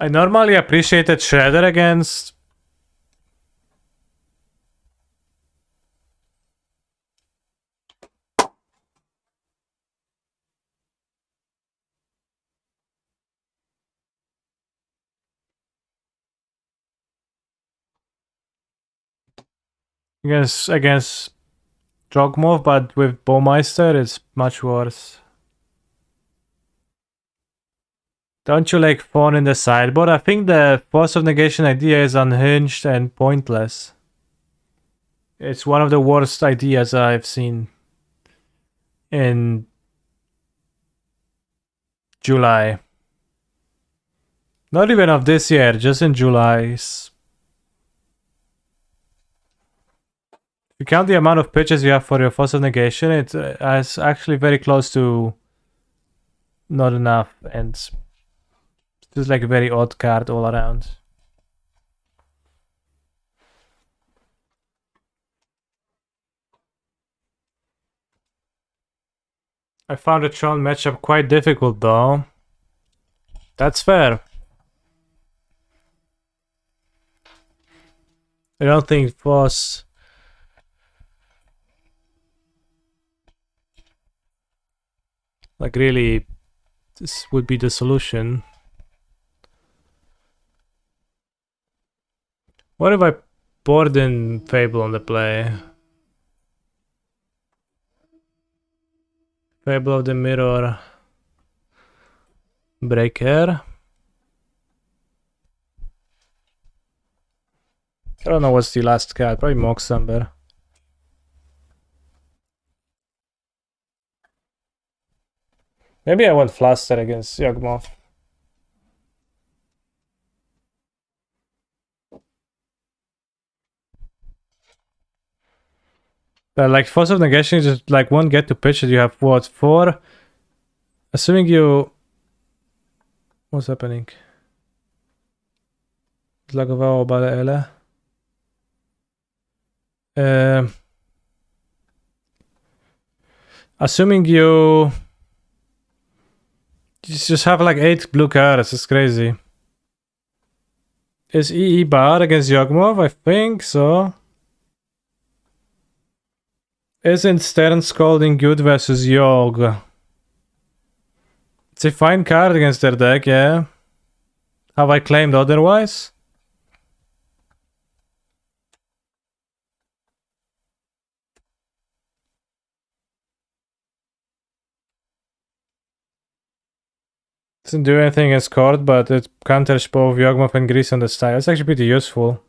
I normally appreciated Shredder against against Jogmov, but with Bowmeister it's much worse. Don't you like Fawn in the sideboard? I think the Force of Negation idea is unhinged and pointless. It's one of the worst ideas I've seen in July. Not even of this year, just in July. If you count the amount of pitches you have for your Force of Negation, it's actually very close to not enough, and it's just like a very odd card all around. I found the Tron matchup quite difficult though. That's fair. I don't think Foss like really this would be the solution. What if I board in Fable on the play? Fable of the Mirror. Breaker. I don't know what's the last card, probably Moxamber. Maybe I want Fluster against Yawgmoth. Like Force of Negation, you just like won't get to pitch it. You have what, 4? Assuming you... What's happening? Zlagowało Baleele. Assuming you just have like 8 blue cards, it's crazy. Is EE bad against Yawgmoth? I think so. Isn't Stern Scalding good versus Yogg? It's a fine card against their deck, yeah. Have I claimed otherwise? Doesn't do anything as card, but it counters both Yawgmoth and Grease on the style. It's actually pretty useful.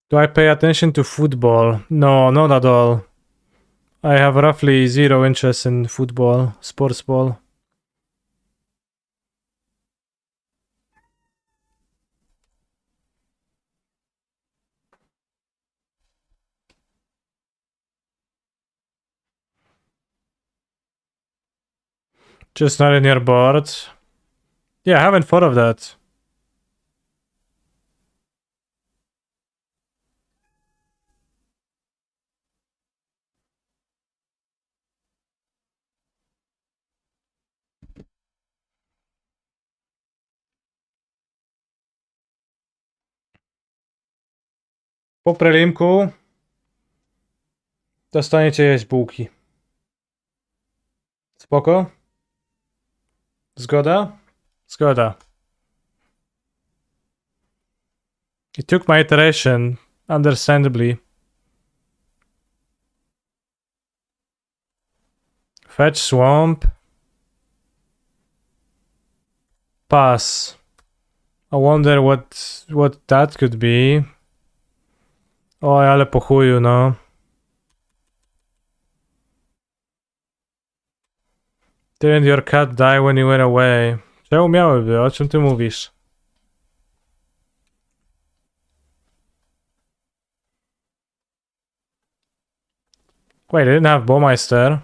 Do I pay attention to football? No, not at all. I have roughly zero interest in football, sports ball. Just not in your board. Yeah, I haven't thought of that. Po prelimku dostaniecie jeść bułki. Spoko? Zgoda? Zgoda. It took my iteration, understandably. Fetch swamp. Pass. I wonder what that could be. Oj, ale po chuju, no. Didn't your cat die when you went away? Czemu miałyby? O czym ty mówisz? Wait, I didn't have Baumeister.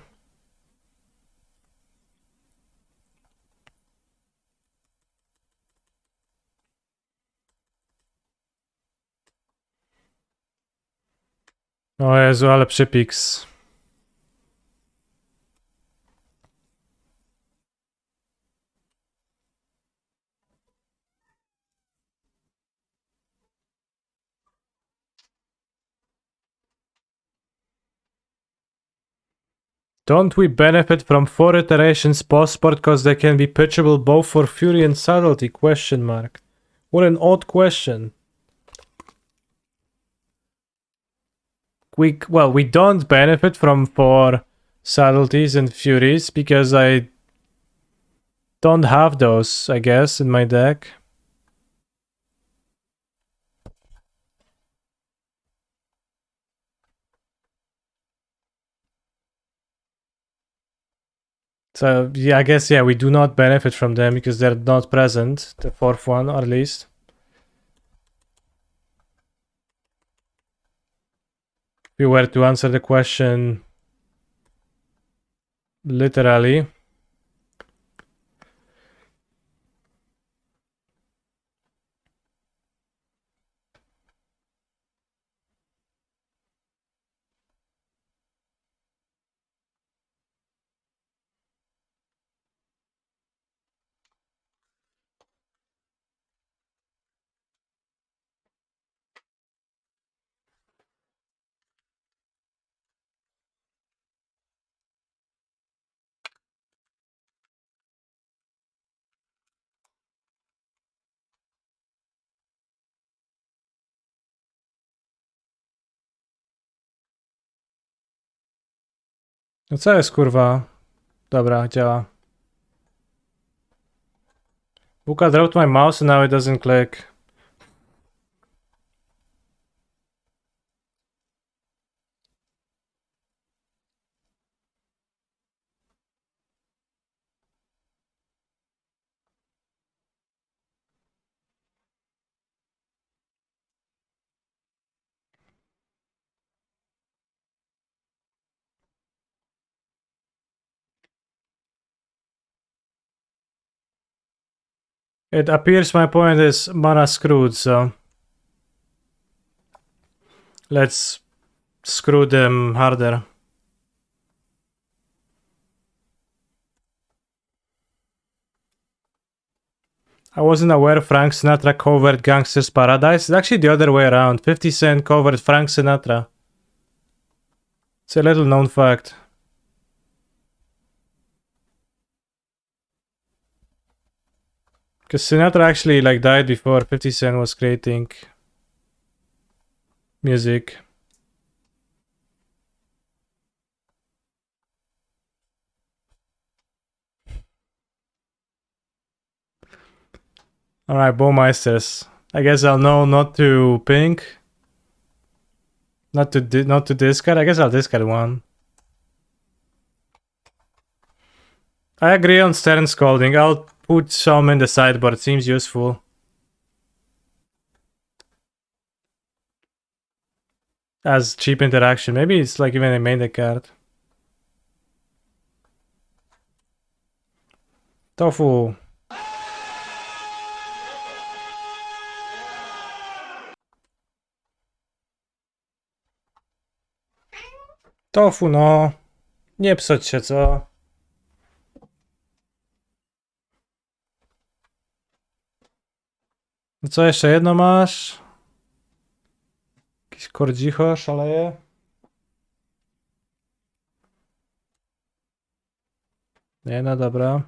O Jezu, ale przypiks. Don't we benefit from 4 iterations post-sport because they can be pitchable both for fury and subtlety? Question mark. What an odd question. We don't benefit from 4 subtleties and furies because I don't have those, I guess, in my deck. So yeah, I guess we do not benefit from them because they're not present, the 4th one at least. If we were to answer the question literally. No co jest kurwa? Dobra, działa. Buka dropped my mouse and now it doesn't click. It appears my opponent is mana screwed, so let's screw them harder. I wasn't aware Frank Sinatra covered Gangster's Paradise. It's actually the other way around. 50 Cent covered Frank Sinatra. It's a little known fact. Because Sinatra actually died before 50 Cent was creating music. Alright, Bowmeisters. I guess I'll know not to pink. Not to discard. I guess I'll discard one. I agree on Stern Scolding. I'll put some in the sideboard. Seems useful. As cheap interaction. Maybe it's like even a main deck card. Tofu. Tofu, no. Nie psuć się, co? No co, jeszcze jedno masz? Jakiś kordzicho szaleje? Nie, no dobra.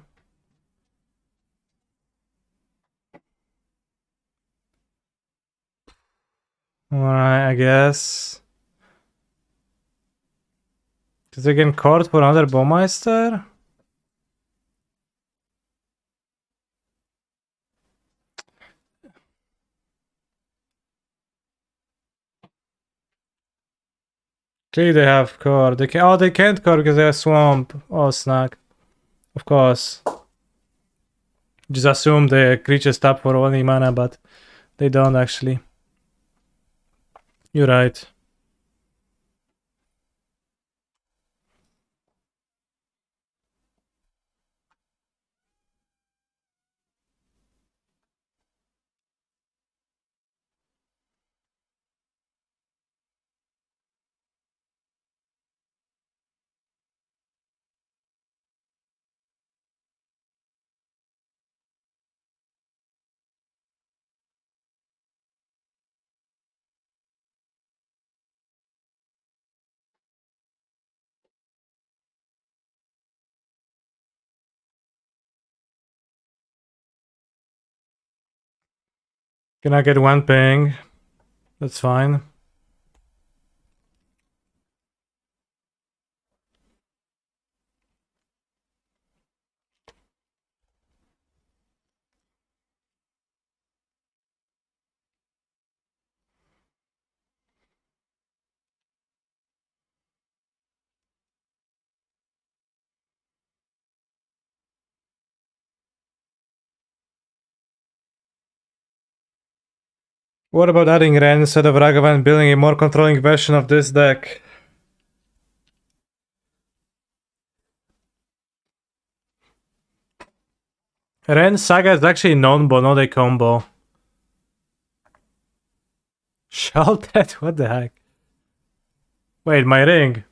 Alright, I guess. Did I get court for another Baumeister? Clearly they have core. They can. Oh, they can't core because they have swamp. Oh, snack. Of course. Just assume the creatures tap for only mana, but they don't actually. You're right. Can I get one ping? That's fine. What about adding Ren instead of Ragavan, building a more controlling version of this deck? Ren Saga is actually non-bo, not a combo. Sheltered? What the heck? Wait, my ring.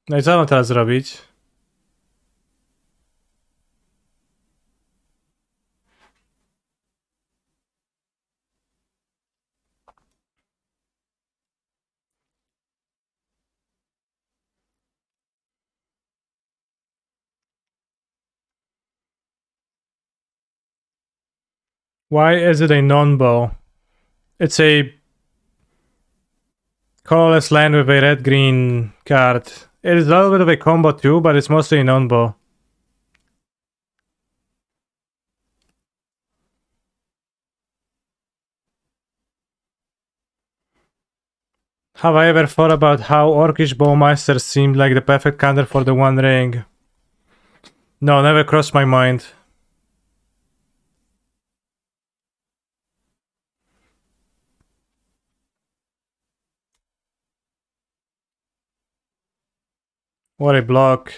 No i co mam teraz zrobić? Why is it a non-bo? It's a colorless land with a red-green card. It is a little bit of a combo too, but it's mostly a non-bo. Have I ever thought about how Orcish Bowmeister seemed like the perfect counter for the One Ring? No, never crossed my mind. What a block.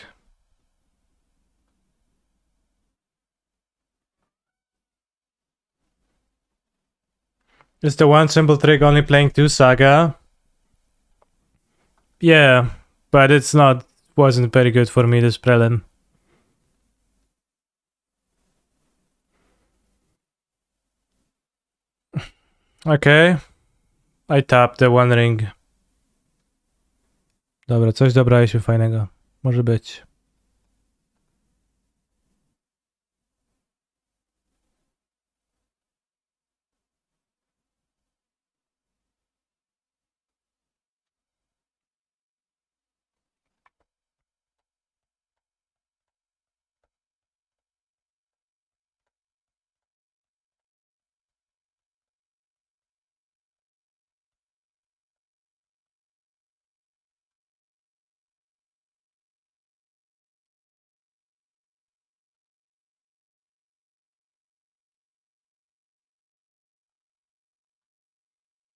Is the one simple trick only playing 2 Saga? Yeah, but it's not, wasn't very good for me this prelim. Okay. I tapped the One Ring. Dobra, coś dobraliśmy fajnego. Może być.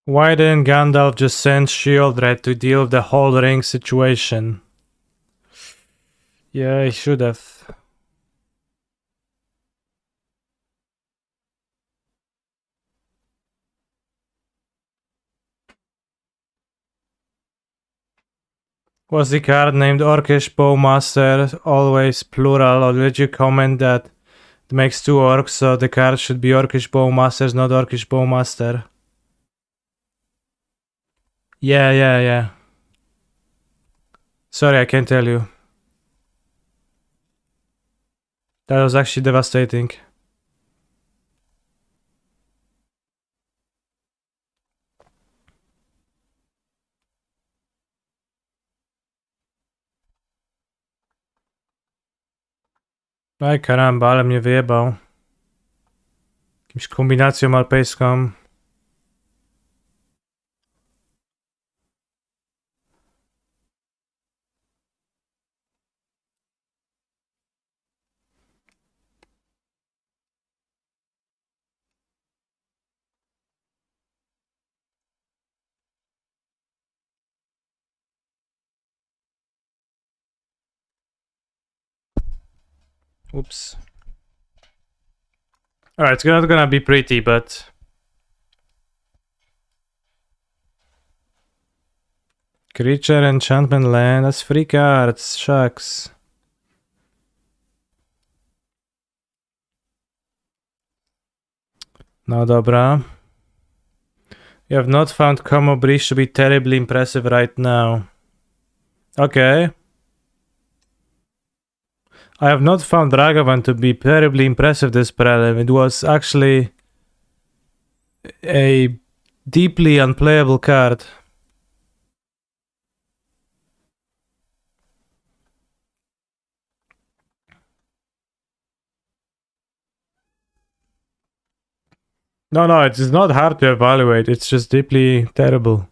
Why didn't Gandalf just send Shieldred to deal with the whole ring situation? Yeah, he should have. Was the card named Orcish Bowmaster always plural, or did you comment that it makes 2 orcs, so the card should be Orcish Bowmasters, not Orcish Bowmaster? Yeah. Sorry, I can't tell you. That was actually devastating. Aj caramba, ale mnie wyjebał. Jakimś kombinacją alpejską. Oops. Alright, it's not gonna be pretty, but... Creature, enchantment land, that's 3 cards, shucks. No dobra. You have not found Combo Breach to be terribly impressive right now. Okay. I have not found Ragavan to be terribly impressive this prelim. It was actually a deeply unplayable card. No, it's not hard to evaluate. It's just deeply terrible.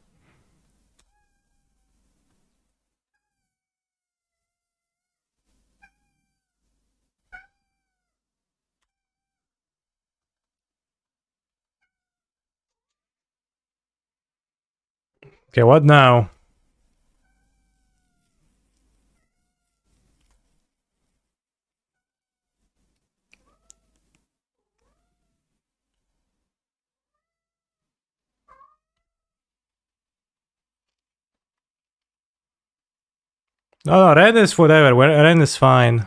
Okay, what now? No, red is whatever. Red is fine.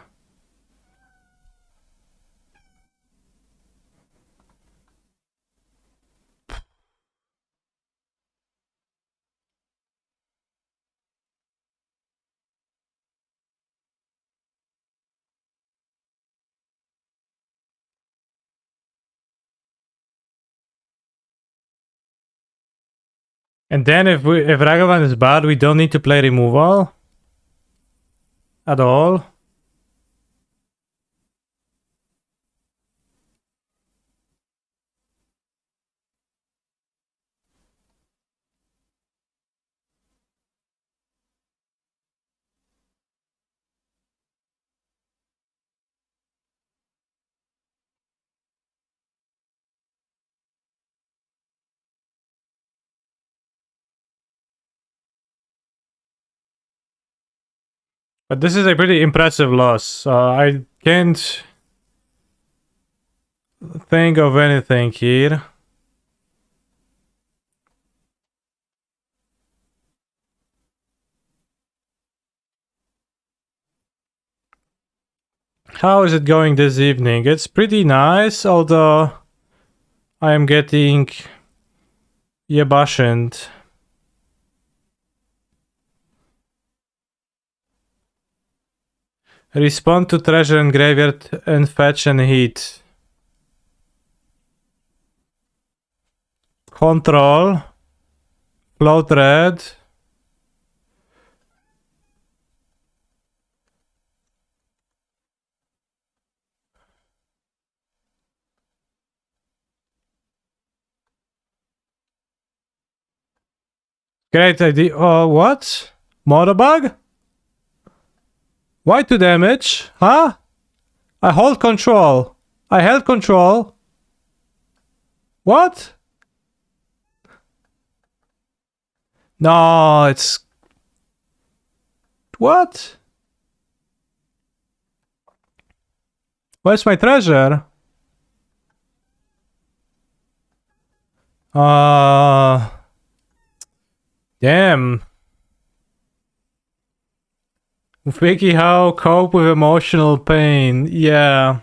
And then if Ragavan is bad, we don't need to play removal at all. But this is a pretty impressive loss. I can't think of anything here. How is it going this evening? It's pretty nice, although I am getting yebashened. Respond to treasure and graveyard and fetch and hit. Control. Float red. Great idea. Oh, what? Motorbug? Why 2 damage? Huh? I hold control. I held control. What? No, it's... What? Where's my treasure? Damn. Vicky, how cope with emotional pain? Yeah.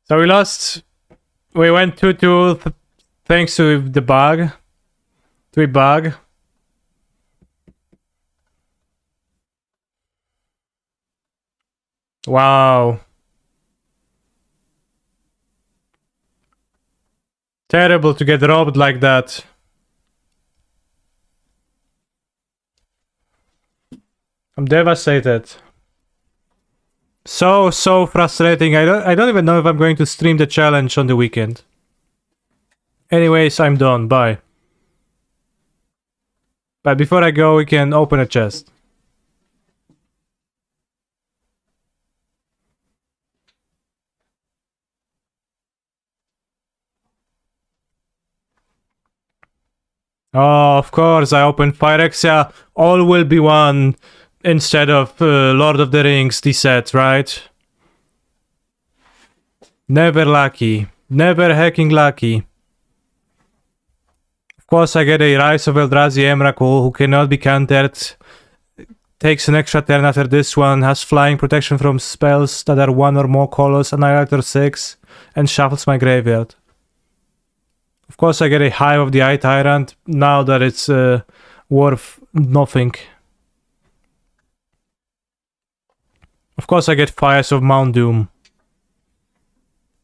So we lost. We went 2-2 thanks to the bug. To a bug. Wow. Terrible to get robbed like that. I'm devastated. So frustrating. I don't even know if I'm going to stream the challenge on the weekend. Anyways, I'm done. Bye. But before I go, we can open a chest. Oh, of course, I opened Phyrexia. All will be one instead of Lord of the Rings, the set, right? Never lucky. Never hacking lucky. Of course, I get a Rise of Eldrazi Emrakul who cannot be countered. Takes an extra turn after this one. Has flying protection from spells that are 1 or more colors. Annihilator 6. And shuffles my graveyard. Of course, I get a Hive of the Eye Tyrant now that it's worth nothing. Of course, I get Fires of Mount Doom.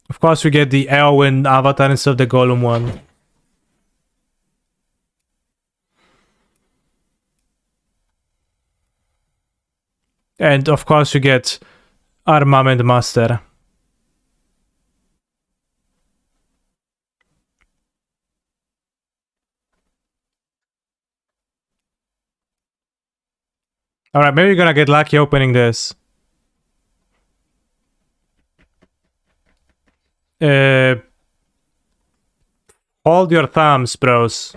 Of course, we get the Eowyn avatar instead of the Golem one. And of course, we get Armament Master. Alright, maybe we're gonna get lucky opening this. Hold your thumbs, bros.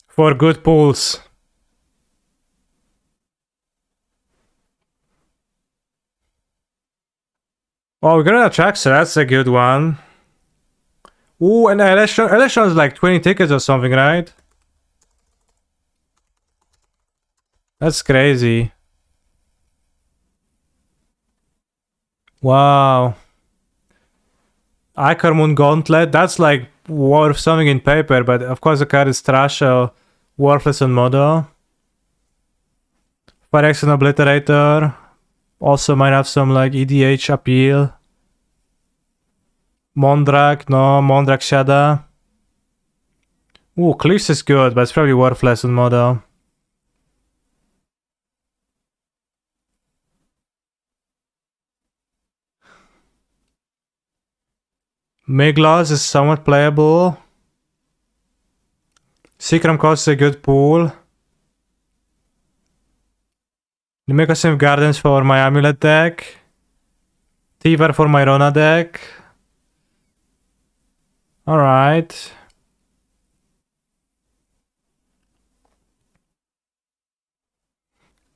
For good pulls. Oh, we got an Atraxa, that's a good one. Ooh, and Election is like 20 tickets or something, right? That's crazy. Wow. Icarmoon Gauntlet, that's like worth something in paper, but of course the card is trash, so worthless on Modo. Phyrexian Obliterator. Also might have some like EDH appeal. Mondrak, no, Mondrak Shada. Ooh, Cliffs is good, but it's probably worthless on Modo. Migloz is somewhat playable. Seacram costs a good pool. Nimikosim Gardens for my Amulet deck. Tivar for my Rona deck. Alright.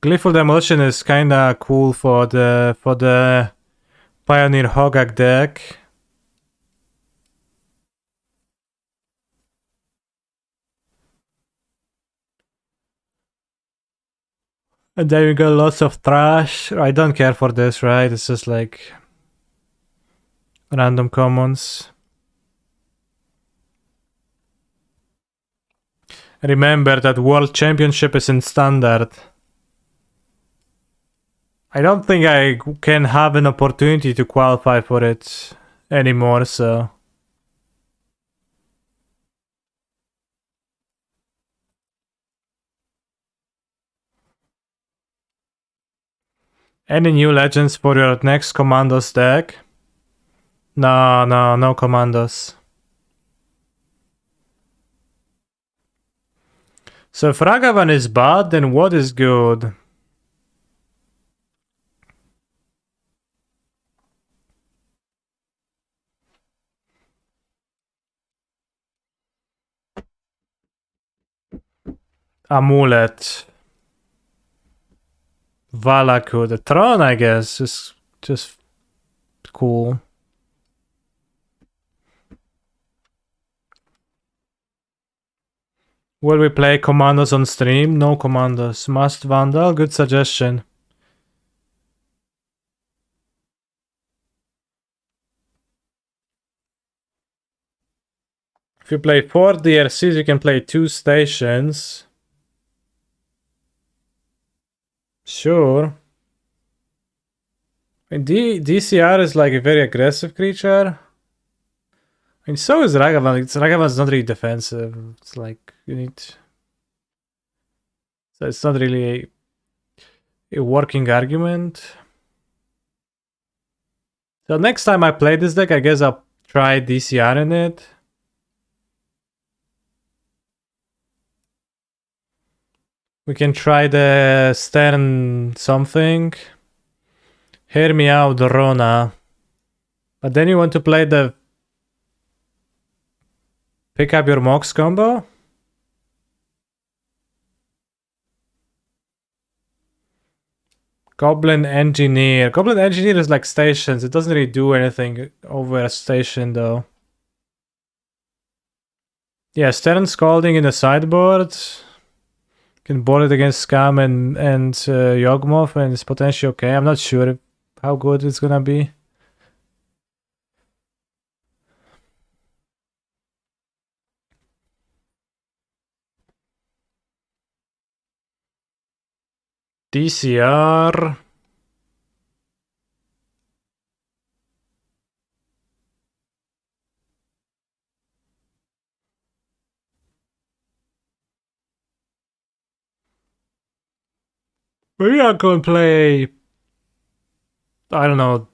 Glyphal Demolition is kinda cool for the Pioneer Hogak deck. And then we got lots of trash. I don't care for this, right? It's just like random commons. Remember that World Championship is in Standard. I don't think I can have an opportunity to qualify for it anymore, so... Any new legends for your next Commandos deck? No Commandos. So if Ragavan is bad, then what is good? Amulet. Valaku. The throne, I guess, is just cool. Will we play commandos on stream? No commandos. Must Vandal? Good suggestion. If you play 4 DRCs, you can play 2 stations. Sure. I mean, DCR is like a very aggressive creature. I mean, so is Ragavan. Ragavan's not really defensive. It's like you need. So it's not really a working argument. So next time I play this deck, I guess I'll try DCR in it. We can try the Stern something. Hear me out, Rona. But then you want to play the pick up your Mox combo? Goblin Engineer. Goblin Engineer is like stations. It doesn't really do anything over a station though. Yeah, Stern Scalding in the sideboard. Can board it against Scam and Yawgmoth, and it's potentially okay. I'm not sure how good it's gonna be. DCR. Maybe I'll go and play, I don't know,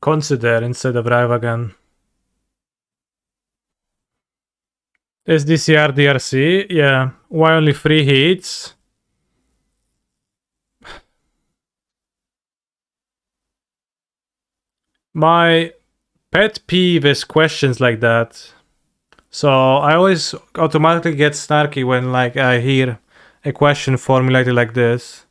Consider instead of Ryvagan. Is DCR DRC? Yeah. Why only 3 hits? My pet peeve is questions like that. So I always automatically get snarky when like I hear a question formulated like this.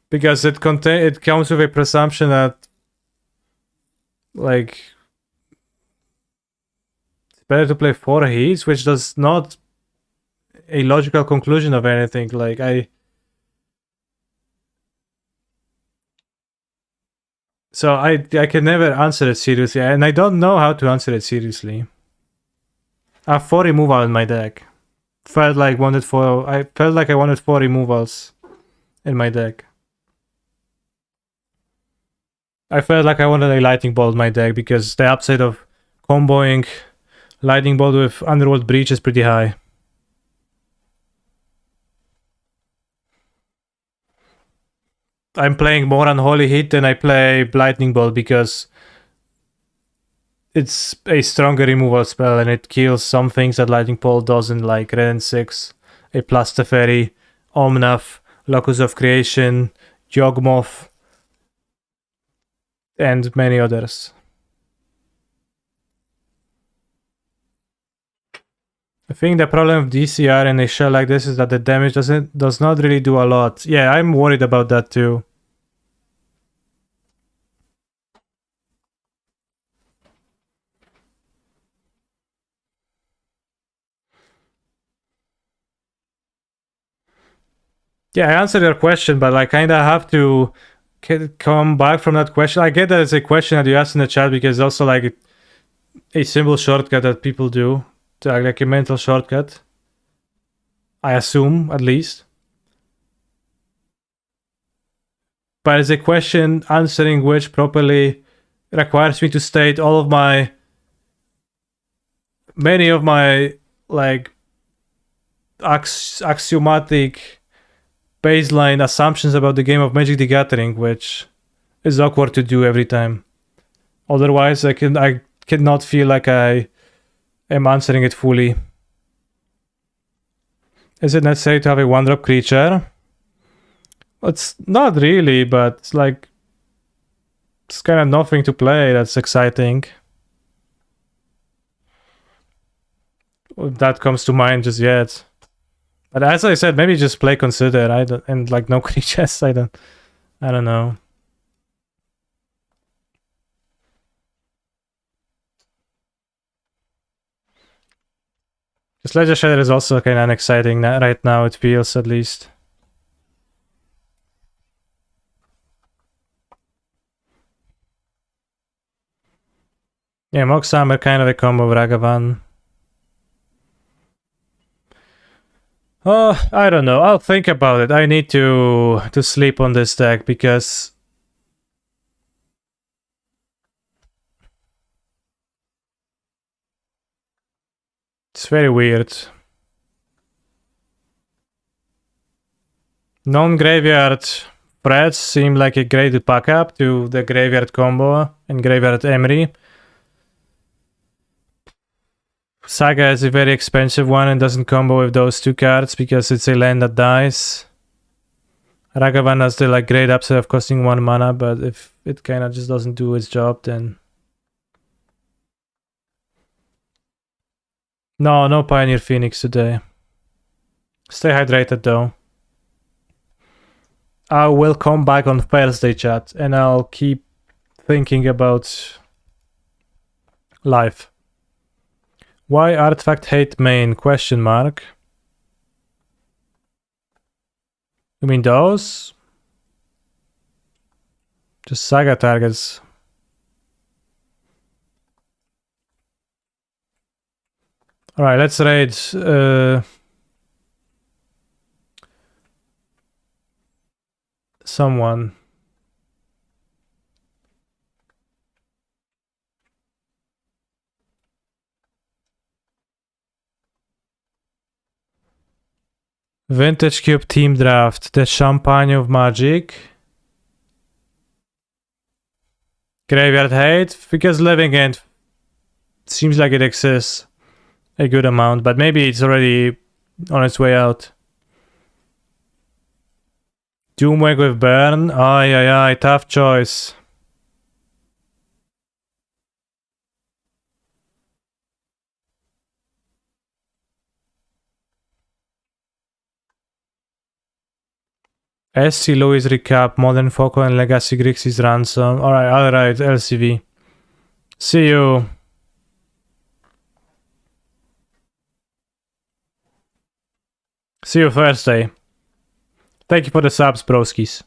Because it comes with a presumption that like it's better to play 4 hits, which does not a logical conclusion of anything. Like I can never answer it seriously, and I don't know how to answer it seriously. I have 4 removal in my deck. I felt like I wanted 4 removals in my deck. I felt like I wanted a Lightning Bolt in my deck because the upside of comboing Lightning Bolt with Underworld Breach is pretty high. I'm playing more Unholy Hit than I play Lightning Bolt because it's a stronger removal spell and it kills some things that Lightning Bolt doesn't, like Red and 6, a plus Teferi, Omnath, Locus of Creation, Yawgmoth, and many others. I think the problem with DCR in a shell like this is that the damage does not really do a lot. Yeah, I'm worried about that too. Yeah, I answered your question, but I kind of have to come back from that question. I get that it's a question that you asked in the chat because it's also like a simple shortcut that people do, like a mental shortcut. I assume, at least. But it's a question answering which properly requires me to state many of my like axiomatic baseline assumptions about the game of Magic the Gathering, which is awkward to do every time. Otherwise, I cannot feel like I am answering it fully. Is it necessary to have a 1-drop creature? It's not really, but it's like it's kind of nothing to play that's exciting. that comes to mind just yet. But as I said, maybe just play Consider. I don't, and like no creatures. I don't know. This Ledger Shader is also kind of unexciting right now. It feels, at least. Yeah, Moxham are kind of a combo of Ragavan. Oh, I don't know. I'll think about it. I need to sleep on this deck because it's very weird. Non-graveyard threats seem like a great backup to the graveyard combo and graveyard Emery. Saga is a very expensive one and doesn't combo with those two cards because it's a land that dies. Ragavan has the like great upside of costing 1 mana, but if it kind of just doesn't do its job, then no Pioneer Phoenix today. Stay hydrated though. I will come back on Thursday, chat, and I'll keep thinking about life. Why Artifact hate main? Question mark. You mean those? Just Saga targets. Alright, let's raid someone. Vintage Cube Team Draft. The Champagne of Magic. Graveyard Hate. Because Living End seems like it exists a good amount, but maybe it's already on its way out. Doomwag with Burn. Ay, tough choice. SC Louis recap, Modern Foco and Legacy Grixis ransom. Alright, LCV. See you. See you Thursday. Thank you for the subs, broskies.